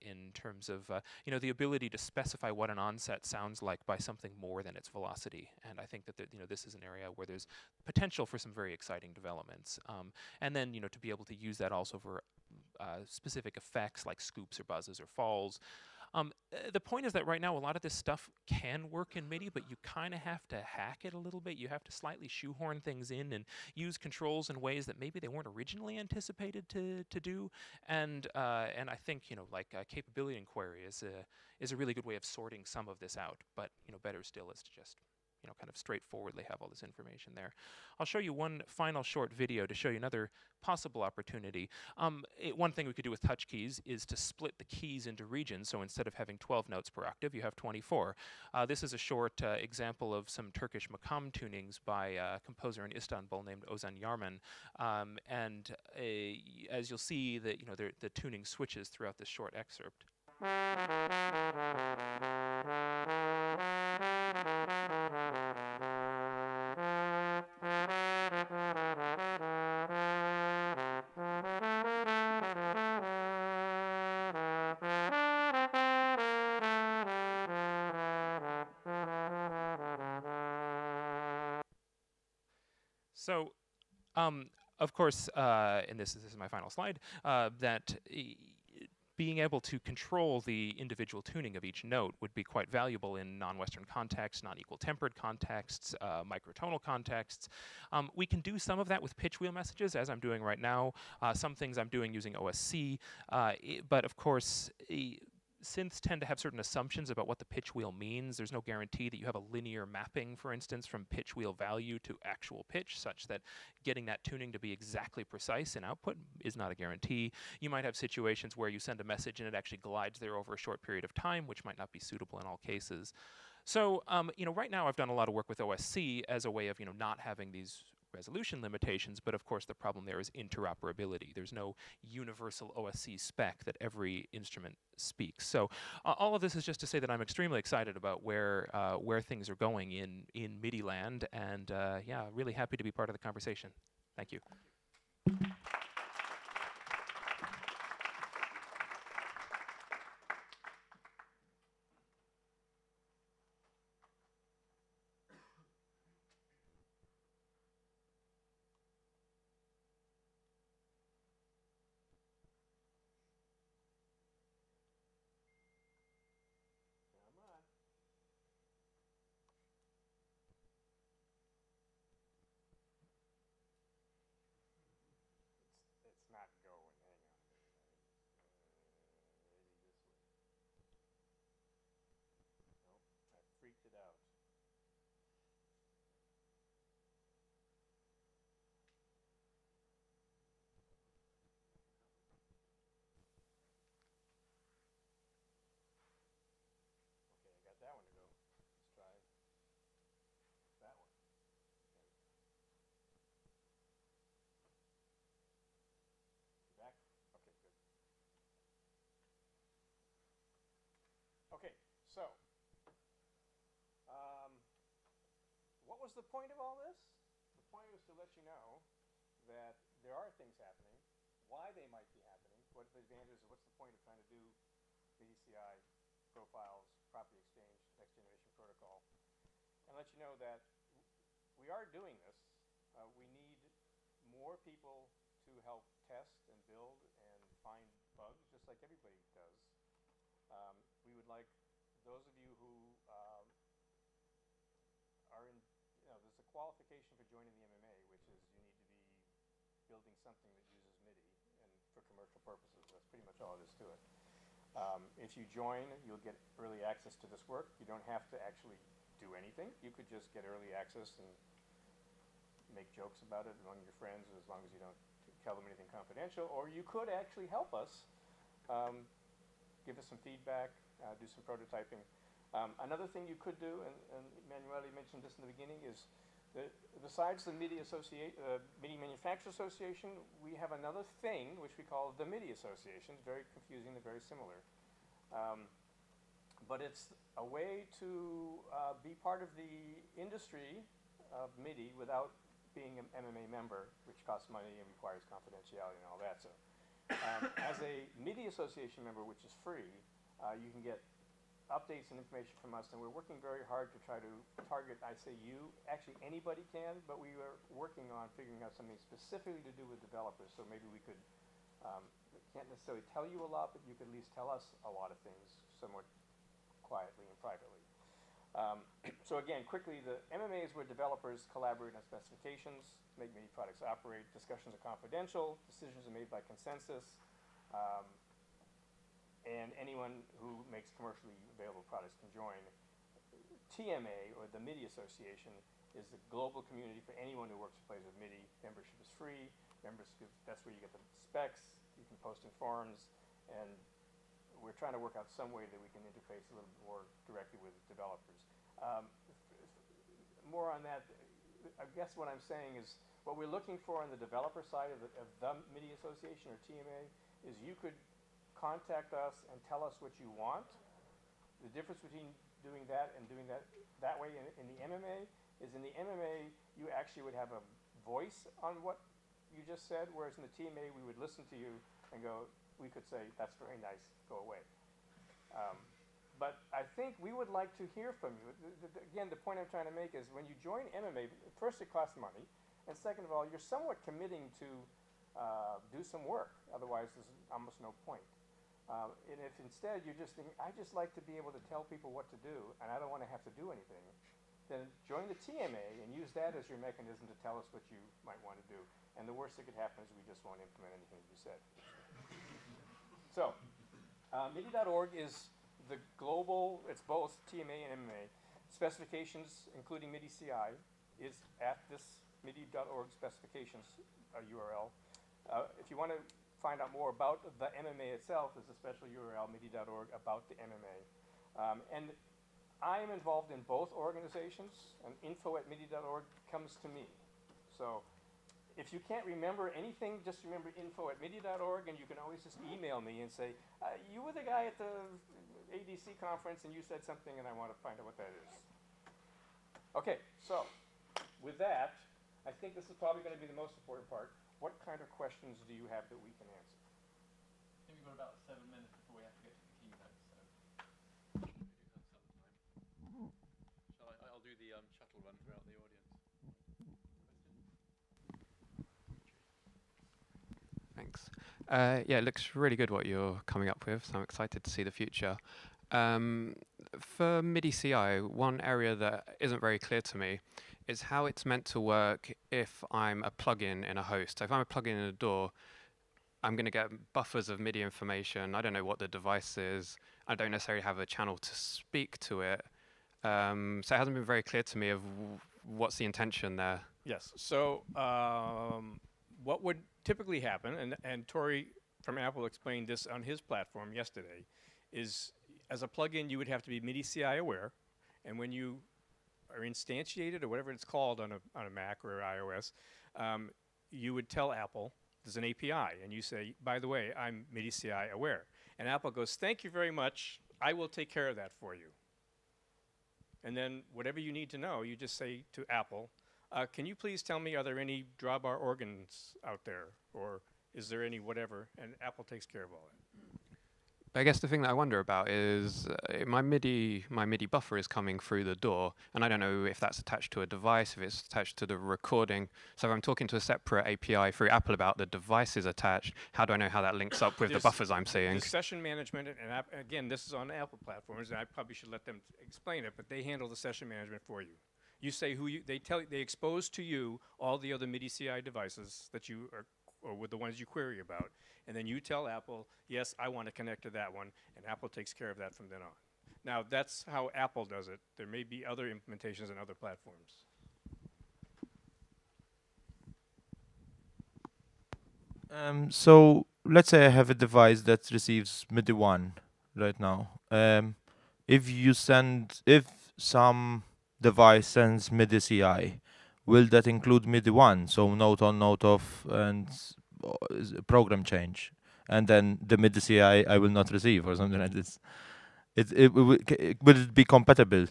in terms of you know, the ability to specify what an onset sounds like by something more than its velocity. And I think that you know, this is an area where there's potential for some very exciting developments. And then, you know, to be able to use that also for specific effects like scoops or buzzes or falls. The point is that right now a lot of this stuff can work in MIDI, but you kind of have to hack it a little bit. You have to slightly shoehorn things in and use controls in ways that maybe they weren't originally anticipated to do. And I think, you know, like capability inquiry is a really good way of sorting some of this out. But you know, better still is to just, you know, kind of straightforwardly have all this information there. I'll show you one final short video to show you another possible opportunity. One thing we could do with TouchKeys is to split the keys into regions. So instead of having 12 notes per octave, you have 24. This is a short example of some Turkish makam tunings by a composer in Istanbul named Ozan Yarman. As you'll see, that, you know, the tuning switches throughout this short excerpt. So, of course, and this is my final slide, that being able to control the individual tuning of each note would be quite valuable in non-Western contexts, non-equal tempered contexts, microtonal contexts. We can do some of that with pitch wheel messages, as I'm doing right now. Some things I'm doing using OSC, but of course, synths tend to have certain assumptions about what the pitch wheel means. There's no guarantee that you have a linear mapping, for instance, from pitch wheel value to actual pitch, such that getting that tuning to be exactly precise in output is not a guarantee. You might have situations where you send a message and it actually glides there over a short period of time, which might not be suitable in all cases. So, you know, right now I've done a lot of work with OSC as a way of, you know, not having these resolution limitations, but of course the problem there is interoperability. There's no universal OSC spec that every instrument speaks. So all of this is just to say that I'm extremely excited about where things are going in MIDI land, and yeah, really happy to be part of the conversation. Thank you. It's not going. Hang on. Maybe this way. Nope, I freaked it out. Okay, I got that one to go. Let's try that one. You back? Okay, good. Okay, so what was was the point of all this? The point was to let you know that there are things happening, why they might be happening, what the advantages, what's the point of trying to do MIDI CI, profiles, property exchange, next generation protocol, and let you know that we are doing this. We need more people to help test and build and find bugs, just like everybody does. We would like those of you who are in, there's a qualification for joining the MMA, which is you need to be building something that uses MIDI and for commercial purposes. That's pretty much all it is to it. If you join, you'll get early access to this work. You don't have to actually do anything. You could just get early access and make jokes about it among your friends, as long as you don't tell them anything confidential. Or you could actually help us, give us some feedback, do some prototyping. Another thing you could do, and Manuele mentioned this in the beginning, is besides the MIDI Manufacturers Association, we have another thing which we call the MIDI Association. It's very confusing, they're very similar. But it's a way to be part of the industry of MIDI without being an MMA member, which costs money and requires confidentiality and all that. So, as a MIDI Association member, which is free, you can get updates and information from us, and we're working very hard to try to target, I say you, actually anybody can, but we are working on figuring out something specifically to do with developers, so maybe we could, can't necessarily tell you a lot, but you could at least tell us a lot of things somewhat quietly and privately. So again, quickly, the MMA is where developers collaborate on specifications, make MIDI products operate, discussions are confidential, decisions are made by consensus, and anyone who makes commercially available products can join. TMA, or the MIDI Association, is the global community for anyone who works or plays with MIDI. Membership is free. Membership, that's where you get the specs. You can post in forums, and we're trying to work out some way that we can interface a little bit more directly with developers. More on that, I guess what I'm saying is what we're looking for on the developer side of the MIDI Association, or TMA, is you could contact us and tell us what you want. The difference between doing that and doing that way in the MMA is in the MMA you actually would have a voice on what you just said, whereas in the TMA we would listen to you and go, we could say, that's very nice, go away. But I think we would like to hear from you. Again, the point I'm trying to make is when you join MMA, first it costs money, and second of all, you're somewhat committing to do some work. Otherwise, there's almost no point. And if instead you're just thinking, I just like to be able to tell people what to do, and I don't want to have to do anything, then join the TMA and use that as your mechanism to tell us what you might want to do. And the worst that could happen is we just won't implement anything you said. So, MIDI.org is the global, it's both TMA and MMA. Specifications, including MIDI CI, is at this MIDI.org specifications URL. If you want to find out more about the MMA itself, there's a special URL, MIDI.org, about the MMA. And I am involved in both organizations, and info@MIDI.org comes to me. So if you can't remember anything, just remember info@MIDI.org, and you can always just email me and say, you were the guy at the ADC conference and you said something and I want to find out what that is. Okay, so with that, I think this is probably going to be the most important part. What kind of questions do you have that we can answer? I think we've got about 7 minutes before we have to get to the keynote, so we do have some time. I'll do the shuttle run throughout the audience. Thanks. Yeah, it looks really good what you're coming up with, so I'm excited to see the future. For MIDI CI, one area that isn't very clear to me is how it's meant to work if I'm a plugin in a host. So if I'm a plugin in a DAW, I'm going to get buffers of MIDI information. I don't know what the device is. I don't necessarily have a channel to speak to it. So it hasn't been very clear to me of what's the intention there. Yes. So what would typically happen, and Tori from Apple explained this on his platform yesterday, is as a plugin you would have to be MIDI CI aware, and when you are instantiated or whatever it's called on a Mac or iOS, you would tell Apple there's an API, and you say, by the way, I'm MIDI CI aware. And Apple goes, thank you very much, I will take care of that for you. And then whatever you need to know, you just say to Apple, can you please tell me, are there any drawbar organs out there? Or is there any whatever? And Apple takes care of all that. I guess the thing that I wonder about is my MIDI buffer is coming through the DAW, and I don't know if that's attached to a device, if it's attached to the recording. So if I'm talking to a separate API through Apple about the devices attached, how do I know how that links up with the buffers I'm seeing? The session management, and again, this is on Apple platforms, and I probably should let them explain it, but they handle the session management for you. You say who you, they expose to you all the other MIDI CI devices that you are, or with the ones you query about, and then you tell Apple, yes, I want to connect to that one, and Apple takes care of that from then on. Now, that's how Apple does it. There may be other implementations on other platforms. So let's say I have a device that receives MIDI 1 right now. If some device sends MIDI CI, will that include MIDI 1? So note on, note off, and program change, and then the MIDI CI I will not receive, or something like this. Will it be compatible?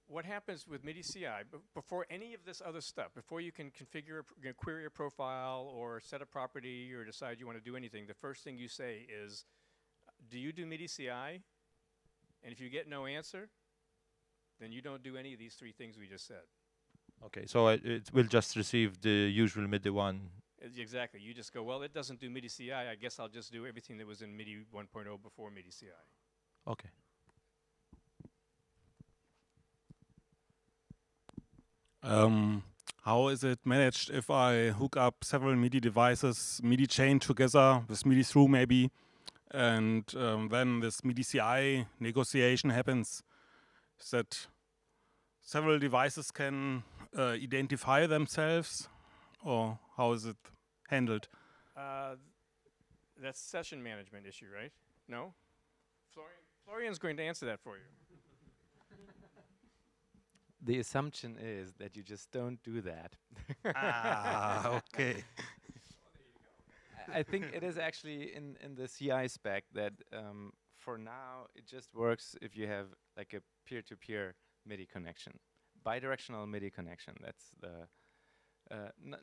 What happens with MIDI CI, before any of this other stuff, before you can configure, query a profile, or set a property, or decide you want to do anything, the first thing you say is, do you do MIDI CI? And if you get no answer, then you don't do any of these three things we just said. Okay, so it will just receive the usual MIDI 1. Exactly. You just go, well, it doesn't do MIDI CI. I guess I'll just do everything that was in MIDI 1.0 before MIDI CI. Okay. How is it managed if I hook up several MIDI devices, MIDI chain together with MIDI through maybe, and then this MIDI CI negotiation happens, that several devices can identify themselves, or how is it handled? That's session management issue, right? No? Florian's going to answer that for you. The assumption is that you just don't do that. Okay. I think it is actually in the CI spec that for now it just works if you have like a peer-to-peer MIDI connection, bidirectional MIDI connection. That's the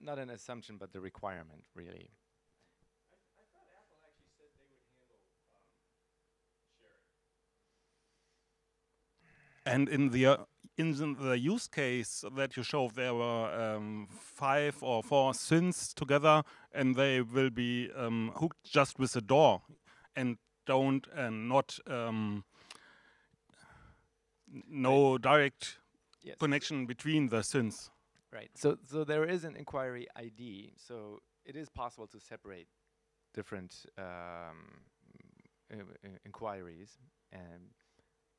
not an assumption, but the requirement, really. I thought Apple actually said they would handle sharing. And in the use case that you showed, there were 5 or 4 synths together, and they will be hooked just with the DAW, and not no direct connection between the synths. Right. So there is an inquiry ID. So it is possible to separate different inquiries,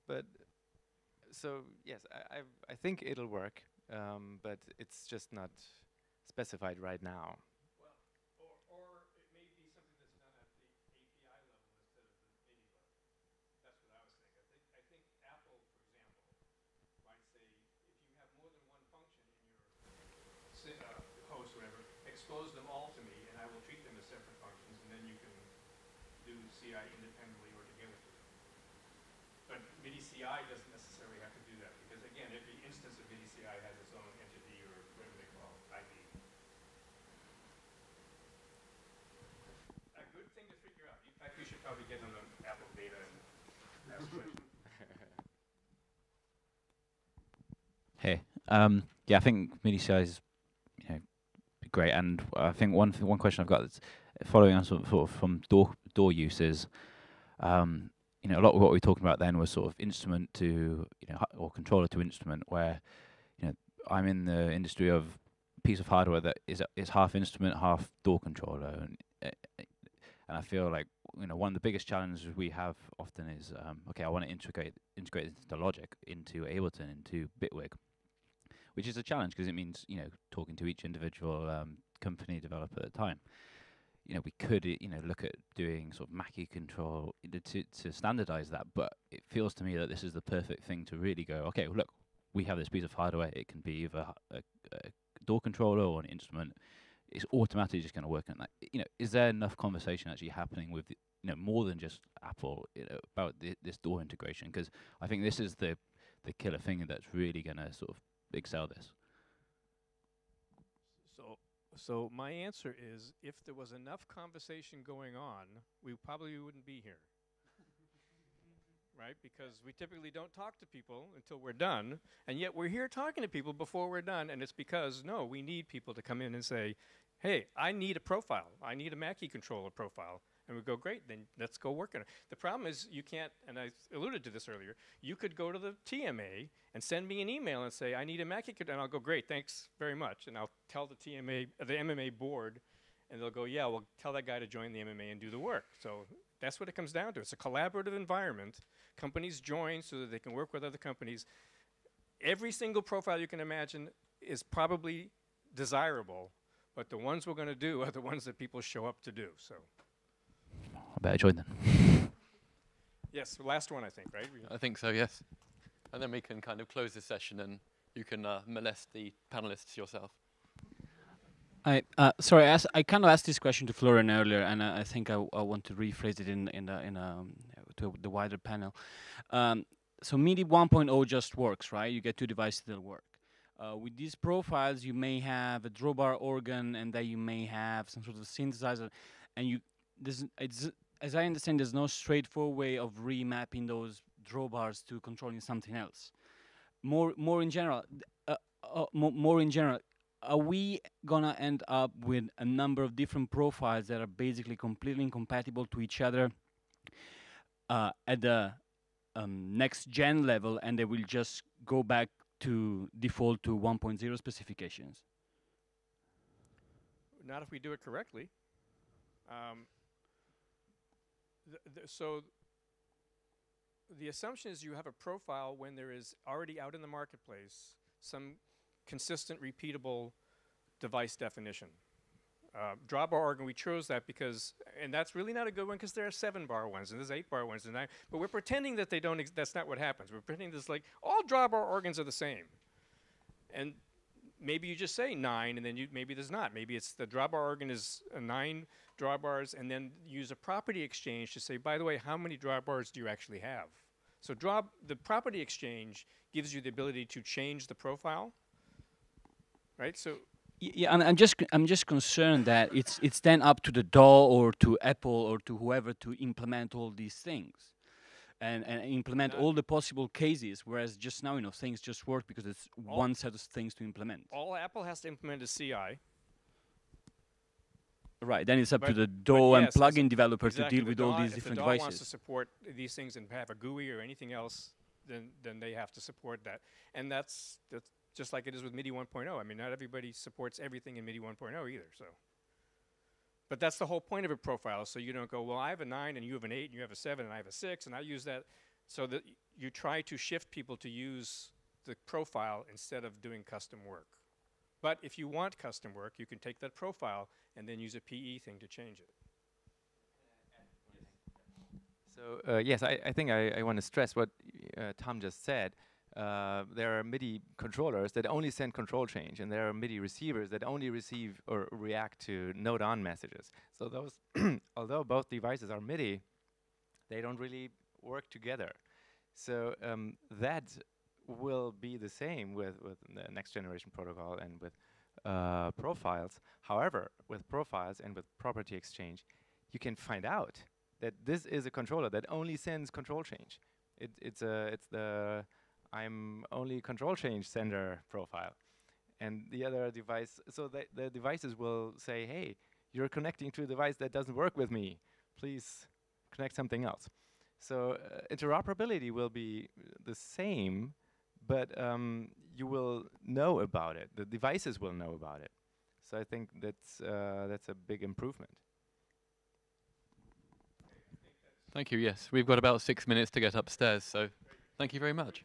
but. So yes, I think it'll work, but it's just not specified right now. Well, or it may be something that's done at the API level instead of the MIDI level. That's what I was thinking. I think Apple, for example, might say, if you have more than one function in your host, whatever, expose them all to me, and I will treat them as separate functions, and then you can do CI independently or together. But MIDI CI doesn't necessarily have to do that, because again, every instance of MIDI CI has its own entity, or whatever they call it, ID. A good thing to figure out. In fact, you should probably get on the Apple data and ask questions. Hey, yeah, I think MIDI CI is, great, and I think one question I've got that's following on sort of from DAW uses. A lot of what we were talking about then was sort of instrument to, or controller to instrument, where, I'm in the industry of a piece of hardware that is half instrument, half DAW controller, and I feel like, one of the biggest challenges we have often is, okay, I want to integrate the logic into Ableton, into Bitwig, which is a challenge because it means, talking to each individual company developer at a time. We could, look at doing sort of Mackie control to standardize that, but it feels to me that this is the perfect thing to really go, okay, well, look, we have this piece of hardware. It can be either a DAW controller or an instrument. it's automatically just going to work on that. You know, is there enough conversation actually happening with, you know, more than just Apple, you know, about this DAW integration? Because I think this is the killer thing that's really going to sort of excel this. So my answer is, if there was enough conversation going on, we probably wouldn't be here. Right? Because we typically don't talk to people until we're done, and yet we're here talking to people before we're done, and it's because, no, we need people to come in and say, hey, I need a profile. I need a Mackie controller profile. And we go, great, then let's go work on it. The problem is you can't, and I alluded to this earlier, you could go to the TMA and send me an email and say, I need a Mackie controller, and I'll go, great, thanks very much. And I'll tell the TMA, the MMA board, and they'll go, yeah, well, tell that guy to join the MMA and do the work. So that's what it comes down to. It's a collaborative environment. Companies join so that they can work with other companies. Every single profile you can imagine is probably desirable, but the ones we're going to do are the ones that people show up to do. So I better join then. yes, last one, I think, right? I think so, yes. And then we can kind of close this session and you can molest the panelists yourself. Sorry, I kind of asked this question to Florian earlier, and I think I want to rephrase it to the wider panel. So MIDI 1.0 just works, right? You get two devices that work. With these profiles, you may have a drawbar organ, and then you may have some sort of synthesizer, and as I understand, there's no straightforward way of remapping those drawbars to controlling something else. More in general, are we gonna end up with a number of different profiles that are basically completely incompatible to each other at the next gen level, and they will just go back to default to 1.0 specifications? Not if we do it correctly. So the assumption is you have a profile when there is already out in the marketplace some consistent, repeatable device definition. Drawbar organ, we chose that because, and that's really not a good one because there are 7-bar ones and there's 8-bar ones and 9, but we're pretending that they don't, that's not what happens. We're pretending this like, all drawbar organs are the same. And maybe you just say 9 and then maybe there's not. Maybe it's the drawbar organ is 9 drawbars and then use a property exchange to say, by the way, how many drawbars do you actually have? So the property exchange gives you the ability to change the profile, right? So yeah, and I'm just concerned that it's then up to the DAW or to Apple or to whoever to implement all these things, and implement all the possible cases. Whereas just now, you know, things just work because it's one set of things to implement. All Apple has to implement is CI. Right, then it's up to the DAW and plugin developer to deal with all these different devices. If the DAW wants to support these things and have a GUI or anything else, then they have to support that. And that's just like it is with MIDI 1.0. I mean, not everybody supports everything in MIDI 1.0 either. So, but that's the whole point of a profile. So you don't go, well, I have a 9 and you have an 8 and you have a 7 and I have a 6 and I use that. So that you try to shift people to use the profile instead of doing custom work. But if you want custom work, you can take that profile and then use a PE thing to change it. So yes, I think I want to stress what Tom just said. There are MIDI controllers that only send control change, and there are MIDI receivers that only receive or react to note-on messages. So those, although both devices are MIDI, they don't really work together. So that will be the same with the next generation protocol and with profiles. However, with profiles and with property exchange, you can find out that this is a controller that only sends control change. It's the I'm only control change sender profile. And the other device, so the devices will say, hey, you're connecting to a device that doesn't work with me. Please connect something else. So interoperability will be the same, but you will know about it. The devices will know about it. So I think that's a big improvement. Thank you, yes. We've got about 6 minutes to get upstairs, so thank you very much.